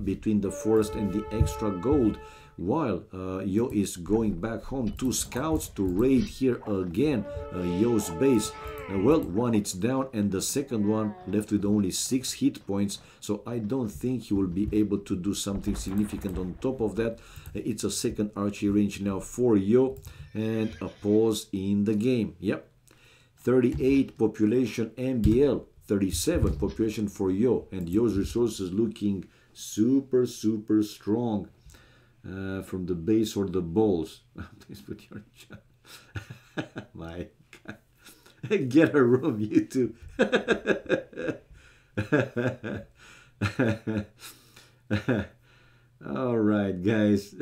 between the forest and the extra gold, while Yo is going back home. 2 scouts to raid here again Yo's base. Well, one it's down and the second one left with only 6 hit points, so I don't think he will be able to do something significant on top of that. It's a second archery range now for Yo, and a pause in the game. Yep, 38 population MBL, 37 population for Yo, and Yo's resources looking super strong. From the base or the balls. Please put your chat. My God. Get a room, you two. All right, guys.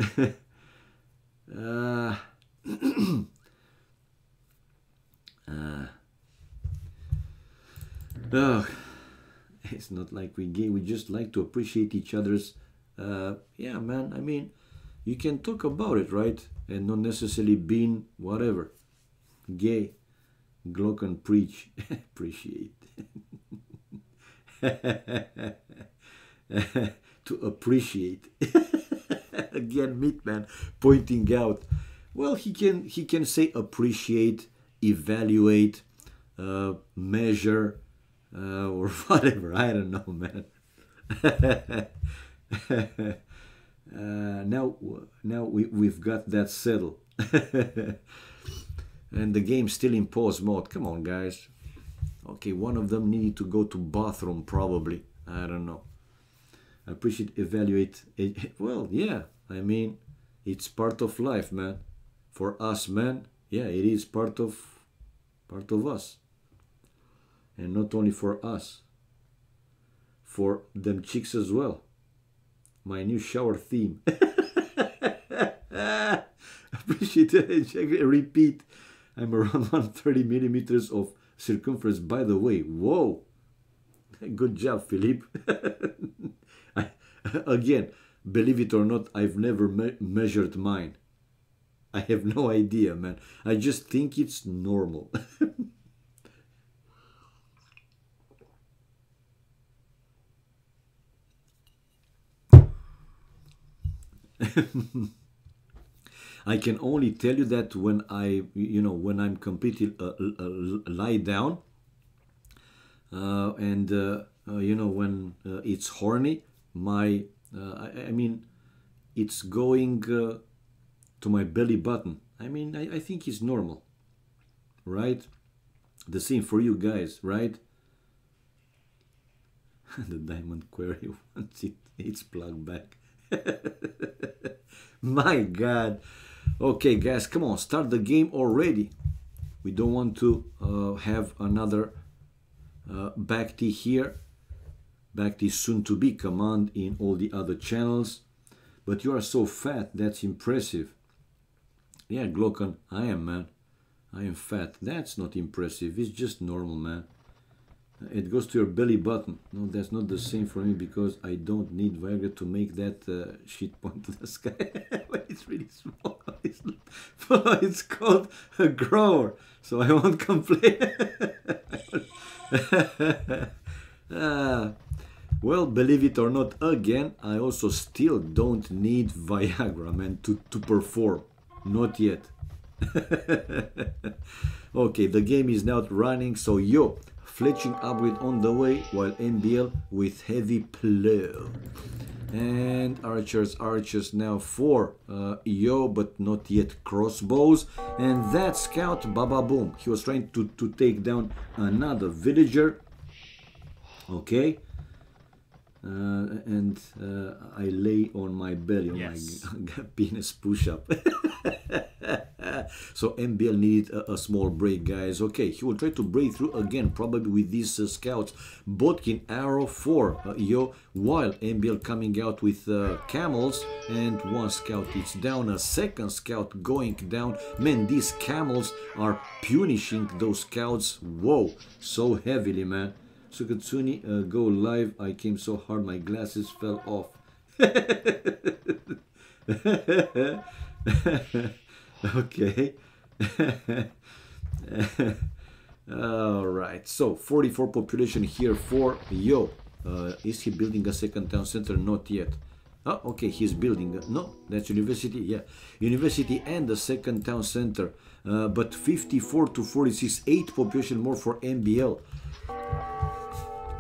Oh, it's not like we just like to appreciate each other's yeah, man, I mean, you can talk about it, right? And not necessarily being whatever. Gay. Glock and preach. Appreciate. To appreciate. Again, Meatman pointing out. Well, he can say appreciate, evaluate, measure, or whatever. I don't know, man. Now we've got that settled. And the game's still in pause mode. Come on, guys. Okay, one of them needed to go to bathroom, probably. I don't know. I appreciate, evaluate. Well, yeah. I mean, it's part of life, man. For us, man. Yeah, it is part of us. And not only for us. For them chicks as well. My new shower theme. Appreciate it. Repeat. I'm around 130 millimeters of circumference, by the way. Whoa. Good job, Philippe. Again, believe it or not, I've never measured mine. I have no idea, man. I just think it's normal. I can only tell you that when when I'm completely lie down, and when it's horny, I mean, it's going to my belly button. I mean, I think it's normal, right? The same for you guys, right? The diamond query wants its plug back. My God. Okay, guys, come on, start the game already. We don't want to have another Bhakti here. Bhakti soon to be command in all the other channels. But you are so fat, that's impressive. Yeah, Glocken, I am, man. I am fat. That's not impressive. It's just normal, man. It goes to your belly button. No, that's not the same for me because I don't need Viagra to make that shit point to the sky. But it's really small. It's called a grower, so I won't complain. Well, believe it or not, again, I also still don't need Viagra, man, to perform. Not yet. Okay, the game is now running, so yo, fletching upgrade on the way, while NBL with heavy plow. And archers now for yo, but not yet crossbows. And that scout, baba boom, he was trying to take down another villager. Okay. And I lay on my belly, on my penis push-up. So MBL needed a small break, guys. Okay, he will try to break through again, probably with these scouts. Botkin arrow for yo, while MBL coming out with camels, and one scout is down, a second scout going down. Man, these camels are punishing those scouts. Whoa, so heavily, man. Sukatsuni, go live. I came so hard my glasses fell off. Okay. All right. So 44 population here for yo. Is he building a second town center? Not yet. Oh, okay. He's building. No, that's university. Yeah, university and the second town center. But 54 to 46, 8 population more for MBL.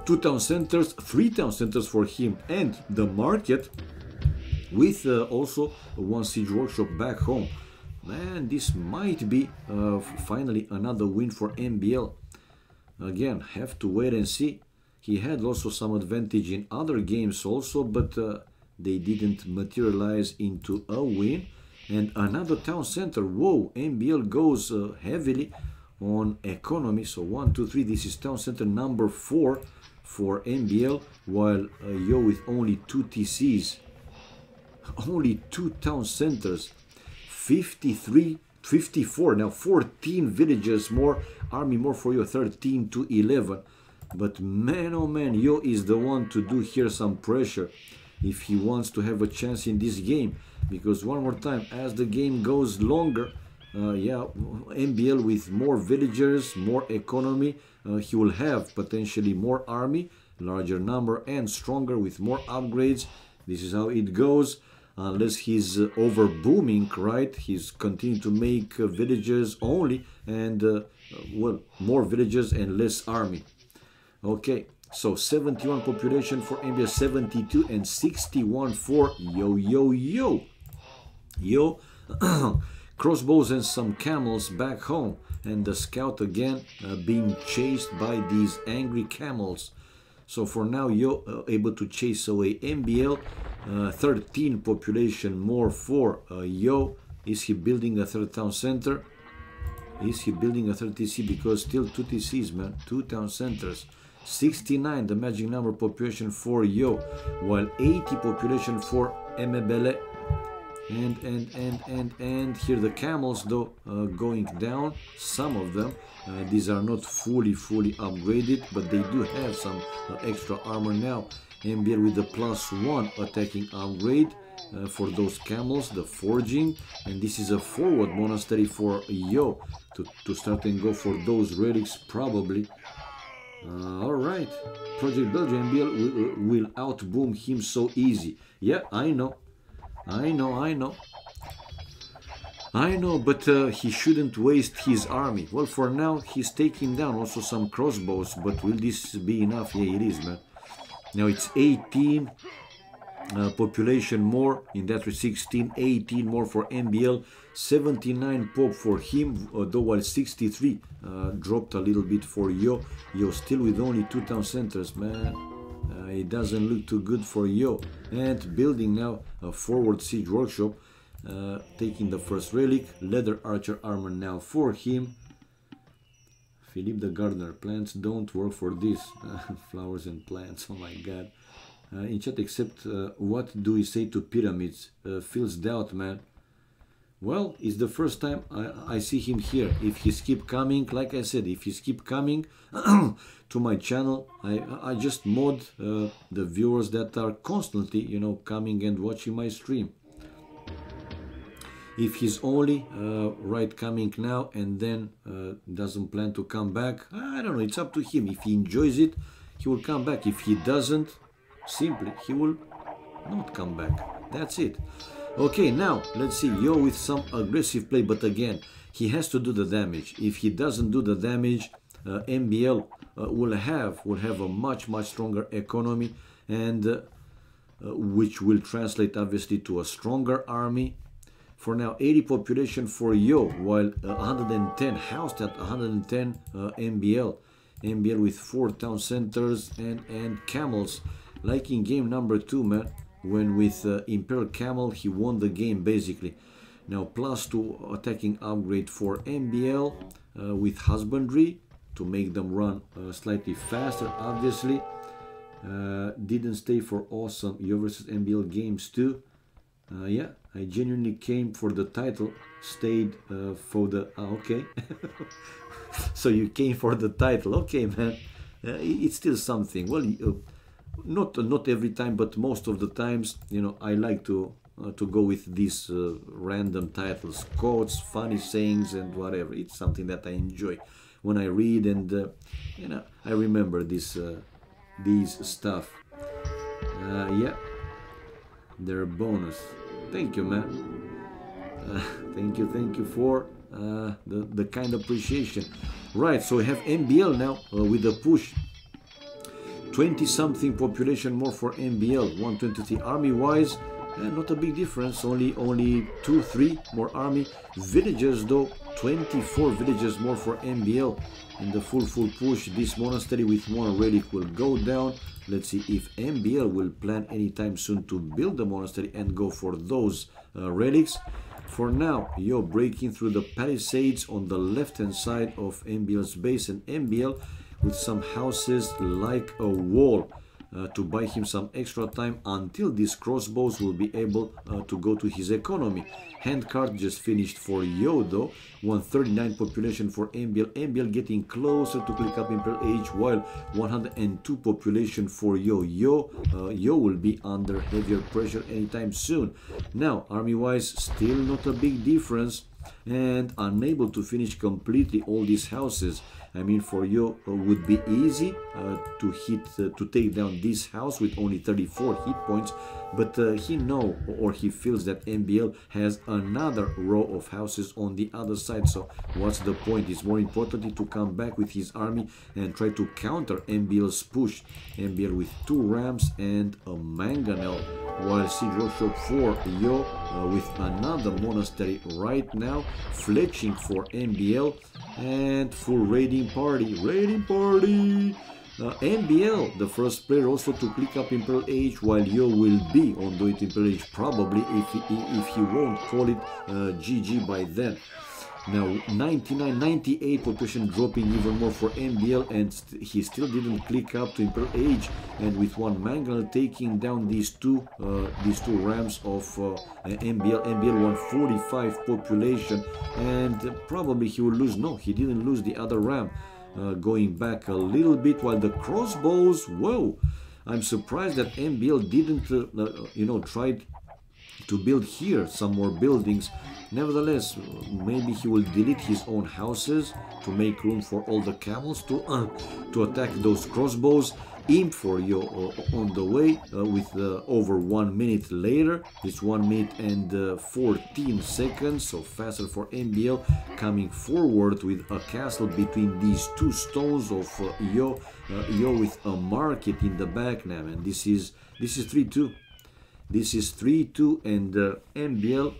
2 town centers, 3 town centers for him, and the market with also 1 siege workshop back home. Man, this might be finally another win for MBL. Again, have to wait and see. He had also some advantage in other games also, but they didn't materialize into a win. And another town center. Whoa, MBL goes heavily on economy. So 1, 2, 3. This is town center number 4 for MBL, while yo with only 2 TCs, only 2 town centers, 53, 54, now 14 villages more, army more for yo, 13 to 11. But man, oh man, yo is the one to do here some pressure. if he wants to have a chance in this game. Because one more time, as the game goes longer, yeah, MBL with more villagers, more economy, he will have potentially more army, larger number, and stronger with more upgrades. This is how it goes. Unless he's over booming, right? He's continuing to make villagers only, and well, more villagers and less army. Okay, so 71 population for MBL, 72 and 61 for Yo. Crossbows and some camels back home, and the scout again being chased by these angry camels. So for now, Yo able to chase away MBL. 13 population more for Yo. Is he building a third town center? Is he building a third TC? Because still 2 TCs, man, 2 town centers. 69 the magic number population for Yo, while 80 population for Emebele. And here the camels though going down, some of them. These are not fully upgraded, but they do have some extra armor now. MBL with the +1 attacking upgrade for those camels, the forging, and this is a forward monastery for Yo to start and go for those relics probably. Alright, Project Belgium MBL will outboom him so easy. Yeah, I know, but he shouldn't waste his army. Well, for now, he's taking down also some crossbows, but will this be enough? Yeah, it is, man. Now it's 18 population more, in that 16, 18 more for MBL, 79 pop for him, though while 63 dropped a little bit for Yo. Yo still with only 2 town centers, man. It doesn't look too good for Yo. And building now a forward siege workshop, taking the first relic, leather archer armor now for him. Philippe the gardener, plants don't work for this. Flowers and plants, oh my god. In chat, except what do we say to pyramids? Feels doubt, man. Well, it's the first time I see him here. If he's keep coming, like I said, if he's keep coming to my channel, I just mod the viewers that are constantly, you know, coming and watching my stream. If he's only right coming now and then doesn't plan to come back, I don't know, it's up to him. If he enjoys it, he will come back. If he doesn't, simply he will not come back. That's it. Okay, now let's see Yo with some aggressive play, but again he has to do the damage. If he doesn't do the damage, MBL will have a much stronger economy, and which will translate obviously to a stronger army. For now, 80 population for Yo, while 110 housed at 110 MBL. MBL with 4 town centers and camels, like in game number 2, man. When with Imperial Camel he won the game basically. Now +2 attacking upgrade for MBL with husbandry to make them run slightly faster, obviously. Didn't stay for awesome Yo versus MBL games too. Yeah, I genuinely came for the title, stayed for the... okay. So you came for the title, okay, man. It's still something. Well, not every time, but most of the times, you know, I like to go with these random titles, quotes, funny sayings, and whatever. It's something that I enjoy when I read, and you know, I remember these stuff. Yeah, their bonus. Thank you, man. Thank you for the kind appreciation. Right, so we have MBL now with a push. 20-something population more for MBL, 123 army-wise, not a big difference, only 2-3 more army. Villagers though, 24 villagers more for MBL, and the full push. This monastery with more relic will go down. Let's see if MBL will plan anytime soon to build the monastery and go for those relics. For now, Yo breaking through the palisades on the left-hand side of MBL's base, and MBL with some houses like a wall. to buy him some extra time until these crossbows will be able to go to his economy. Handcart just finished for Yo though, 139 population for MBL. MBL getting closer to click up Imperial Age, while 102 population for Yo. Yo will be under heavier pressure anytime soon. Now, army-wise, still not a big difference, and unable to finish completely all these houses. I mean, for Yo would be easy to take down this house with only 34 hit points, but he feels that MBL has another row of houses on the other side. So what's the point? It's more important to come back with his army and try to counter MBL's push. MBL with 2 rams and a mangonel, while Siege Workshop for Yo with another monastery right now, fletching for MBL, and full raiding party. MBL, the first player also to click up Imperial Age, while Yo will be on the way to Imperial Age, probably, if he won't call it GG by then. Now 99, 98 population dropping even more for MBL, and he still didn't click up to Imperial Age, and with 1 mangonel taking down these two rams of MBL. MBL 145 population, and probably he will lose. No, he didn't lose the other ram. Going back a little bit, while the crossbows, whoa, I'm surprised that MBL didn't try to build here some more buildings. Nevertheless, maybe he will delete his own houses to make room for all the camels to attack those crossbows. Imp for Yo on the way with over 1 minute later. It's 1 minute and 14 seconds, so faster for MBL, coming forward with a castle between these 2 stones of Yo. Yo with a market in the back now, and this is 3-2. This is 3-2, and MBL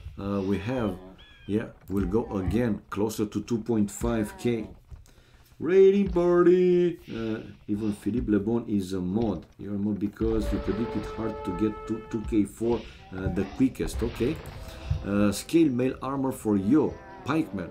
we'll go again closer to 2.5k. Raiding party! Even Philippe Lebon is a mod. You're a mod because you predict it hard to get to 2k4 the quickest. Okay. Scale mail armor for Yo. Pikeman.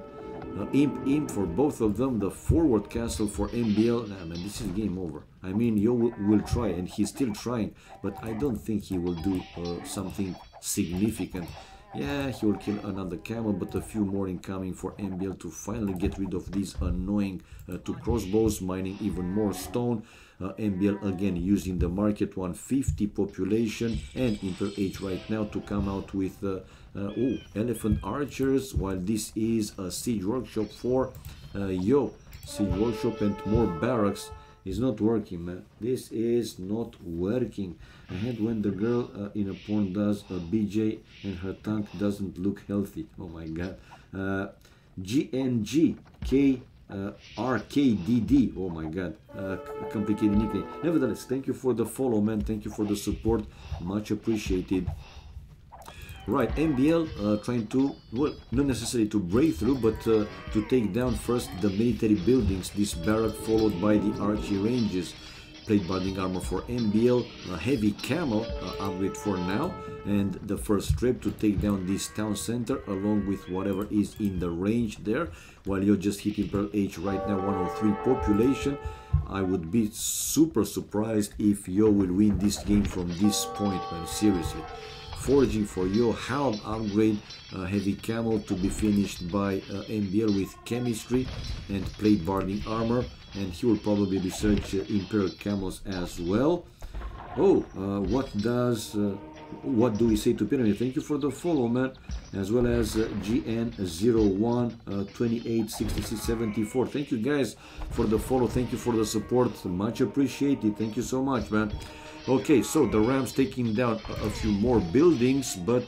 Imp for both of them. The forward castle for MBL. Nah, man, this is game over. I mean, Yo will try, and he's still trying, but I don't think he will do something significant. Yeah, he will kill another camel, but a few more incoming for MBL to finally get rid of these annoying 2 crossbows, mining even more stone. MBL again using the market, 150 population, and Imperial Age right now to come out with elephant archers, while this is a siege workshop for Yo. Siege workshop and more barracks. Is not working, man. This is not working. I had when the girl in a porn does a BJ and her tank doesn't look healthy. Oh my god. GNG K RKDD. Oh my god. Complicated nickname. Nevertheless, thank you for the follow, man. Thank you for the support. Much appreciated. Right, MBL trying to, well, not necessarily to break through, but to take down first the military buildings. This barrack followed by the archery ranges. Plate binding armor for MBL, a heavy camel upgrade for now, and the first trip to take down this town center along with whatever is in the range there. While you're just hitting Imperial Age right now, 103 population. I would be super surprised if Yo will win this game from this point, man, seriously. Foraging for Yo, Hound upgrade, heavy camel to be finished by MBL with chemistry and plate barding armor, and he will probably research imperial camels as well. Oh, what do we say to Pyramid? Thank you for the follow, man, as well as GN01 286674. Thank you guys for the follow, thank you for the support, much appreciated. Thank you so much, man. Okay, so the Rams taking down a few more buildings, but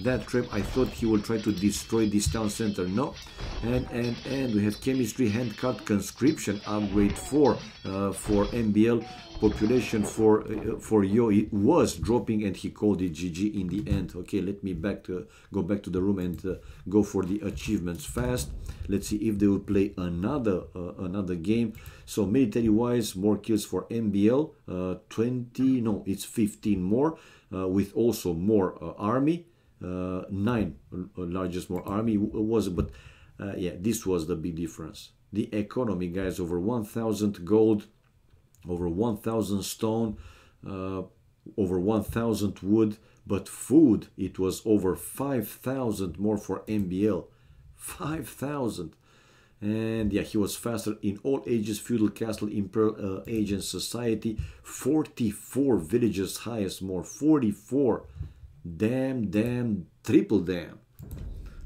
that trip I thought he will try to destroy this town center. No, and we have chemistry handcart conscription upgrade for MBL. Population for Yo, it was dropping and he called it GG in the end. Okay, let me go back to the room and go for the achievements fast. Let's see if they will play another game. So military wise, more kills for MBL, 20, no, it's 15 more, with also more army, 9 largest more army was, but yeah, this was the big difference. The economy, guys, over 1,000 gold, over 1,000 stone, over 1,000 wood, but food, it was over 5,000 more for MBL. 5,000. And yeah, he was faster in all ages, feudal, castle, imperial age and society. 44 villages highest more. 44. Damn, triple damn.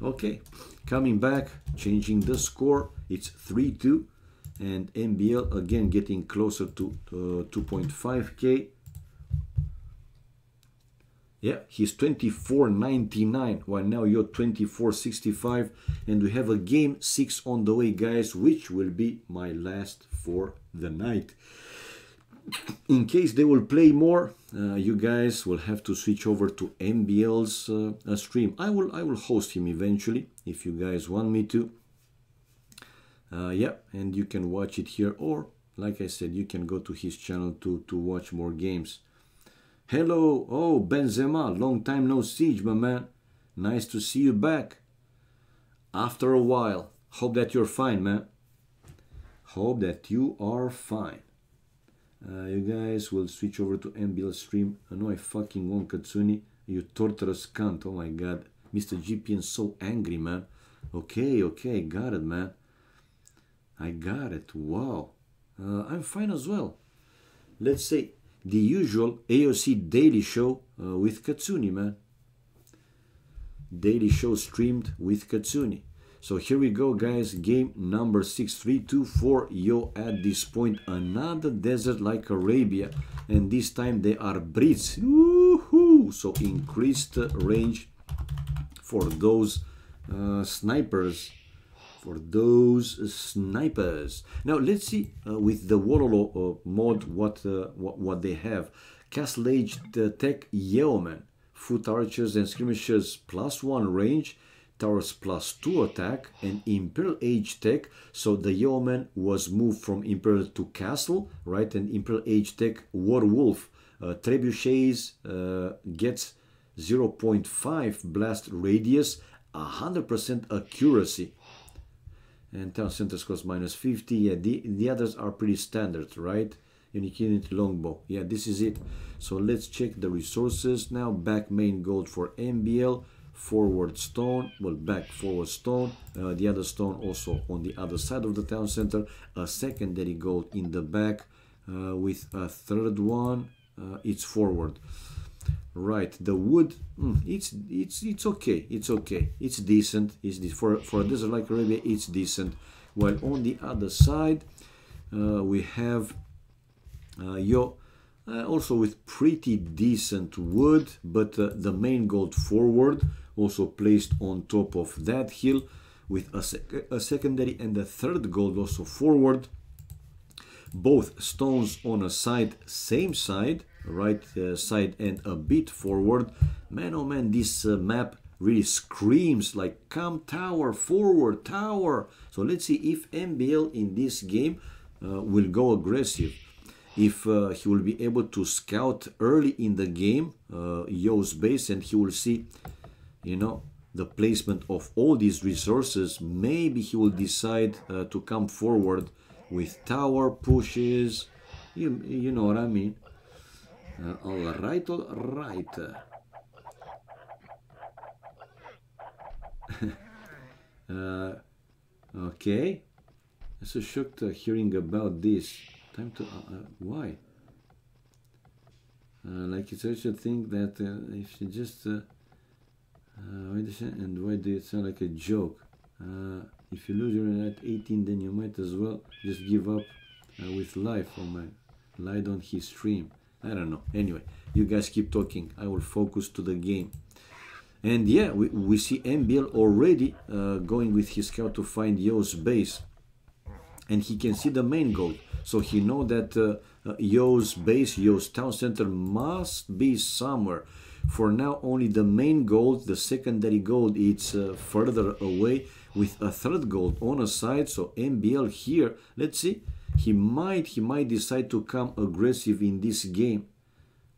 Okay, coming back, changing the score. It's 3-2. And MBL again getting closer to 2.5k. Yeah, he's 24.99, while now you're 24.65, and we have a game 6 on the way, guys, which will be my last for the night. In case they will play more, you guys will have to switch over to MBL's stream. I will host him eventually if you guys want me to. Yeah, and you can watch it here, or like I said, you can go to his channel to watch more games. Hello, oh Benzema, long time no see, my man. Nice to see you back after a while. Hope that you're fine, man. Hope that you are fine. You guys will switch over to MBL stream. I know I fucking won, Katsuni. You torturous cunt. Oh my god. Mr. GPN so angry, man. Okay, got it, man. I got it. Wow. I'm fine as well. Let's say the usual AoC daily show with Katsuni, man. Daily show streamed with Katsuni. So here we go, guys. Game number 6, 3-2-4. Yo, at this point, another desert like Arabia. And this time they are Brits. Woohoo! So increased range for those snipers. For those snipers. Now let's see with the Wololo mod what they have. Castle Age Tech Yeoman, Foot Archers and Skirmishers +1 range, Towers +2 attack, and Imperial Age Tech. So the Yeoman was moved from Imperial to Castle, right? And Imperial Age Tech Werewolf. Trebuchets gets 0.5 blast radius, 100% accuracy. And town centers cost -50. Yeah, the others are pretty standard, right? Unique unit longbow. Yeah, this is it. So let's check the resources now. Back main gold for MBL. Forward stone. Well, back forward stone. The other stone also on the other side of the town center. A secondary gold in the back with a third one. It's forward. Right, the wood, it's okay, it's okay, it's decent. For a desert like Arabia, it's decent. While on the other side, we have also with pretty decent wood, but the main gold forward also placed on top of that hill with a secondary and a third gold also forward. Both stones on a side, same side, right side and a bit forward. Man, oh man, this map really screams like, come tower, forward, tower. So let's see if MBL in this game will go aggressive. If he will be able to scout early in the game Yo's base, and he will see, you know, the placement of all these resources. Maybe he will decide to come forward with tower pushes. You know what I mean. All right. Okay. I'm so shocked hearing about this. Time to why? Like it's such a thing that if you just and why do it sound like a joke? If you lose your at 18, then you might as well just give up with life. Oh man, lied on his stream. I don't know. Anyway, you guys keep talking. I will focus to the game. And yeah, we see MBL already going with his scout to find Yo's base. And he can see the main gold. So he know that Yo's base, Yo's town center must be somewhere. For now, only the main gold, the secondary gold, it's further away with a third gold on a side. So MBL here, let's see. He might decide to come aggressive in this game.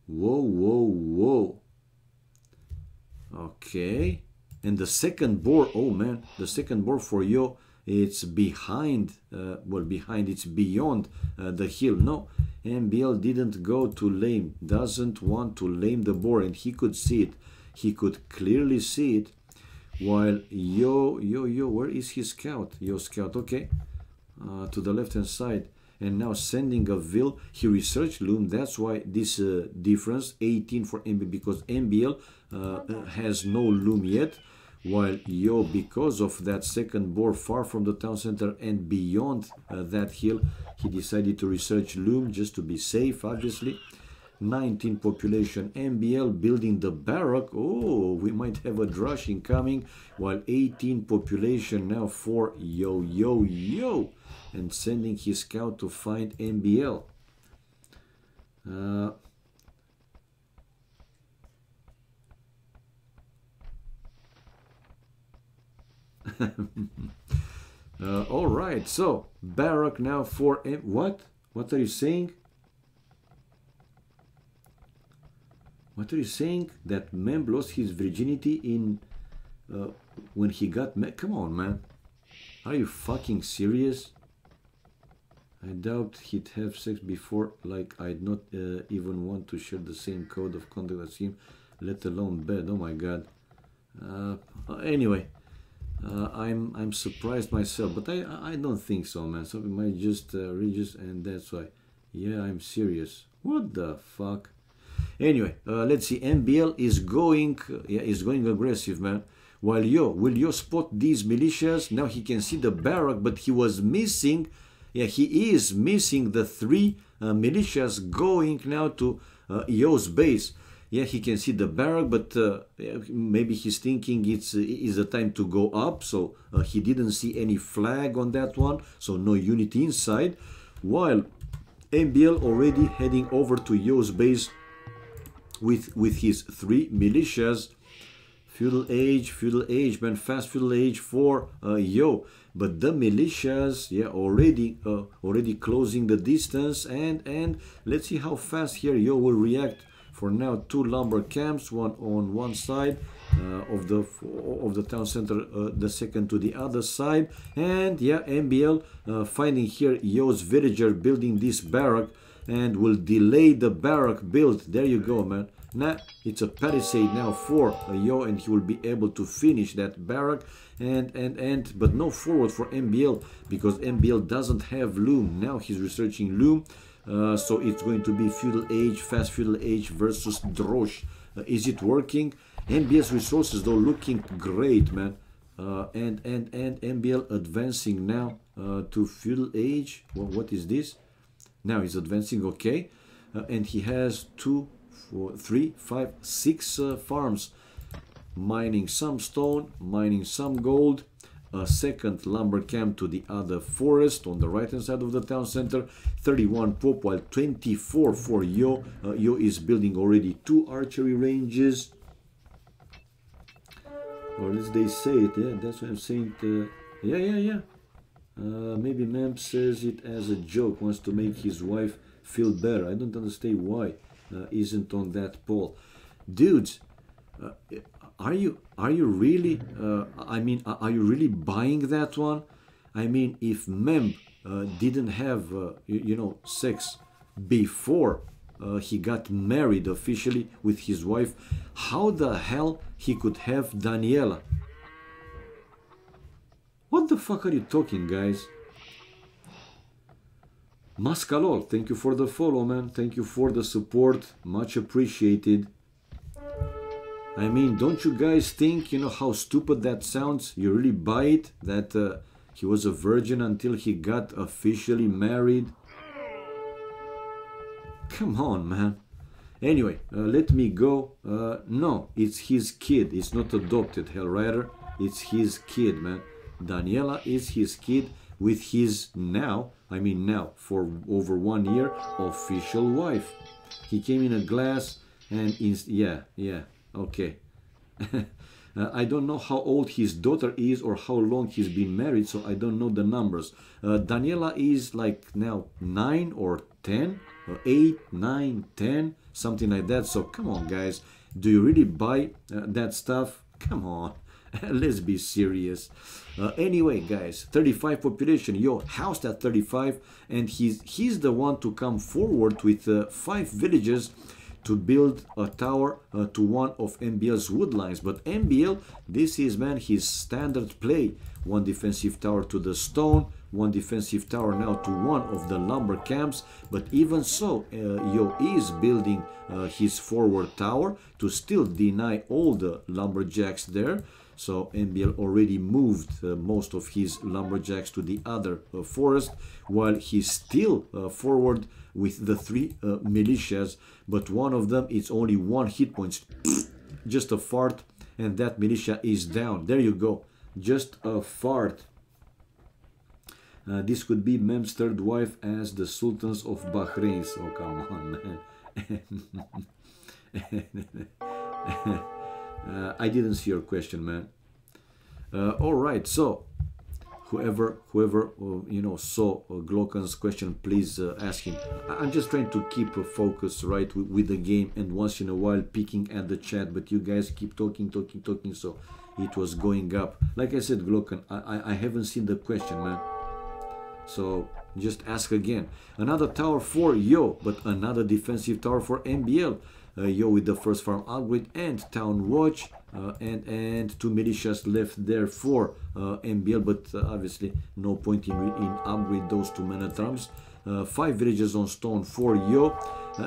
Whoa. Okay. And the second board, oh man, the second board for Yo, it's behind, well, behind, it's beyond the hill. No, MBL didn't go to lame, doesn't want to lame the boar, and he could see it. He could clearly see it. While yo, where is his scout? Yo, scout, okay. To the left-hand side. And now sending a Vil. He researched loom. That's why this difference, 18 for MBL, because MBL has no loom yet. While yo, because of that second boar far from the town center and beyond that hill, he decided to research loom just to be safe, obviously. 19 population, MBL building the barrack. Oh, we might have a drush incoming. While 18 population now for yo, and sending his scout to find MBL. All right, so barrack now for what? What are you saying? What are you saying? That Mem lost his virginity in when he got met? Come on, man. Are you fucking serious? I doubt he'd have sex before. Like, I'd not even want to share the same code of conduct as him, let alone bed. Oh my god. Anyway, I'm surprised myself, but I don't think so, man. So we might just read, and that's why. Yeah, I'm serious. What the fuck? Anyway, let's see. MBL is going, is going aggressive, man. While will you spot these militias? Now he can see the barrack, but he was missing. Yeah, he is missing the 3 militias going now to Yo's base. Yeah, he can see the barrack, but maybe he's thinking it's a time to go up. So he didn't see any flag on that one, so no unity inside. While MBL already heading over to Yo's base with his 3 militias. Feudal age, man, fast feudal age for Yo. But the militias, yeah, already closing the distance, and let's see how fast here Yo will react. For now, 2 lumber camps, one on one side of the town center, the second to the other side, and yeah, MBL finding here Yo's villager building this barrack, and will delay the barrack build. There you go, man. Now it's a palisade now for Yo, and he will be able to finish that barrack, but no forward for MBL, because MBL doesn't have loom. Now he's researching loom, so it's going to be feudal age, fast feudal age versus drosh. Is it working? MBL's resources though looking great, man. And MBL advancing now to feudal age. Well, what is this? Now he's advancing, okay, and he has 2, 4, 3, 5, 6 farms, mining some stone, mining some gold, a second lumber camp to the other forest on the right hand side of the town center, 31 pop, while 24 for Yo. Yo is building already 2 archery ranges, or as they say it. Yeah, that's what I'm saying. Yeah. Maybe Mem says it as a joke, wants to make his wife feel better. I don't understand why isn't on that poll. Dudes, are you really are you really buying that one? I mean, if Mem didn't have sex before he got married officially with his wife, how the hell he could have Daniela? What the fuck are you talking, guys? Mascalol, thank you for the follow, man. Thank you for the support. Much appreciated. I mean, don't you guys think, how stupid that sounds? You really buy it? That he was a virgin until he got officially married? Come on, man. Anyway, let me go. No, it's his kid. It's not adopted, Hellrider. It's his kid, man. Daniela is his kid with his now for over 1 year official wife. He came in a glass and okay. I don't know how old his daughter is or how long he's been married, so I don't know the numbers. Daniela is like now 9 or 10, 8, 9, 10, something like that. So come on, guys, do you really buy that stuff? Come on. Let's be serious. Anyway, guys, 35 population. Yo, housed at 35, and he's the one to come forward with 5 villages to build a tower to one of MBL's woodlines. But MBL, this is, man, his standard play. 1 defensive tower to the stone, 1 defensive tower now to one of the lumber camps. But even so, Yo is building his forward tower to still deny all the lumberjacks there. So MBL already moved most of his lumberjacks to the other forest, while he's still forward with the 3 militias, but one of them is only 1 hit point. Just a fart, and that militia is down. There you go. Just a fart. This could be Mem's 3rd wife as the Sultans of Bahrain. Oh, come on, man. I didn't see your question, man. All right, so whoever you know saw Glocken's question, please ask him. I'm just trying to keep a focus right with the game, and once in a while peeking at the chat, but you guys keep talking, so it was going up. Like I said, Glocken, I haven't seen the question, man. So just ask again. Another tower for Yo, but another defensive tower for MBL. Yo with the first farm upgrade and town watch, and 2 militias left there for MBL, but obviously no point in upgrade those 2 men at arms. 5 villages on stone for Yo,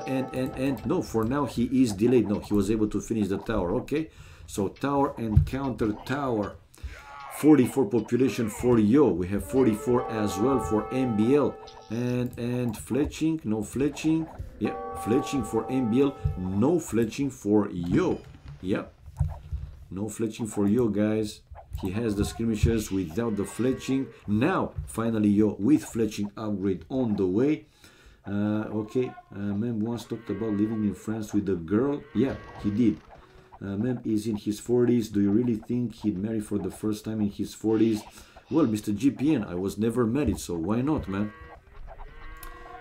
and no, for now he is delayed. No, he was able to finish the tower. Okay, so tower and counter tower. 44 population for Yo. We have 44 as well for MBL, and fletching, no fletching. Yeah, fletching for MBL, no fletching for Yo. Yeah, no fletching for Yo, guys. He has the skirmishers without the fletching. Now, finally, Yo with fletching upgrade on the way. Okay, Mem once talked about living in France with a girl. Yeah, he did. Mem is in his 40s. Do you really think he'd marry for the first time in his 40s? Well, Mr. GPN, I was never married, so why not, man?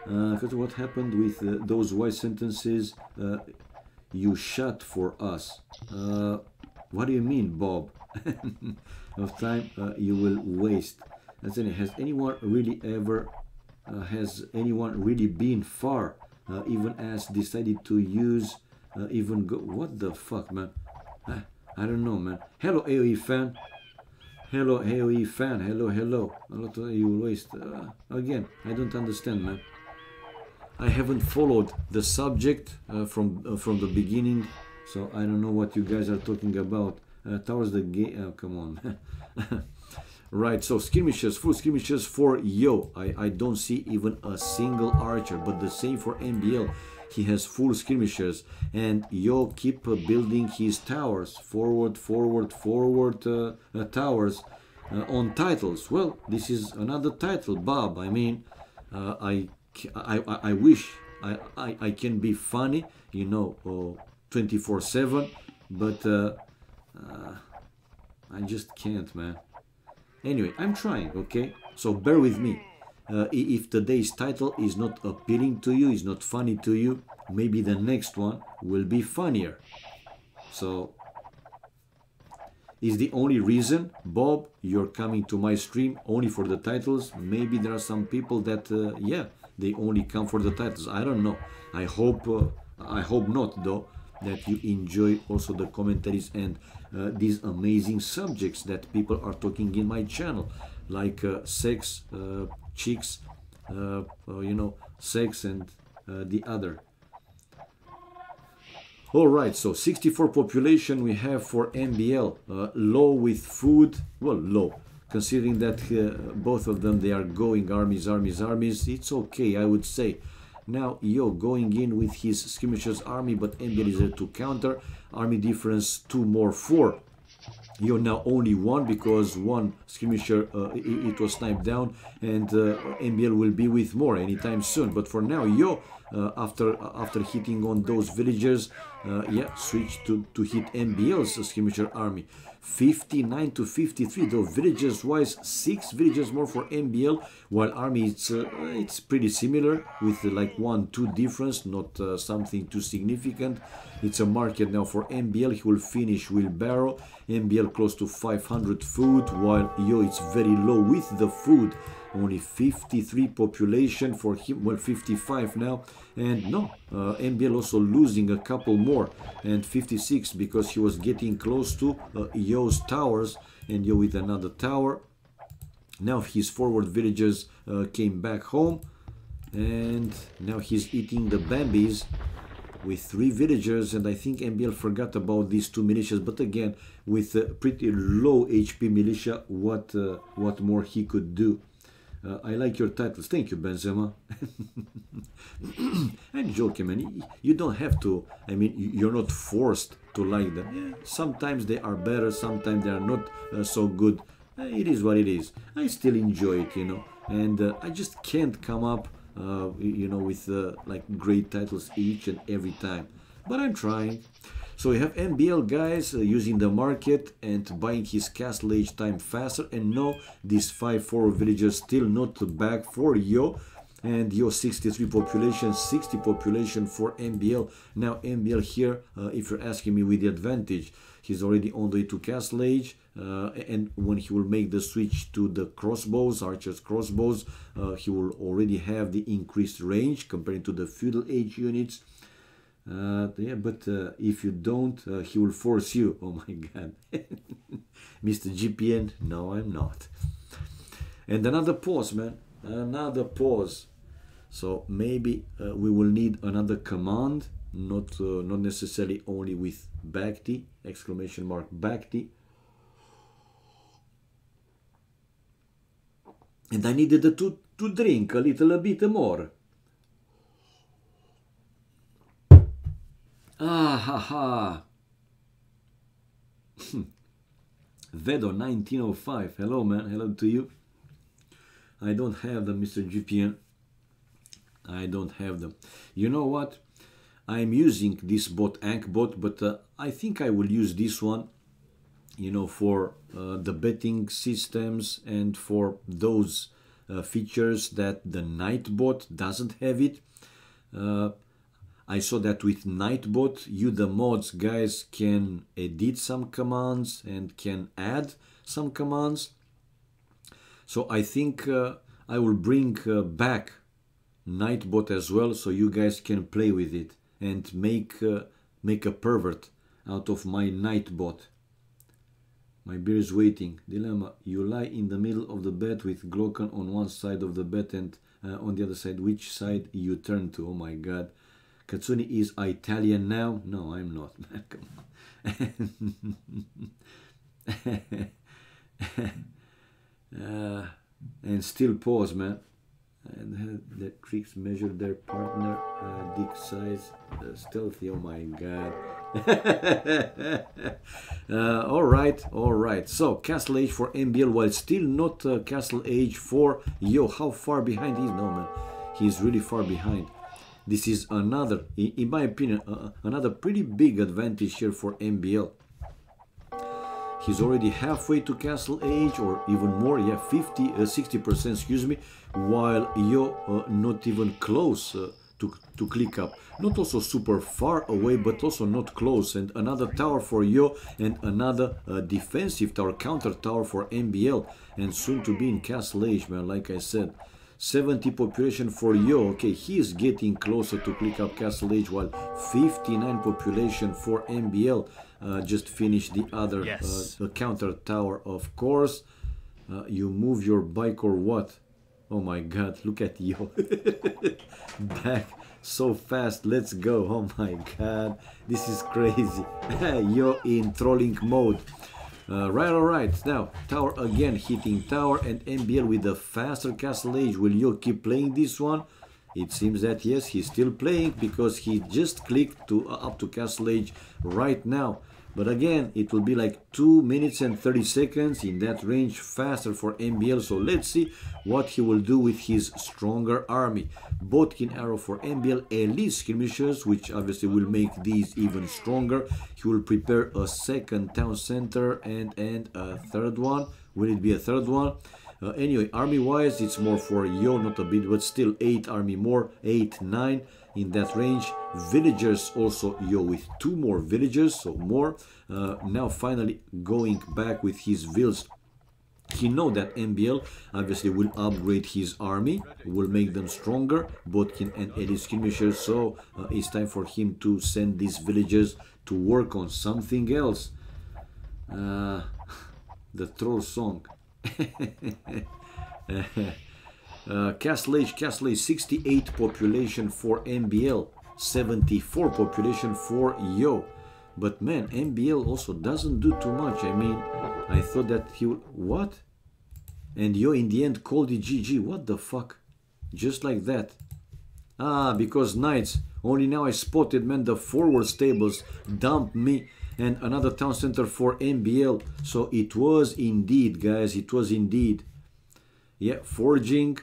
Because what happened with those white sentences you shut for us? What do you mean, Bob? Of time you will waste. Has anyone really ever, has anyone really been far, even as decided to use, even go, what the fuck, man? I don't know, man. Hello, AoE fan. Hello, AoE fan. Hello, hello. A lot of you waste. Again, I don't understand, man. I haven't followed the subject from the beginning, so I don't know what you guys are talking about. Towards the game, oh, come on. Right, so skirmishers, full skirmishers for Yo. I don't see even a single archer, but the same for MBL. He has full skirmishers, and Yo keep building his towers, forward towers on titles. Well, this is another title, Bob. I mean, I wish I can be funny, you know, 24/7, but I just can't, man. Anyway, I'm trying, okay? So bear with me. If today's title is not appealing to you, is not funny to you, maybe the next one will be funnier. So, is the only reason, Bob, you're coming to my stream only for the titles? Maybe there are some people that, yeah, they only come for the titles. I don't know. I hope not, though, that you enjoy also the commentaries and these amazing subjects that people are talking in my channel, like sex, chicks, you know, sex and the other. All right, so 64 population we have for MBL, low with food. Well, low, considering that both of them, they are going armies. It's okay, I would say. Now Yo going in with his skirmishers army, but MBL is there to counter. Army difference 2 more 4. Yo now only 1 because 1 skirmisher it was sniped down, and MBL will be with more anytime soon. But for now, Yo after hitting on those villagers, yeah, switch to hit MBL's skirmisher army. 59 to 53, though villages wise 6 villages more for MBL, while army it's pretty similar with like 1-2 difference, not something too significant. It's a market now for MBL. He will finish wheelbarrow. MBL close to 500 food, while Yo it's very low with the food. Only 53 population for him, well 55 now, and no, MBL also losing a couple more, and 56 because he was getting close to Yo's towers, and Yo with another tower. Now his forward villagers came back home, and now he's eating the Bambis with 3 villagers, and I think MBL forgot about these 2 militias, but again, with a pretty low HP militia, what more he could do. I like your titles. Thank you, Benzema. I'm joking, man. You don't have to. I mean, you're not forced to like them. Yeah, sometimes they are better, sometimes they are not so good. It is what it is. I still enjoy it, you know. And I just can't come up, you know, with like great titles each and every time. But I'm trying. So we have MBL guys using the market and buying his castle age time faster, and no, these 5 forward villagers still not back for Yo, and Yo 63 population, 60 population for MBL. Now MBL here, if you're asking me, with the advantage, he's already on the way to castle age, and when he will make the switch to the crossbows, archers crossbows, he will already have the increased range compared to the feudal age units. Yeah, but if you don't, he will force you. Oh my god. Mr. GPN, no, I'm not. And another pause, man. Another pause. So maybe we will need another command, not necessarily only with Bhakti, exclamation mark Bhakti. And I needed to drink a little bit more. Ah ha ha. Vedo 1905. Hello, man. Hello to you. I don't have them, Mr. GPN. I don't have them. You know what? I'm using this bot, Ankbot, but I think I will use this one, you know, for the betting systems and for those features that the Nightbot doesn't have it. I saw that with Nightbot, you the mods guys can edit some commands and can add some commands. So I think I will bring back Nightbot as well, so you guys can play with it and make a pervert out of my Nightbot. My beer is waiting. Dilemma: you lie in the middle of the bed with Glocken on one side of the bed and on the other side. Which side you turn to? Oh my god. Katsuni is Italian now? No, I'm not, man. Come on. And still pause, man. And the tricks measure their partner dick size. Stealthy, oh my god. All right. So castle age for MBL, while still not castle age for Yo. How far behind he is? No, man, he's really far behind. This is another, in my opinion, another pretty big advantage here for MBL. He's already halfway to castle age, or even more, yeah, 60%, excuse me, while Yo not even close to click up. Not also super far away, but also not close. And another tower for Yo, and another defensive tower, counter tower for MBL, and soon to be in castle age, man, like I said. 70 population for Yo. Okay, he is getting closer to click up castle age, while 59 population for MBL. Just finished the other counter tower, of course. You move your bike or what? Oh my god, look at Yo. Back so fast, let's go. Oh my god, this is crazy. Yo in trolling mode. Alright, now tower again, hitting tower, and MBL with the faster castle age. Will Yo keep playing this one? It seems that yes, he's still playing, because he just clicked to up to castle age right now. But again, it will be like 2 minutes and 30 seconds in that range, faster for MBL. So let's see what he will do with his stronger army. Bodkin arrow for MBL, elite skirmishers, which obviously will make these even stronger. He will prepare a second town center and a third one. Will it be a third one? Anyway, army-wise, it's more for Yo, not a bit, but still 8 army more, 8, 9 in that range. Villagers also Yo with 2 more villagers, so more. Now finally going back with his vills. He know that MBL obviously will upgrade his army, will make them stronger, Bodkin and elite skirmishers, so it's time for him to send these villagers to work on something else. The troll song. Castle Age, 68 population for MBL, 74 population for Yo. But man, MBL also doesn't do too much. I mean, I thought that he would... What? And Yo in the end called it GG. What the fuck? Just like that. Ah, because knights. Only now I spotted, man, the forward stables dumped me. And another town center for MBL. So it was indeed, guys, it was indeed. Yeah, forging.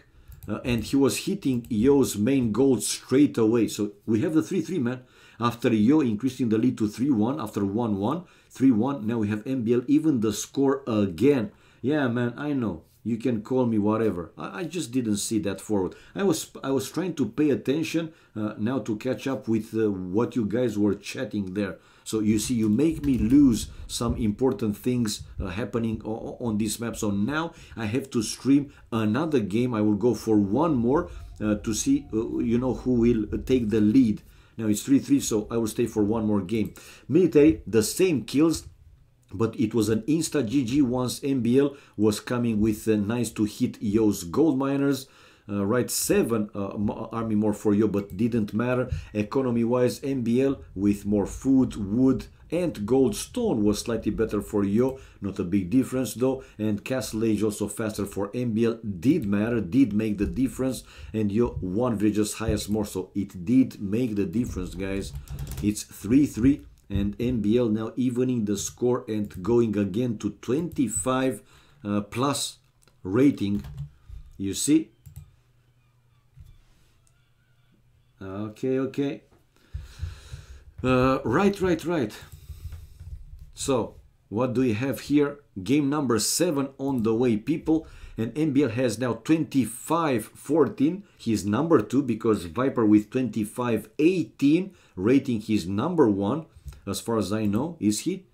And he was hitting Yo's main goal straight away. So we have the 3-3, man. After Yo increasing the lead to 3-1, after 1-1, 3-1, now we have MBL, even the score again. Yeah, man, I know. You can call me whatever. I just didn't see that forward. I was trying to pay attention now to catch up with what you guys were chatting there. So you see, you make me lose some important things happening on this map. So now I have to stream another game. I will go for one more to see, you know, who will take the lead. Now it's 3-3, so I will stay for one more game. Military, the same kills, but it was an insta GG once MBL was coming with nice to hit Yo's gold miners. Right, 7 army more for Yo, but didn't matter. Economy wise, MBL with more food, wood and gold stone was slightly better for Yo, not a big difference though. And Castle Age also faster for MBL, did matter, did make the difference. And Yo 1 villages highest more, so it did make the difference, guys. It's 3-3 and MBL now evening the score and going again to 25 plus rating. You see? Okay. Right. So, what do we have here? Game number 7 on the way, people. And MBL has now 25-14. He's number 2 because Viper with 25-18. Rating he's number 1. As far as I know, is he?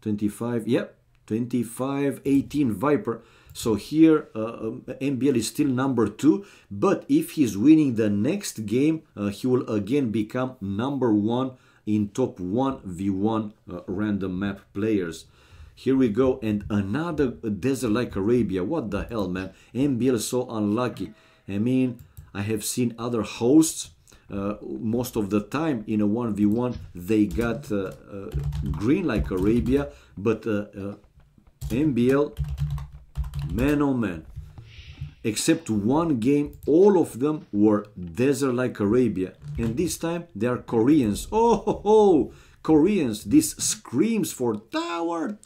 25, yep. 25-18 Viper. So here MBL is still number 2, but if he's winning the next game, he will again become number 1 in top 1v1 random map players. Here we go, and another desert like Arabia. What the hell, man? MBL is so unlucky. I mean, I have seen other hosts, most of the time in a 1v1, they got green like Arabia, but MBL... Man oh man, except one game, all of them were desert like Arabia. And this time they are Koreans. Oh, Koreans, this screams for tower.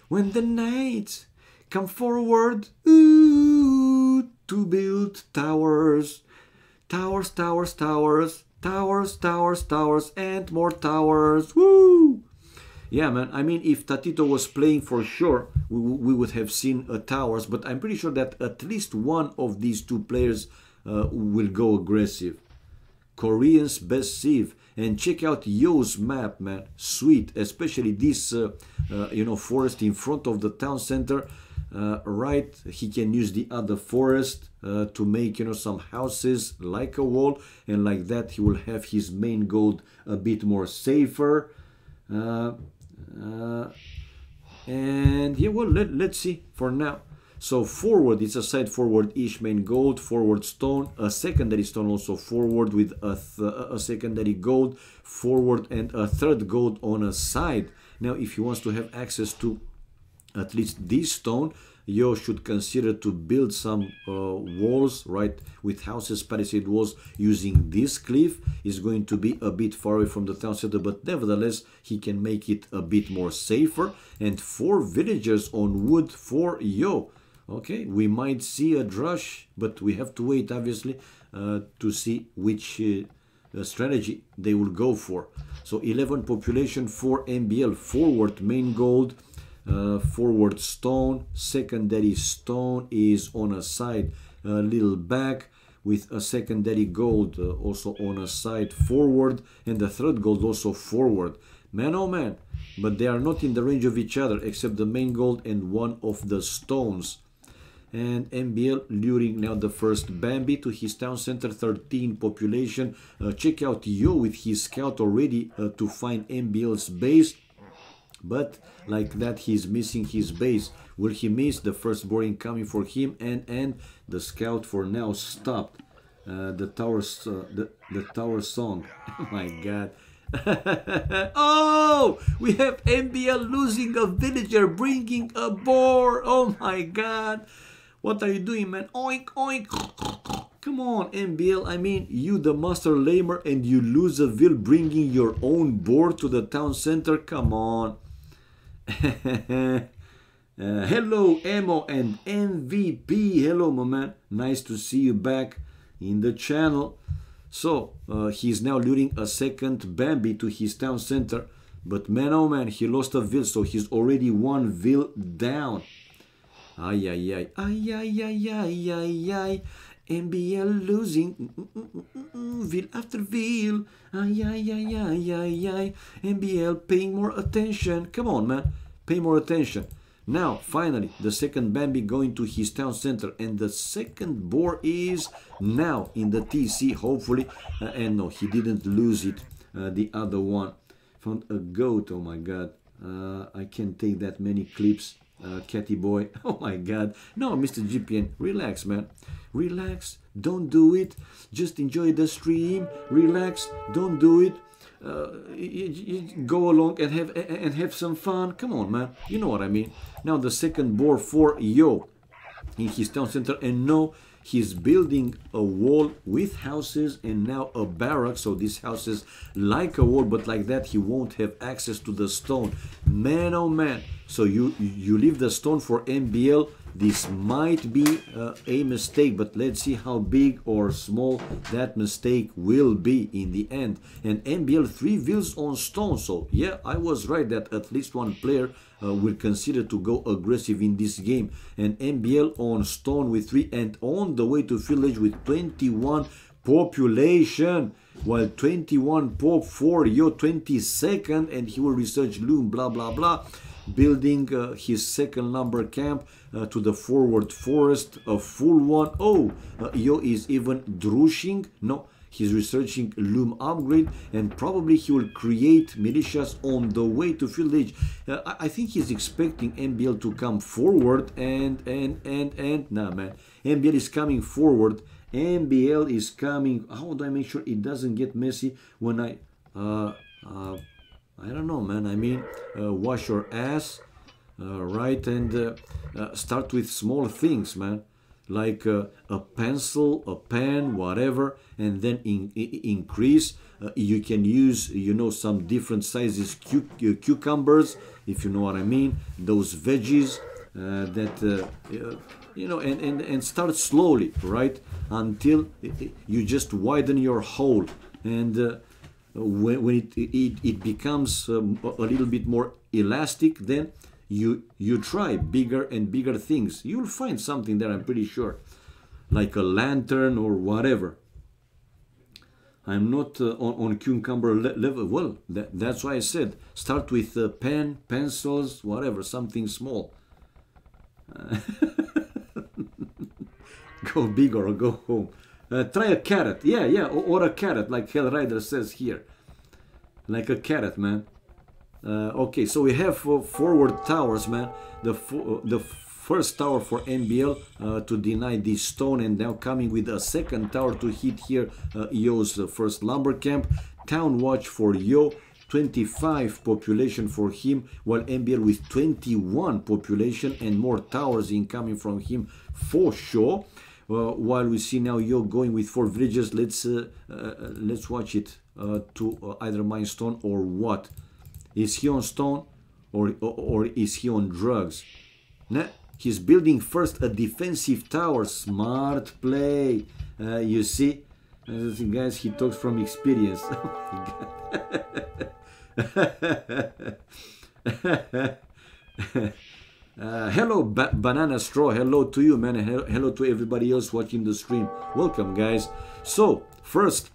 When the knights come forward, ooh, to build towers. Towers, and more towers. Woo! Yeah, man, I mean, if Tatito was playing for sure, we would have seen towers, but I'm pretty sure that at least one of these two players will go aggressive. Koreans best sieve. And check out Yo's map, man. Sweet, especially this, you know, forest in front of the town center. Right, he can use the other forest to make, you know, some houses like a wall. And like that, he will have his main gold a bit more safer. And yeah, well, let's see for now. So forward, it's a side forward-ish main gold, forward stone, a secondary stone also forward with a secondary gold, forward and a third gold on a side. Now, if he wants to have access to at least this stone, Yo should consider to build some walls, right, with houses, palisade walls, using this cliff. Is going to be a bit far away from the town center, but nevertheless he can make it a bit more safer. And 4 villagers on wood for Yo. Okay, we might see a drush, but we have to wait, obviously, to see which strategy they will go for. So 11 population for MBL. Forward main gold, forward stone, secondary stone is on a side, a little back, with a secondary gold also on a side forward, and the third gold also forward. Man, oh man, but they are not in the range of each other except the main gold and one of the stones. And MBL luring now the first Bambi to his town center, 13 population. Check out Yo with his scout already to find MBL's base. But like that, he's missing his base. Will he miss? The first boring coming for him, and the scout for now stopped. The tower song. Oh my god. Oh, we have MBL losing a villager, bringing a boar. Oh my god. What are you doing, man? Oink, oink. Come on, MBL. I mean, you the master lamer and you lose a vill bringing your own board to the town center. Come on. Hello, Emo and MVP. Hello, my man. Nice to see you back in the channel. So, he's now luring a second Bambi to his town center. But man, oh man, he lost a vill, so he's already 1 vill down. Ay, ay, ay, ay, ay, ay, ay, ay, ay. MBL losing, vill after vill. Ay, ay, ay, ay, ay, ay. MBL paying more attention. Come on, man, pay more attention. Now, finally, the second Bambi going to his town center, and the second boar is now in the TC, hopefully. And no, he didn't lose it. The other one found a goat. Oh my god, I can't take that many clips. Catty boy. Oh my god. No, Mr. GPN, relax, man. Relax. Don't do it. Just enjoy the stream. Relax. Don't do it. You go along and have some fun. Come on, man. You know what I mean. Now the second boar for Yo in his town center, and no, he's building a wall with houses and now a barrack. So these houses like a wall, but like that he won't have access to the stone. Man, oh man. So you leave the stone for MBL. This might be a mistake, but let's see how big or small that mistake will be in the end. And MBL 3 vills on stone. So yeah, I was right that at least one player will consider to go aggressive in this game. And MBL on stone with 3 and on the way to village with 21 population, while 21 pop for Yo 22nd, and he will research loom, blah blah blah, building his second lumber camp to the forward forest, a full one. Oh, Yo is even drushing. No, he's researching loom upgrade, and probably he will create militias on the way to village. I think he's expecting MBL to come forward, and nah, man, MBL is coming forward. MBL is coming. How do I make sure it doesn't get messy when I don't know, man. I mean, wash your ass, right? And start with small things, man, like a pencil, a pen, whatever, and then increase. You can use, you know, some different sizes cucumbers, if you know what I mean. Those veggies that you know, and start slowly, right, until you just widen your hole, and when it becomes a little bit more elastic, then you try bigger and bigger things. You'll find something there, I'm pretty sure, like a lantern or whatever. I'm not on cucumber level. Well, that's why I said start with pen, pencils, whatever, something small. Go big or go home. Try a carrot. Yeah, or a carrot, like Hellrider says here. Like a carrot, man. Okay, so we have forward towers, man. The first tower for MBL to deny this stone, and now coming with a second tower to hit here Yo's first lumber camp. Town watch for Yo. 25 population for him, while MBL with 21 population and more towers incoming from him for sure. While we see now Yo going with 4 villages. Let's watch it to either mine stone or what. Is he on stone or is he on drugs? Nah, he's building first a defensive tower. Smart play. You see, guys, he talks from experience. Hello, Banana Straw. Hello to you, man. Hello to everybody else watching the stream. Welcome, guys. So, first,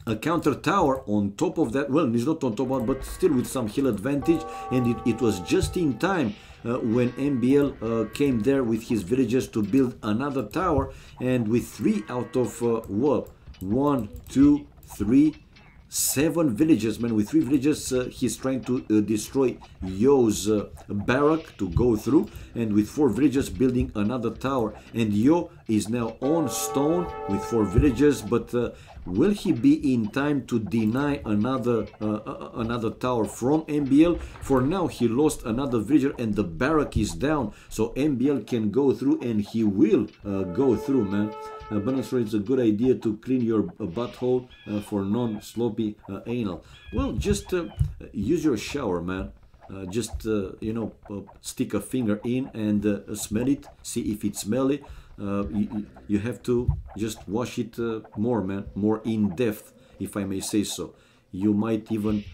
a counter tower on top of that. Well, it's not on top of, but still with some hill advantage. And it was just in time when MBL came there with his villagers to build another tower. And with 3 out of, well, 1, 2, 3, 7 villages, man. With 3 villages, he's trying to destroy Yo's barrack to go through, and with 4 villages building another tower. And Yo is now on stone with 4 villages, but will he be in time to deny another tower from MBL? For now, he lost another villager and the barrack is down, so MBL can go through, and he will go through, man. Bonus, it's a good idea to clean your butthole for non-sloppy anal. Well, just use your shower, man. Just, you know, stick a finger in and smell it. See if it's smelly. You have to just wash it more, man. More in depth, if I may say so. You might even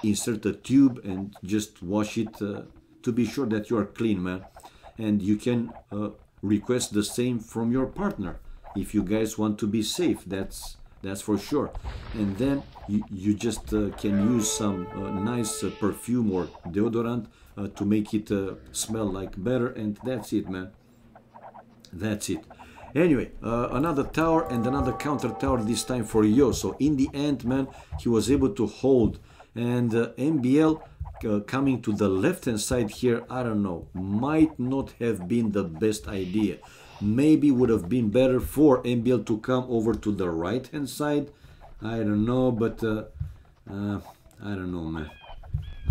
insert a tube and just wash it to be sure that you are clean, man. And you can request the same from your partner. If you guys want to be safe, that's for sure. And then you just can use some nice perfume or deodorant to make it smell like better, and that's it, man. That's it. Anyway, another tower and another counter tower, this time for Yo. So in the end, man, he was able to hold. And MBL coming to the left hand side here, I don't know, might not have been the best idea. Maybe would have been better for MBL to come over to the right hand side. I don't know, but I don't know, man.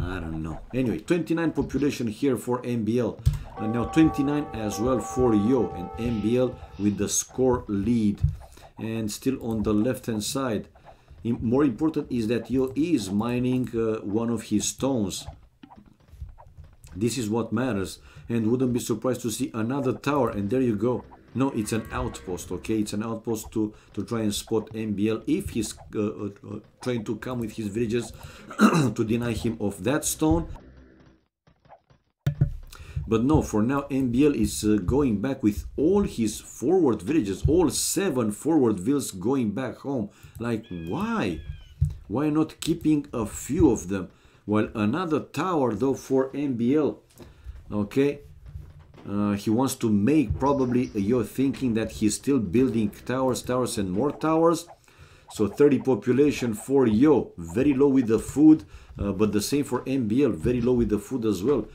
I don't know. Anyway, 29 population here for MBL. Now 29 as well for Yo, and MBL with the score lead. And still on the left hand side. More important is that Yo is mining one of his stones. This is what matters. And wouldn't be surprised to see another tower, and there you go. No, it's an outpost, okay? It's an outpost to try and spot MBL if he's trying to come with his villagers to deny him of that stone. But no, for now MBL is going back with all his forward villages, all 7 forward villas going back home. Like, why? Why not keeping a few of them? While another tower though for MBL. Okay, he wants to make, probably you're thinking that he's still building towers and more towers. So 30 population for Yo, very low with the food, but the same for MBL, very low with the food as well.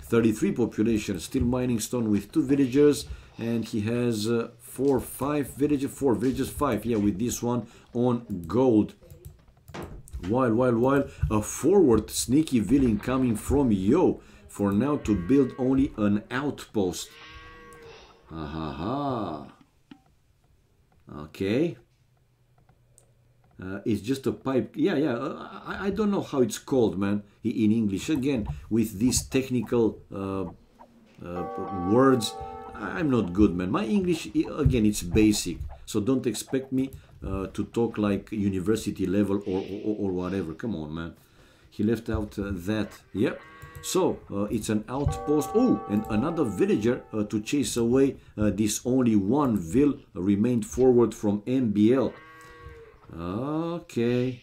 33 population, still mining stone with 2 villagers, and he has 4 villages, 5, yeah, with this one on gold. While a forward sneaky villain coming from Yo, for now to build only an outpost. Okay. It's just a pipe. I don't know how it's called, man, in English. Again, with these technical words, I'm not good, man. My English, again, it's basic. So don't expect me to talk like university level or whatever. Come on, man. He left out that. Yep. So it's an outpost. Oh, and another villager to chase away this only one vill remained forward from MBL. Okay.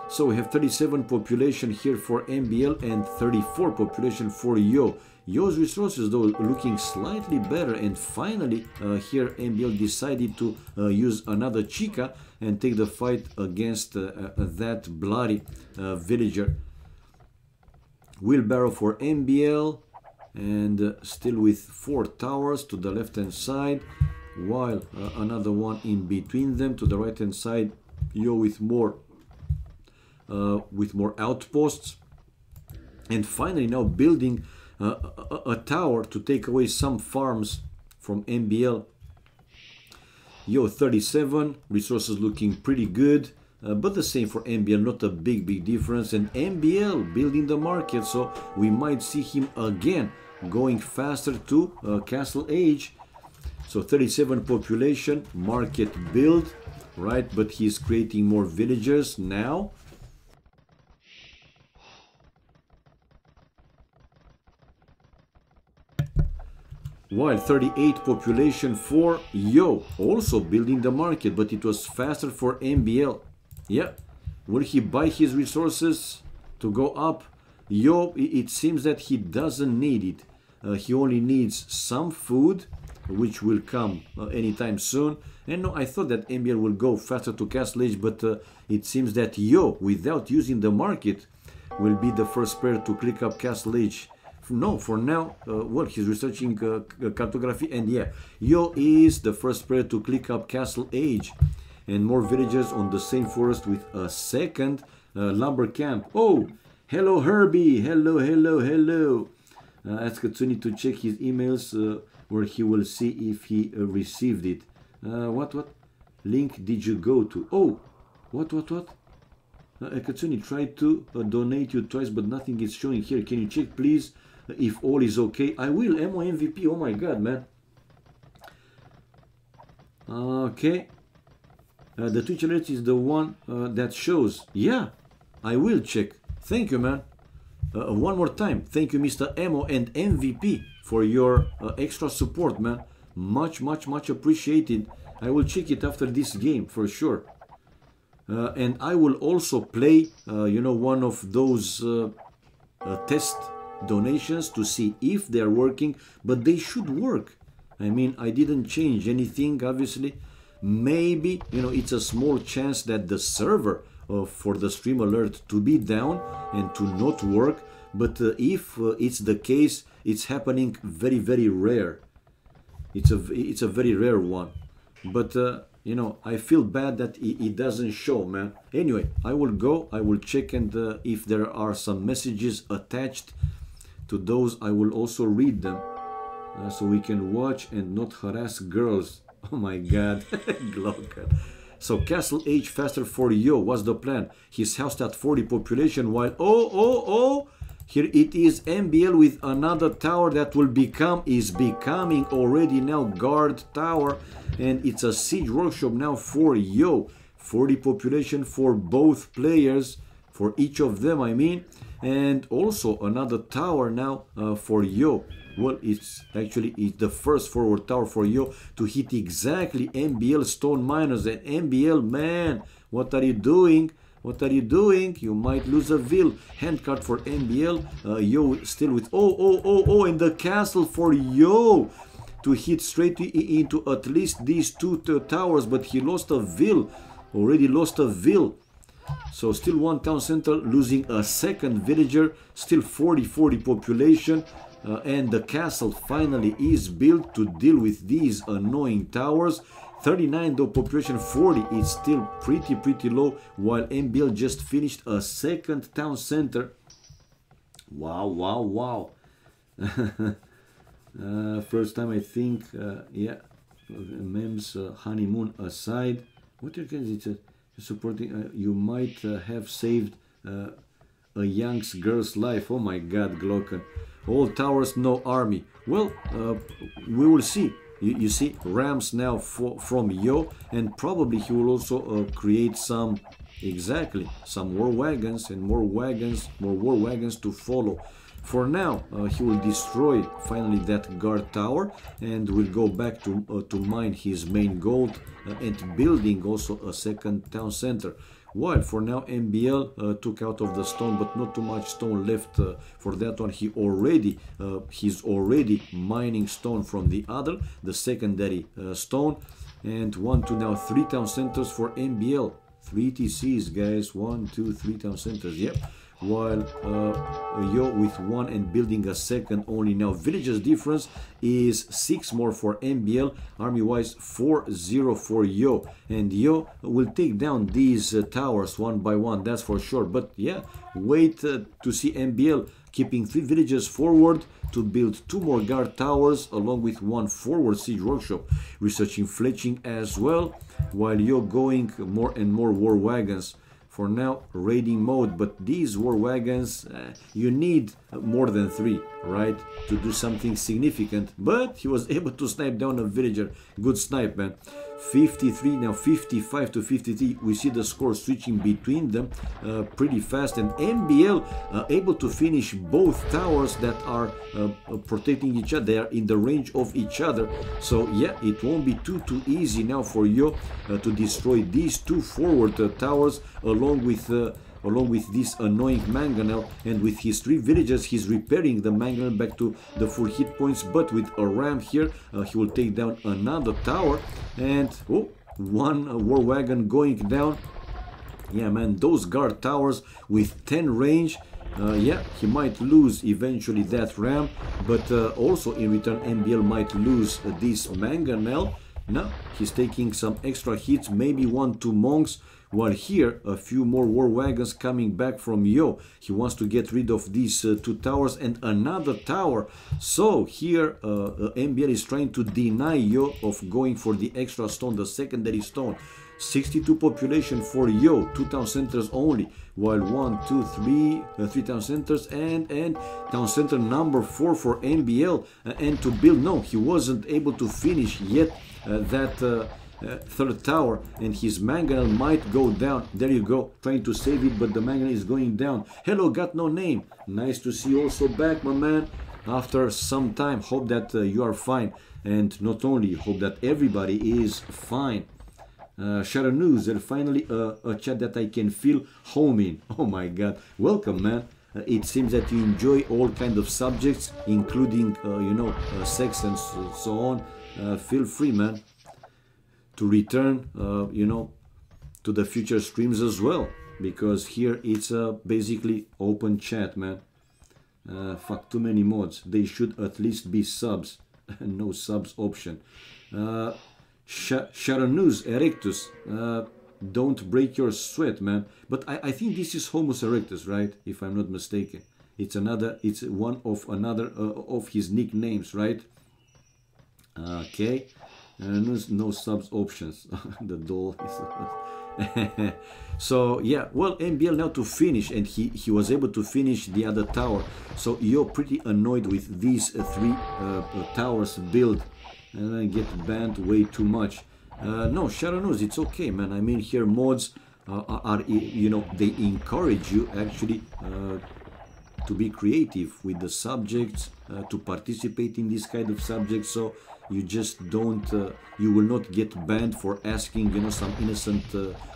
So we have 37 population here for MBL and 34 population for Yo. Yo's resources though looking slightly better, and finally here MBL decided to use another Chica and take the fight against that bloody villager. Wheelbarrow for MBL, and still with 4 towers to the left hand side, while another one in between them to the right hand side. Yo with more with more outposts. And finally now building a tower to take away some farms from MBL. Yo, 37, resources looking pretty good, but the same for MBL, not a big difference. And MBL building the market, so we might see him again going faster to Castle Age. So 37 population, market build, right? But he's creating more villagers now. While 38 population for Yo, also building the market, but it was faster for MBL. Yeah, will he buy his resources to go up? Yo, it seems that he doesn't need it. He only needs some food, which will come anytime soon. And no, I thought that MBL will go faster to Castle Age, but it seems that Yo, without using the market, will be the first player to click up Castle Age. No, for now, well, he's researching cartography, and yeah, Yo is the first player to click up Castle Age. And more villagers on the same forest with a second lumber camp. Oh, hello Herbie, hello. Ask Katsuni to check his emails where he will see if he received it. What link did you go to? Oh, what? Katsuni tried to donate you twice, but nothing is showing here. Can you check, please, if all is okay? I will. MO MVP. Oh my god, man. Okay. The Twitch alert is the one that shows. Yeah, I will check. Thank you, man. One more time. Thank you, Mr. MO and MVP, for your extra support, man. Much appreciated. I will check it after this game for sure. And I will also play, you know, one of those test donations to see if they're working, but they should work. I mean, I didn't change anything, obviously. Maybe, you know, it's a small chance that the server for the stream alert to be down and to not work, but if it's the case, it's happening very rare. It's a very rare one, but you know, I feel bad that it doesn't show, man. Anyway, I will check, and if there are some messages attached to those, I will also read them, so we can watch and not harass girls. Oh my god. Glocker. So Castle Age faster for Yo. What's the plan? His house at 40 population, while oh, here it is MBL with another tower that is becoming already now guard tower, and it's a siege workshop now for Yo. 40 population for both players, for each of them, I mean, and also another tower now for Yo. Well, it's the first forward tower for Yo to hit exactly MBL stone miners. And MBL, man, what are you doing? What are you doing? You might lose a vil. Handcart for MBL. Yo still with and the castle for Yo to hit straight into at least these two towers, but he lost a vil. Already lost a vil. So still one town center, losing a second villager, still 40 population. And the castle finally is built to deal with these annoying towers. 39 though, population 40 is still pretty low, while MBL just finished a second town center. Wow. First time, I think, yeah, memes, honeymoon aside. What is it supporting? You might have saved a young girl's life. Oh my god, Glocken. All towers, no army. Well, we will see. You see, rams now from Yo, and probably he will also create some war wagons and more war wagons to follow. For now, he will destroy finally that guard tower, and will go back to mine his main gold and building also a second town center. While for now MBL took out of the stone, but not too much stone left for that one. He's already mining stone from the secondary stone, and 1, 2, now 3 town centers for MBL. 3 TCs, guys. 1, 2, 3 town centers. Yep. while Yo with 1 and building a second only. Now villagers difference is 6 more for MBL, army wise 4-0 for Yo, and Yo will take down these towers one by one, that's for sure. But yeah, wait to see MBL keeping 3 villages forward to build 2 more guard towers along with 1 forward siege workshop, researching fletching as well, while Yo going more and more war wagons. For now, raiding mode, but these war wagons, you need more than 3, right, to do something significant. But he was able to snipe down a villager. Good snipe, man. 53, now 55 to 53. We see the score switching between them pretty fast, and MBL able to finish both towers that are protecting each other. They are in the range of each other. So yeah, it won't be too easy now for Yo to destroy these 2 forward towers along with this annoying mangonel, and with his 3 villages he's repairing the mangonel back to the full hit points. But with a ram here he will take down another tower, and oh, 1 war wagon going down. Yeah, man, those guard towers with 10 range, yeah, he might lose eventually that ram, but also in return MBL might lose this mangonel. Now he's taking some extra hits, maybe 1-2 monks, while here a few more war wagons coming back from Yo. He wants to get rid of these 2 towers and another tower. So here MBL is trying to deny Yo of going for the extra stone, the secondary stone. 62 population for Yo, 2 town centers only, while 3 town centers and town center number 4 for MBL, and to build. No, he wasn't able to finish yet that 3rd tower, and his mangonel might go down. There you go, trying to save it, but the mangonel is going down. Hello, got no name. Nice to see you also back, my man, after some time. Hope that you are fine, and not only hope that everybody is fine. Shadow News, and finally a chat that I can feel home in. Oh my god, welcome, man. It seems that you enjoy all kind of subjects, including you know, sex and so on. Feel free, man, to return you know, to the future streams as well, because here it's basically open chat, man. Fuck, too many mods. They should at least be subs. No subs option. Shadow News, Erectus, don't break your sweat, man. But I think this is Homus Erectus, right? If I'm not mistaken. It's one of another of his nicknames, right? Okay. No subs options. The doll is so yeah, well, MBL now to finish, and he was able to finish the other tower. So you're pretty annoyed with these 3 towers build, and I get banned way too much. No, Shadow News, it's okay, man. I mean, here mods are, you know, they encourage you actually to be creative with the subjects, to participate in this kind of subjects. So you just don't, you will not get banned for asking, you know, some innocent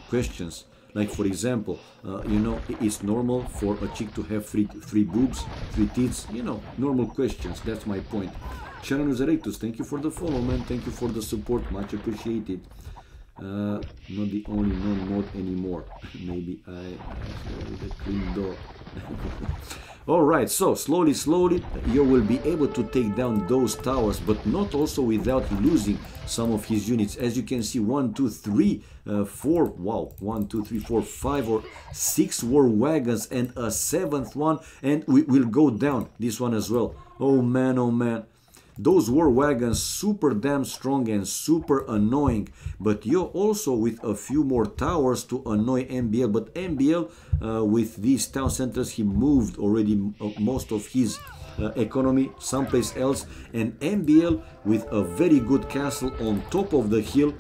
questions. Like, for example, you know, it's normal for a chick to have three boobs, 3 tits, you know, normal questions. That's my point. Sharon Uzarectus, thank you for the follow, man. Thank you for the support, much appreciated. Not the only non-mod anymore. Maybe I with a clean door. Alright, so slowly you will be able to take down those towers, but not also without losing some of his units. As you can see, 1, 2, 3, 4, wow, 1, 2, 3, 4, 5 or 6 war wagons and a 7th one, and we will go down this one as well. Oh man, oh man. Those war wagons super damn strong and super annoying, but you're also with a few more towers to annoy MBL. But MBL with these town centers, he moved already most of his economy someplace else, and MBL with a very good castle on top of the hill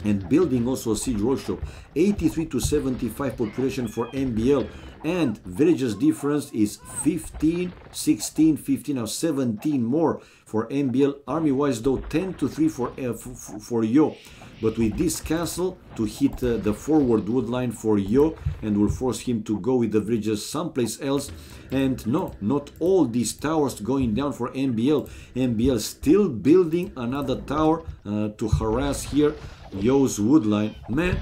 and building also a siege workshop. 83 to 75 population for MBL, and villages difference is 15, 16, 15, now 17 more for MBL. Army wise though, 10 to 3 for Yo. But with this castle to hit the forward wood line for Yo, and will force him to go with the villages someplace else. And no, not all these towers going down for MBL. MBL still building another tower to harass here Yo's wood line. Man,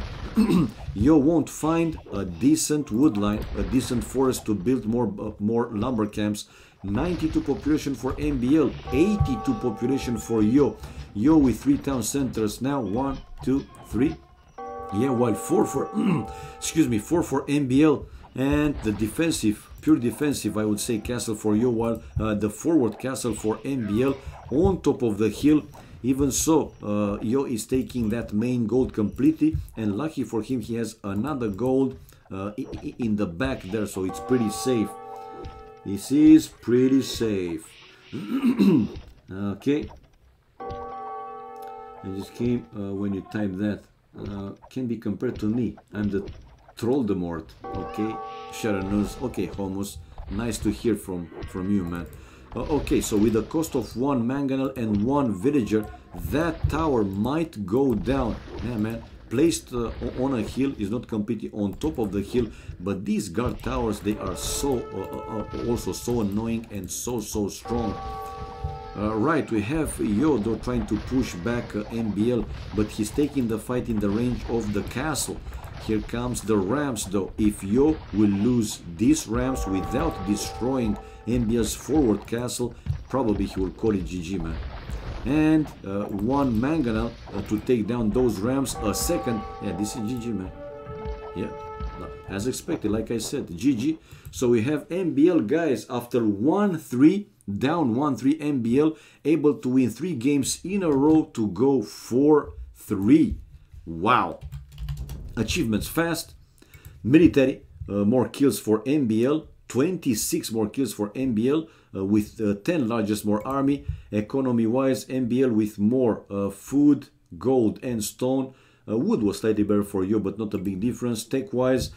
Yo won't find a decent wood line, a decent forest to build more lumber camps. 92 population for MBL, 82 population for Yo. Yo with 3 town centers now. 1, 2, 3. Yeah, while 4 for excuse me, 4 for MBL, and the defensive, pure defensive, I would say, castle for Yo, while the forward castle for MBL on top of the hill. Even so, Yo is taking that main gold completely, and lucky for him, he has another gold in the back there, so it's pretty safe. This is pretty safe. Okay. I just came when you type that. Can be compared to me. I'm the Troldemort. Okay. Sharanus. Okay, Homus. Nice to hear from you, man. Okay, so with the cost of 1 mangonel and 1 villager, that tower might go down. Yeah, man. Placed on a hill, is not completely on top of the hill, but these guard towers, they are so also so annoying and so strong. Right, we have Yo though trying to push back MBL, but he's taking the fight in the range of the castle. Here comes the rams though. If Yo will lose these rams without destroying MBL's forward castle, probably he will call it GG, man. And 1 mangonel to take down those rams. A second, yeah, this is GG, man. Yeah, as expected, like I said, GG. So we have MBL, guys, after 1-3, down 1-3, MBL able to win 3 games in a row to go 4-3. Wow. Achievements fast. Military, more kills for MBL. 26 more kills for MBL with 10 largest more army. Economy wise, MBL with more food, gold and stone. Wood was slightly better for Yo, but not a big difference. Tech wise,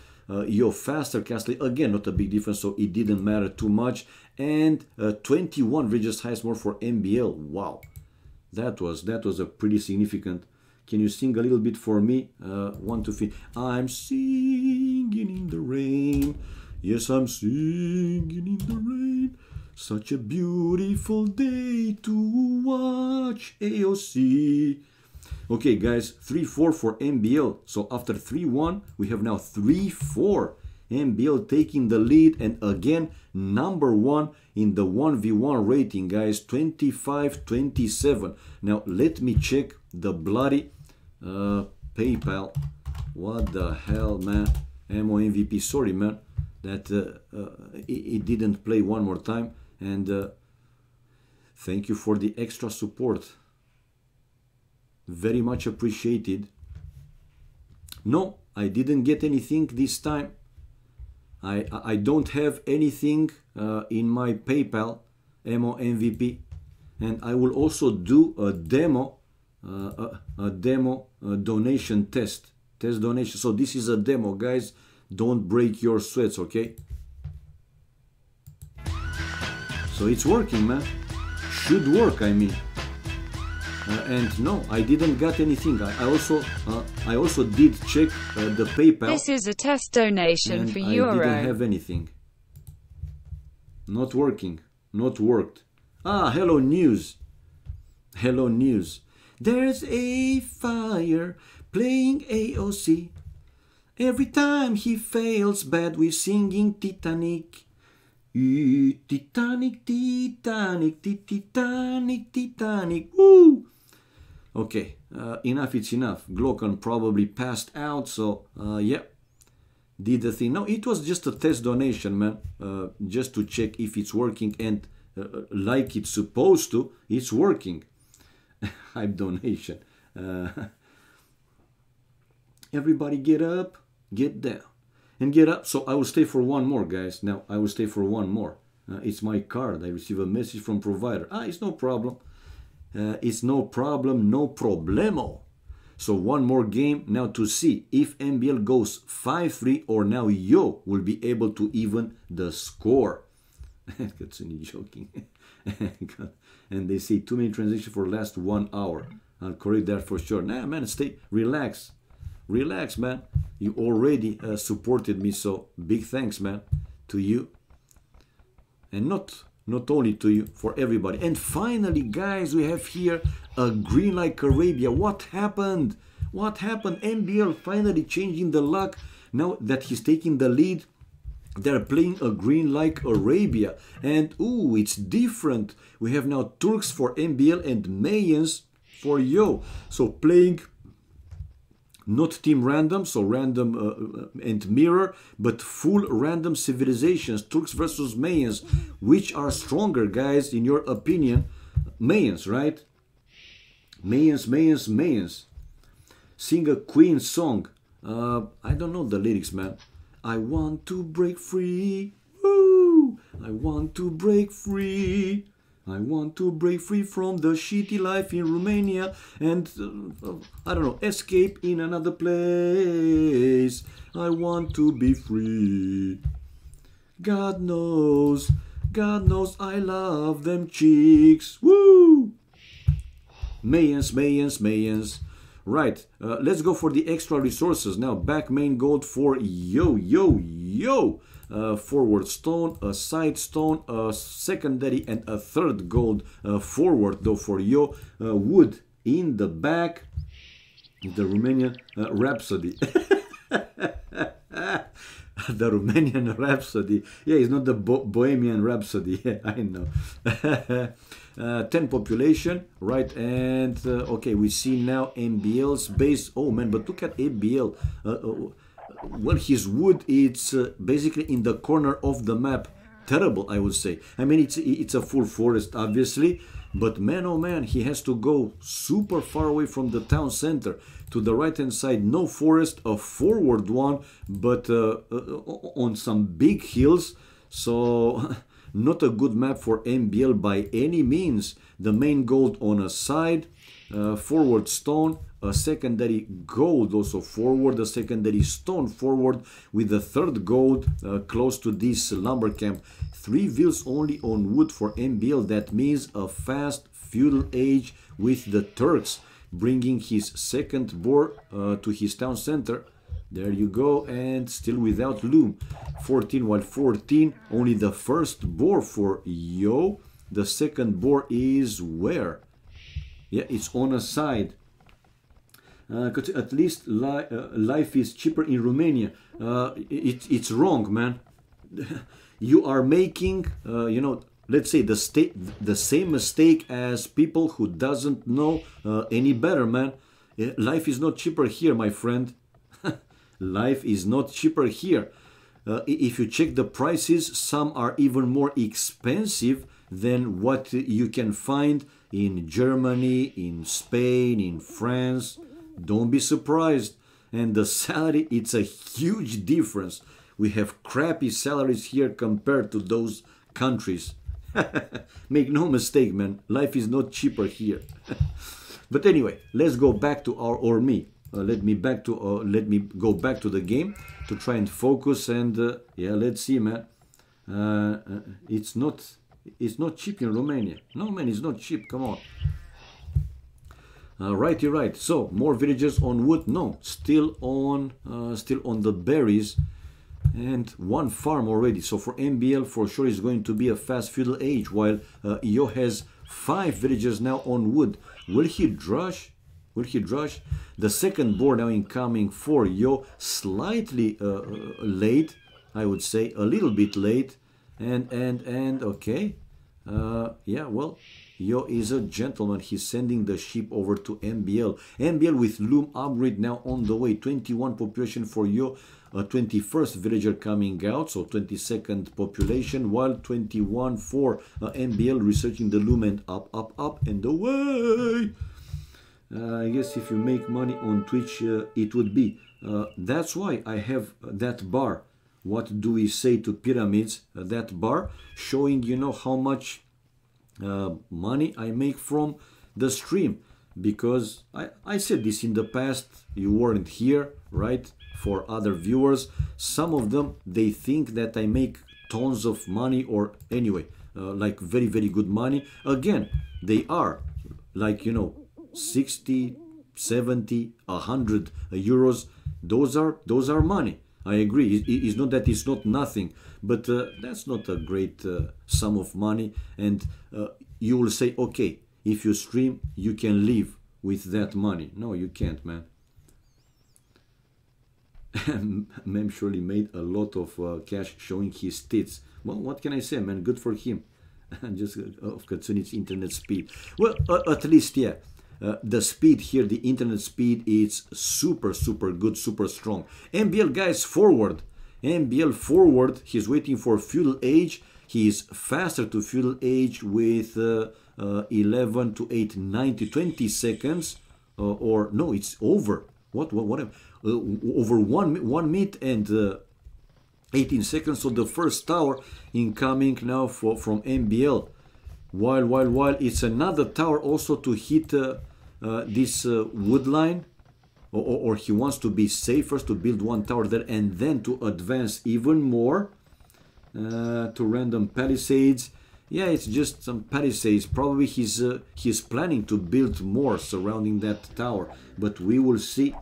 Yo faster castle, again not a big difference, so it didn't matter too much. And 21 religious highs more for MBL. Wow, that was a pretty significant. Can you sing a little bit for me? 1, 2, 3. I'm singing in the rain. Yes, I'm singing in the rain. Such a beautiful day to watch AoC. Okay, guys, 3-4 for MBL. So after 3-1, we have now 3-4. MBL taking the lead, and again, number 1 in the 1v1 rating, guys, 25-27. Now, let me check the bloody PayPal. What the hell, man? MO MVP, sorry, man. That it didn't play one more time, and thank you for the extra support, very much appreciated. No, I didn't get anything this time. I don't have anything in my PayPal MO MVP, and I will also do a demo donation test donation. So this is a demo, guys. Don't break your sweats, okay? So it's working, man. Should work, I mean. And no, I didn't get anything. I also did check the PayPal. This is a test donation and for Euro. I didn't have anything. Not working. Not worked. Ah, hello news. Hello news. There's a fire playing AoC. Every time he fails bad, we're singing Titanic. Titanic, Titanic, Titanic, Titanic. Woo! Okay, enough, it's enough. Glocken probably passed out, so yeah, did the thing. No, it was just a test donation, man, just to check if it's working, and like it's supposed to, it's working. Hype donation. Everybody get up, get down, and get up. So I will stay for one more, guys. Now I will stay for one more. It's my card. I receive a message from provider. It's no problem. It's no problem, no problemo. So one more game now to see if MBL goes 5-3 or now Yo will be able to even the score. Katsuni joking. And they say too many transitions for last 1 hour. I'll correct that for sure. Nah, man, stay, relax. Relax, man. You already supported me, so big thanks, man, to you. And not only to you, for everybody. And finally, guys, we have here a green like Arabia. What happened? What happened? MBL finally changing the luck. Now that he's taking the lead, they're playing a green like Arabia. And ooh, it's different. We have now Turks for MBL and Mayans for Yo. So playing not team random, so random and mirror, but full random civilizations, Turks versus Mayans. Which are stronger, guys, in your opinion? Mayans, right? Mayans. Sing a Queen song. I don't know the lyrics, man. I want to break free. Woo! I want to break free. I want to break free from the shitty life in Romania and, I don't know, escape in another place. I want to be free. God knows I love them cheeks. Woo! Mayans. Right, let's go for the extra resources now. Back main gold for Yo. Forward stone, a side stone, a secondary and a third gold forward though for Yo. Wood in the back. The Romanian Rhapsody. The Romanian Rhapsody. Yeah, it's not the Bohemian Rhapsody. Yeah, I know. 10 population, right? And okay, we see now MBL's base. Oh man, but look at MBL. Well, his wood, it's basically in the corner of the map. Terrible, I would say. I mean, it's a full forest, obviously, but man, oh man, he has to go super far away from the town center. To the right hand side, no forest, a forward one, but on some big hills. So not a good map for MBL by any means. The main gold on a side, forward stone, a secondary gold also forward, a secondary stone forward with the third gold close to this lumber camp. 3 wheels only on wood for MBL. That means a fast feudal age with the Turks, bringing his second boar to his town center. There you go, and still without loom. 14, while 14, only the first boar for Yo. The second boar is where? Yeah, it's on a side. At least life is cheaper in Romania. It's wrong, man. You are making, you know, let's say the same mistake as people who doesn't know any better, man. Life is not cheaper here, my friend. Life is not cheaper here. If you check the prices, some are even more expensive than what you can find in Germany, in Spain, in France. Don't be surprised. And the salary, it's a huge difference. We have crappy salaries here compared to those countries. Make no mistake, man. Life is not cheaper here. But anyway, let's go back to our me. Let me go back to the game to try and focus and yeah, let's see, man. It's not cheap in Romania. No, man, it's not cheap. Come on. Right, you're right. So more villagers on wood. No, still on the berries, and 1 farm already. So for MBL, for sure, is going to be a fast feudal age. While Yo has 5 villagers now on wood. Will he drush? Will he drush? The second boar now incoming for Yo, slightly late, I would say, a little bit late, and okay, yeah, well, Yo is a gentleman. He's sending the sheep over to MBL. MBL with loom upgrade now on the way. 21 population for Yo, 21st villager coming out, so 22nd population, while 21 for MBL researching the loom and up and away. I guess if you make money on Twitch, it would be. That's why I have that bar. What do we say to pyramids? That bar showing, you know, how much money I make from the stream. Because I said this in the past, you weren't here, right? For other viewers, some of them, they think that I make tons of money, or anyway, like very, very good money. Again, they are like, you know, 60, 70, 100 euros. Those are money. I agree. It's not that it's not nothing, but that's not a great sum of money. And you will say, okay, if you stream, you can live with that money. No, you can't, man. Mem surely made a lot of cash showing his tits. Well, what can I say, man? Good for him. Just of Katsunit's internet speed. Well, at least, yeah. The speed here, the internet speed, is super, super good, super strong. MBL guys forward. MBL forward. He's waiting for feudal age. He is faster to feudal age with 11 to 8, 90, 20 seconds. Or no, it's over. What over 1 minute and 18 seconds. So the first tower incoming now from MBL. While it's another tower also to hit this wood line, or he wants to be safer to build one tower there and then to advance even more to random palisades. Yeah, it's just some palisades. Probably he's planning to build more surrounding that tower, but we will see.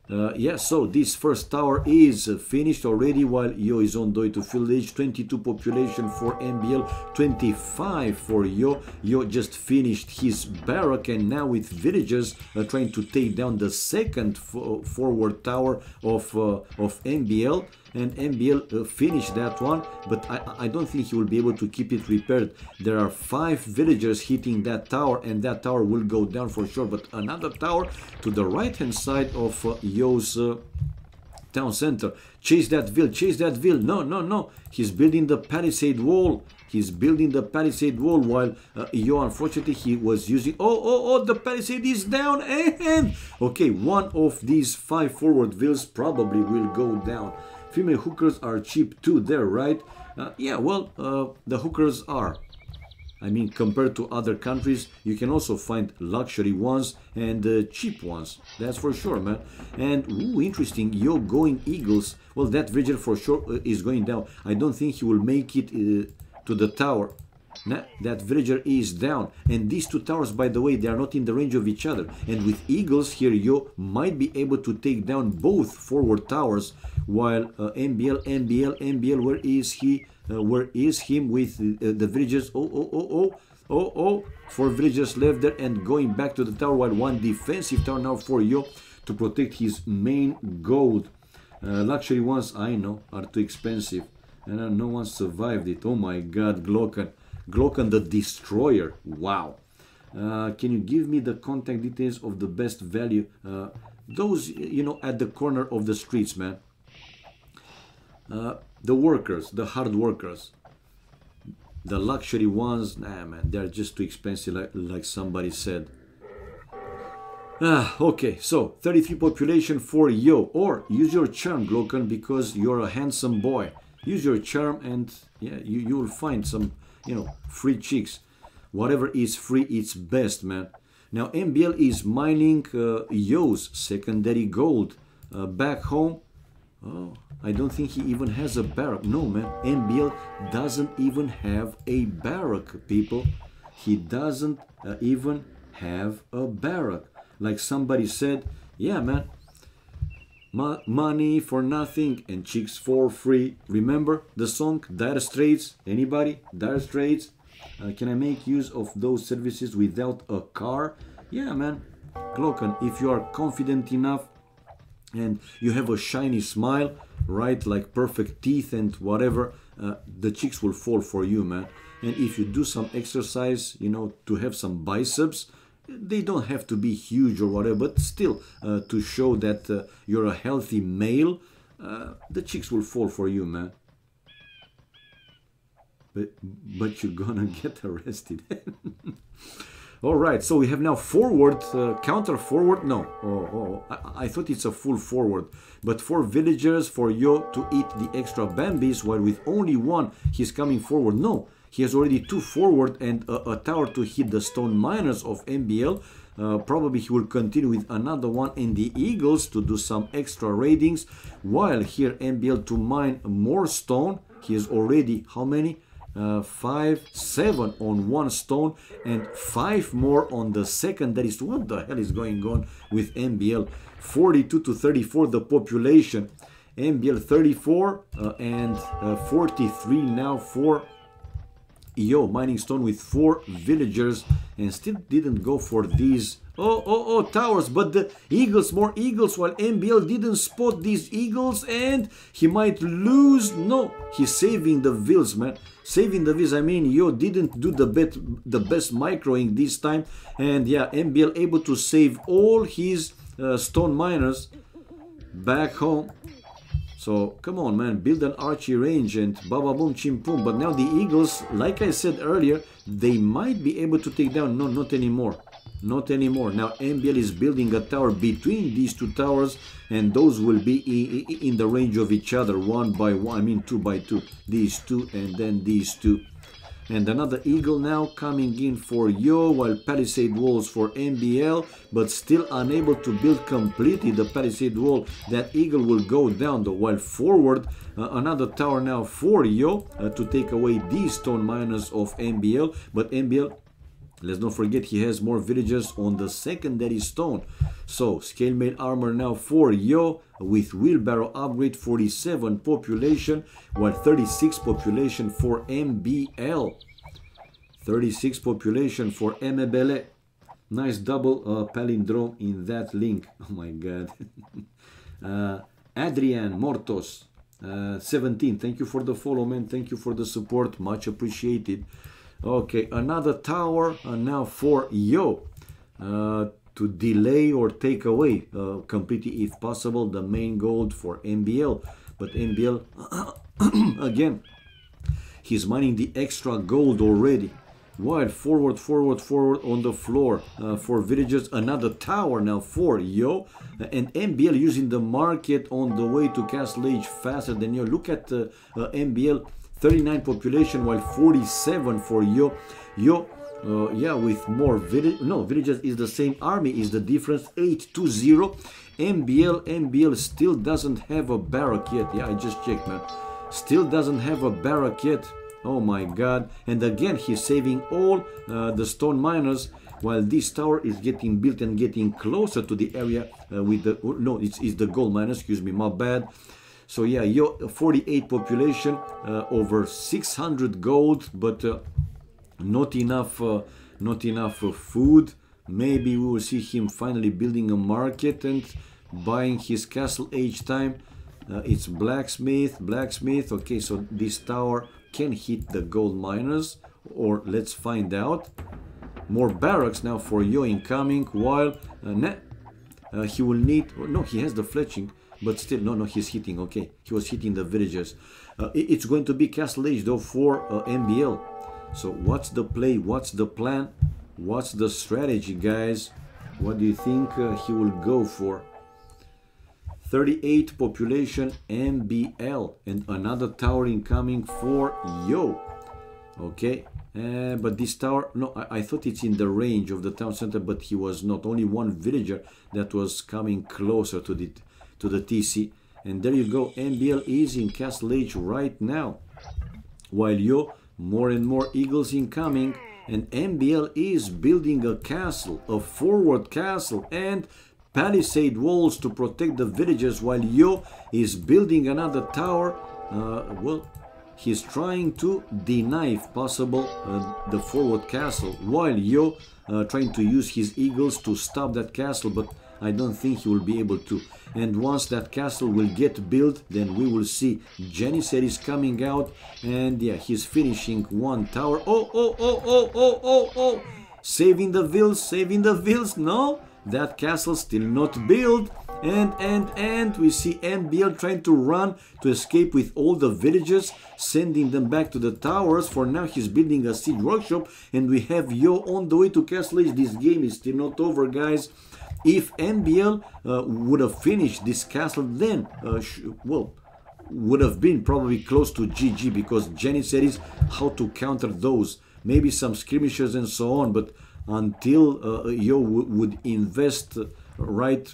Yeah, so this first tower is finished already while Yo is on the way to field age. 22 population for MBL, 25 for Yo. Yo just finished his barrack and now with villagers trying to take down the second forward tower of MBL. And MBL finished that one, but I don't think he will be able to keep it repaired. There are 5 villagers hitting that tower, and that tower will go down for sure. But another tower to the right hand side of Yo's town center. Chase that ville, chase that ville. No. He's building the palisade wall. He's building the palisade wall while Yo, unfortunately, he was using... Oh, the palisade is down. And okay, one of these 5 forward villas probably will go down. Female hookers are cheap too there, right? Yeah, well, the hookers are. I mean, compared to other countries, you can also find luxury ones and cheap ones. That's for sure, man. And, ooh, interesting, Yo going Eagles. Well, that villager for sure is going down. I don't think he will make it to the tower. Nah, that villager is down. And these 2 towers, by the way, they are not in the range of each other. And with Eagles here, Yo might be able to take down both forward towers. While MBL, where is he? Where is him with the villagers? Oh, 4 villagers left there and going back to the tower, while 1 defensive tower now for Yo to protect his main gold. Luxury ones, I know, are too expensive. And no one survived it. Oh my god, Glocken the Destroyer. Wow. Can you give me the contact details of the best value? Those, you know, at the corner of the streets, man. The workers, the hard workers. The luxury ones, nah, man, they're just too expensive, like somebody said. Okay, so 33 population for Yo. Or use your charm, Glocken, because you're a handsome boy. Use your charm and yeah, you'll find some, you know, free chicks. Whatever is free, it's best, man. Now MBL is mining Yo's secondary gold back home. Oh, I don't think he even has a barrack. No, man, MBL doesn't even have a barrack, people. He doesn't even have a barrack. Like somebody said, yeah, man, money for nothing and chicks for free. Remember the song Dire Straits? Anybody? Dire Straits? Can I make use of those services without a car? Yeah, man. Glocken, if you are confident enough and you have a shiny smile, right, like perfect teeth and whatever, the chicks will fall for you, man. And if you do some exercise, you know, to have some biceps, they don't have to be huge or whatever, but still to show that you're a healthy male, the chicks will fall for you, man. But you're gonna get arrested. All right, so we have now forward, counter forward. No, I thought it's a full forward. But 4 villagers for Yo to eat the extra Bambis, while with only 1, he's coming forward. No, he has already 2 forward and a tower to hit the stone miners of MBL. Probably he will continue with another one in the Eagles to do some extra raidings. While here MBL to mine more stone. He has already, how many? 7 on 1 stone and 5 more on the secondary. What the hell is going on with MBL? 42 to 34 the population. MBL 34 and 43 now for Yo mining stone with 4 villagers and still didn't go for these towers, but the eagles, more eagles, while MBL didn't spot these eagles and he might lose. No, he's saving the vills, man. Saving the vills. I mean, Yo didn't do the best microing this time, and yeah, MBL able to save all his stone miners back home. So come on, man, build an archery range and baba boom chim pum. But now the eagles, like I said earlier, they might be able to take down. No, not anymore. Not anymore. Now MBL is building a tower between these 2 towers, and those will be in the range of each other, 1 by 1. I mean 2 by 2. These 2 and then these 2. And another eagle now coming in for Yo, while palisade walls for MBL, but still unable to build completely the palisade wall. That eagle will go down though, while forward another tower now for Yo to take away these stone miners of MBL. But MBL, let's not forget, he has more villagers on the secondary stone. So scale mail armor now for Yo with wheelbarrow upgrade, 47 population, while 36 population for MBL. 36 population for MBL. Nice double palindrome in that link. Oh my god. Adrian Mortos 17, thank you for the follow, man. Thank you for the support, much appreciated. Okay, another tower now for Yo to delay or take away completely, if possible, the main gold for MBL. But MBL again, he's mining the extra gold already. While forward on the floor for villagers. Another tower now for Yo, and MBL using the market on the way to Castle Age faster than Yo. Look at MBL, 39 population while 47 for Yo. Yo, yeah, with more villagers is the same army, is the difference, 820. MBL still doesn't have a barrack yet. Yeah, I just checked, man. Still doesn't have a barrack yet. Oh my god. And again, he's saving all the stone miners while this tower is getting built and getting closer to the area with the... No, it's the gold miners, excuse me, my bad. So yeah, Yo, 48 population, over 600 gold, but not enough food. Maybe we will see him finally building a market and buying his Castle Age time. It's blacksmith. Okay, so this tower can hit the gold miners, or let's find out. More barracks now for Yo incoming, while he will need... No, he has the fletching, but still, no, he's hitting. Okay, he was hitting the villagers. It's going to be Castle Age though for MBL. So what's the play? What's the plan? What's the strategy, guys? What do you think he will go for? 38 population MBL, and another tower incoming for Yo. Okay, but this tower, no, I thought it's in the range of the town center, but he was not. Only one villager that was coming closer to the TC. And there you go, MBL is in Castle Age right now, while Yo, more and more eagles incoming, and MBL is building a castle, a forward castle, and palisade walls to protect the villagers, while Yo is building another tower. Well, he's trying to deny, if possible, the forward castle, while Yo trying to use his eagles to stop that castle, but I don't think he will be able to. And once that castle will get built, then we will see Janissaries is coming out, and yeah, he's finishing one tower. Oh, saving the vills. No, that castle still not built. And we see MBL trying to run to escape with all the villagers, sending them back to the towers. For now, he's building a siege workshop, and we have Yo on the way to Castle Age. This game is still not over, guys. If MBL would have finished this castle, then well, would have been probably close to GG, because Janissaries, how to counter those, maybe some skirmishes and so on, but until Yo would invest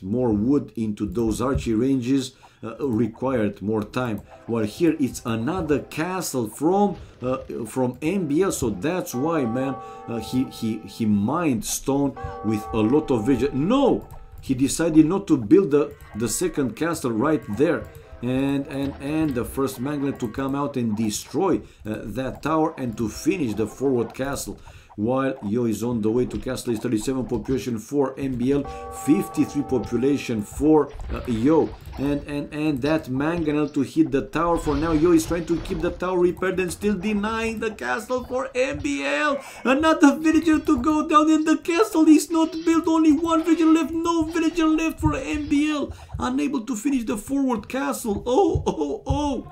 more wood into those archery ranges, required more time. While here it's another castle from MBL, so that's why, man, he mined stone with a lot of vision. No, he decided not to build the second castle right there, And the first magnet to come out and destroy that tower and to finish the forward castle. While Yo is on the way to castle is 37 population for MBL, 53 population for Yo. And that mangonel to hit the tower. For now, Yo is trying to keep the tower repaired and still denying the castle for MBL. Another villager to go down, and the castle is not built. Only one villager left, no villager left for MBL. Unable to finish the forward castle. Oh.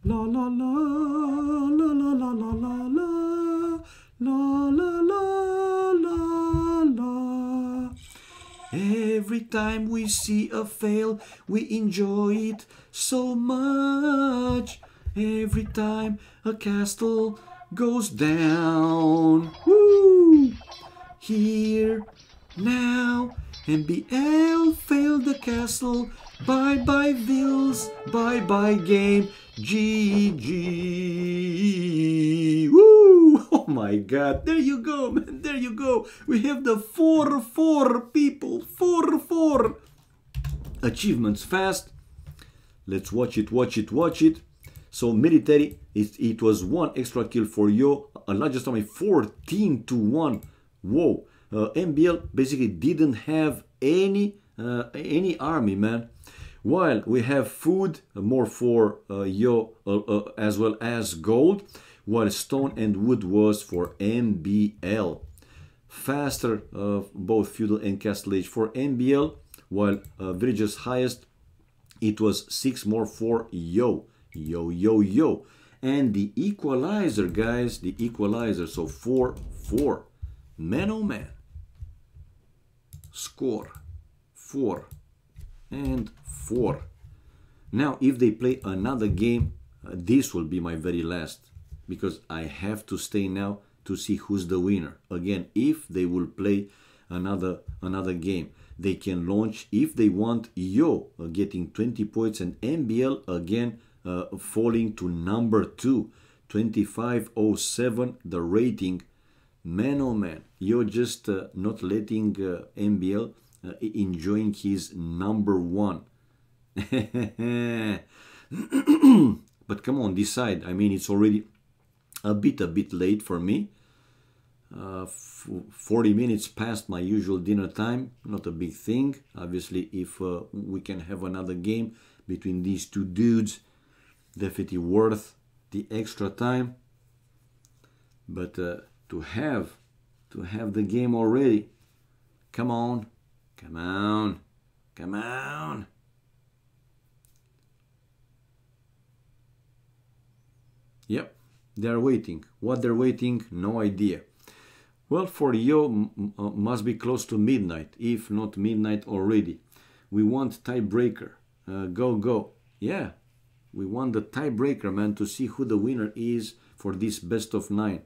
La la la la la la la la la. La la la la la. Every time we see a fail, we enjoy it so much. Every time a castle goes down. Woo! Here, now, MBL failed the castle. Bye bye Vils, bye bye game. GG. Woo! Oh my god, there you go, man, there you go. We have the 4-4 people, 4-4. Achievements fast. Let's watch it. So military, it was 1 extra kill for Yo, a largest army 14-1. Whoa. MBL basically didn't have any army, man. While we have food, more for Yo as well as gold, while stone and wood was for MBL. Faster both feudal and castle age for MBL, while villagers highest, it was 6 more for Yo. And the equalizer, guys, the equalizer, so 4-4. Man oh man. Score 4 and 4. Now if they play another game, this will be my very last, because I have to stay now to see who's the winner. Again, if they will play another game, they can launch if they want. Yo getting 20 points and MBL again falling to number 2, 2507 the rating. Man oh man, Yo just not letting MBL enjoying his number 1. But come on, decide. I mean, it's already a bit late for me. 40 minutes past my usual dinner time. Not a big thing. Obviously, if we can have another game between these two dudes, definitely worth the extra time. But to have the game already, come on. Yep, they're waiting. What they're waiting, no idea. Well, for Yo, must be close to midnight, if not midnight already. We want tiebreaker. Go. Yeah, we want the tiebreaker, man, to see who the winner is for this best of 9.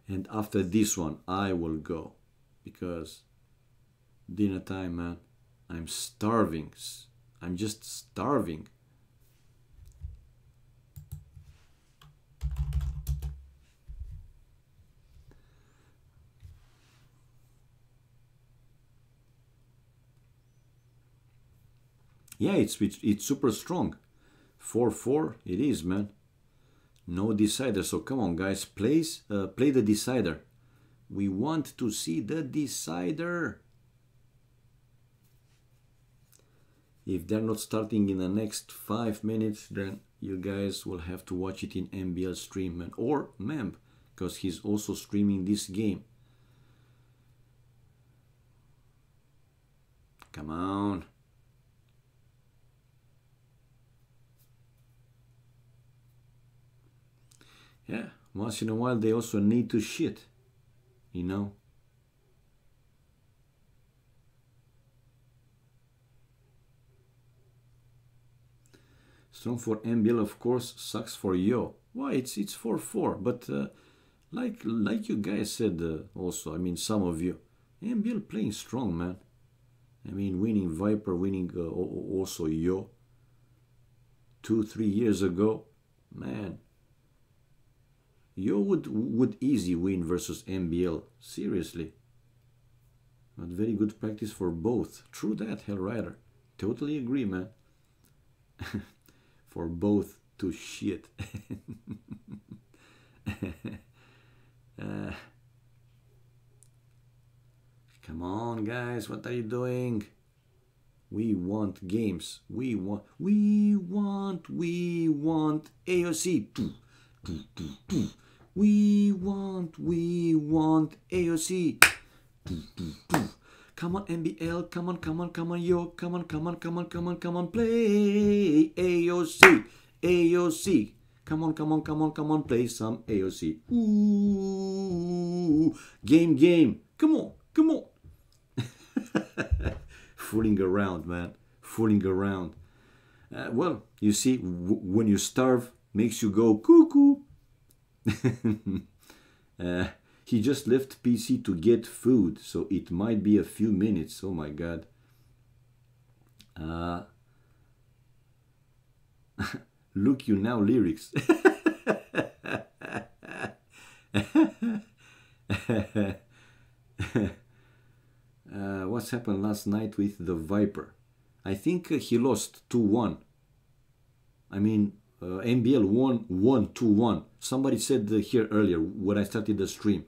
And after this one, I will go, because dinner time, man. I'm starving. I'm just starving. Yeah, it's super strong. 4-4 it is, man. No decider. So come on, guys, play the decider. We want to see the decider. If they're not starting in the next 5 minutes, then you guys will have to watch it in MBL stream, man, or Memb, because he's also streaming this game. Come on. Yeah, once in a while they also need to shit, you know. Strong for MBL, of course, sucks for Yo. Why, it's 4-4, but like you guys said also, I mean, some of you, MBL playing strong, man. I mean, winning Viper, winning also Yo 2-3 years ago, man. Yo would easy win versus MBL, seriously. But very good practice for both. True that, Hellrider. Totally agree, man. for both to shit. Come on, guys, what are you doing? We want games. We want AoC. We want AoC. Come on, NBL, come on, yo, come on, play AoC, AoC. Come on, play some AoC. Ooh, game. Come on. Fooling around, man. Fooling around. Well, you see, when you starve, makes you go cuckoo. He just left PC to get food, so it might be a few minutes. Oh my god. Look you now lyrics. What's happened last night with the Viper? I think he lost 2-1. I mean, NBL won 1-2-1. Somebody said here earlier when I started the stream.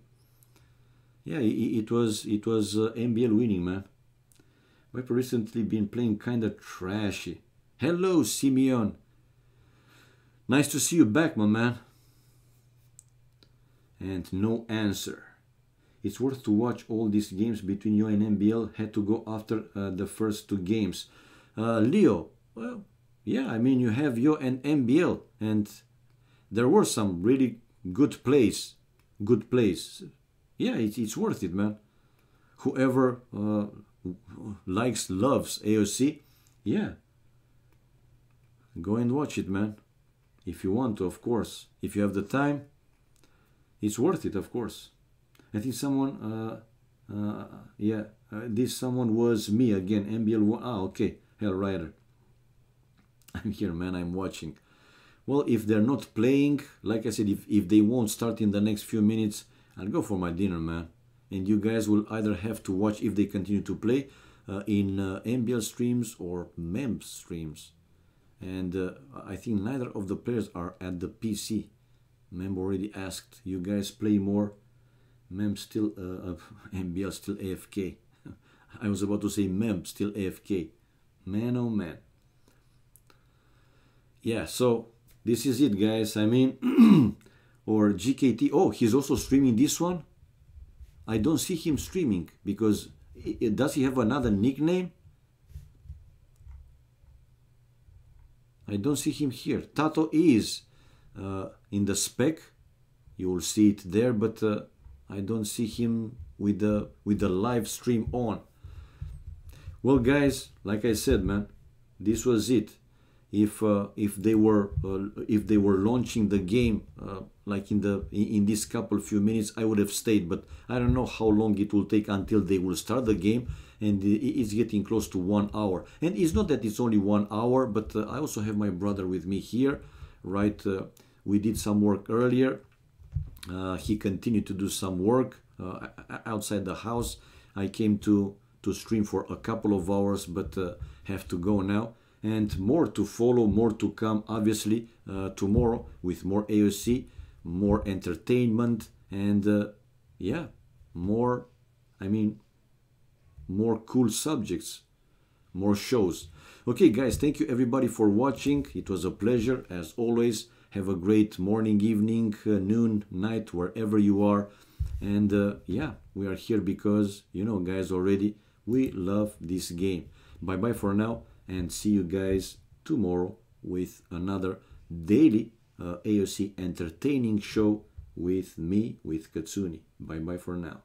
Yeah, it was NBL winning, man. Viper recently been playing kind of trashy. Hello, Simeon. Nice to see you back, my man. And no answer. It's worth to watch all these games between you and NBL. Had to go after the first 2 games. Leo, well, yeah, I mean, you have Yo and NBL, and there were some really good plays. Yeah, it's worth it, man. Whoever loves AoC, yeah, go and watch it, man. If you want to, of course. If you have the time, it's worth it, of course. I think someone, this someone was me again. NBL1. Ah, okay, Hellrider. I'm here, man. I'm watching. Well, if they're not playing, like I said, if they won't start in the next few minutes, I'll go for my dinner, man. And you guys will either have to watch if they continue to play in NBL streams or MEM streams. And I think neither of the players are at the PC. Mem already asked, you guys play more? Mem still, NBL still AFK. I was about to say Mem still AFK. Man, oh man. Yeah, so this is it, guys. I mean, or GKT. Oh, he's also streaming this one? I don't see him streaming because does he have another nickname? I don't see him here. Tato is in the spec. You will see it there, but I don't see him with the live stream on. Well, guys, like I said, man, this was it. If they were launching the game like in this few minutes, I would have stayed, but I don't know how long it will take until they will start the game, and it's getting close to 1 hour. And it's not that it's only 1 hour, but I also have my brother with me here, right? We did some work earlier. He continued to do some work outside the house. I came to stream for a couple of hours, but have to go now. And more to follow, more to come, obviously, tomorrow with more AoC, more entertainment, and yeah, more cool subjects, more shows. Okay, guys, thank you everybody for watching. It was a pleasure, as always. Have a great morning, evening, noon, night, wherever you are. And yeah, we are here because, you know, guys, already, we love this game. Bye-bye for now. And see you guys tomorrow with another daily AoC entertaining show with me, with Katsuni. Bye bye for now.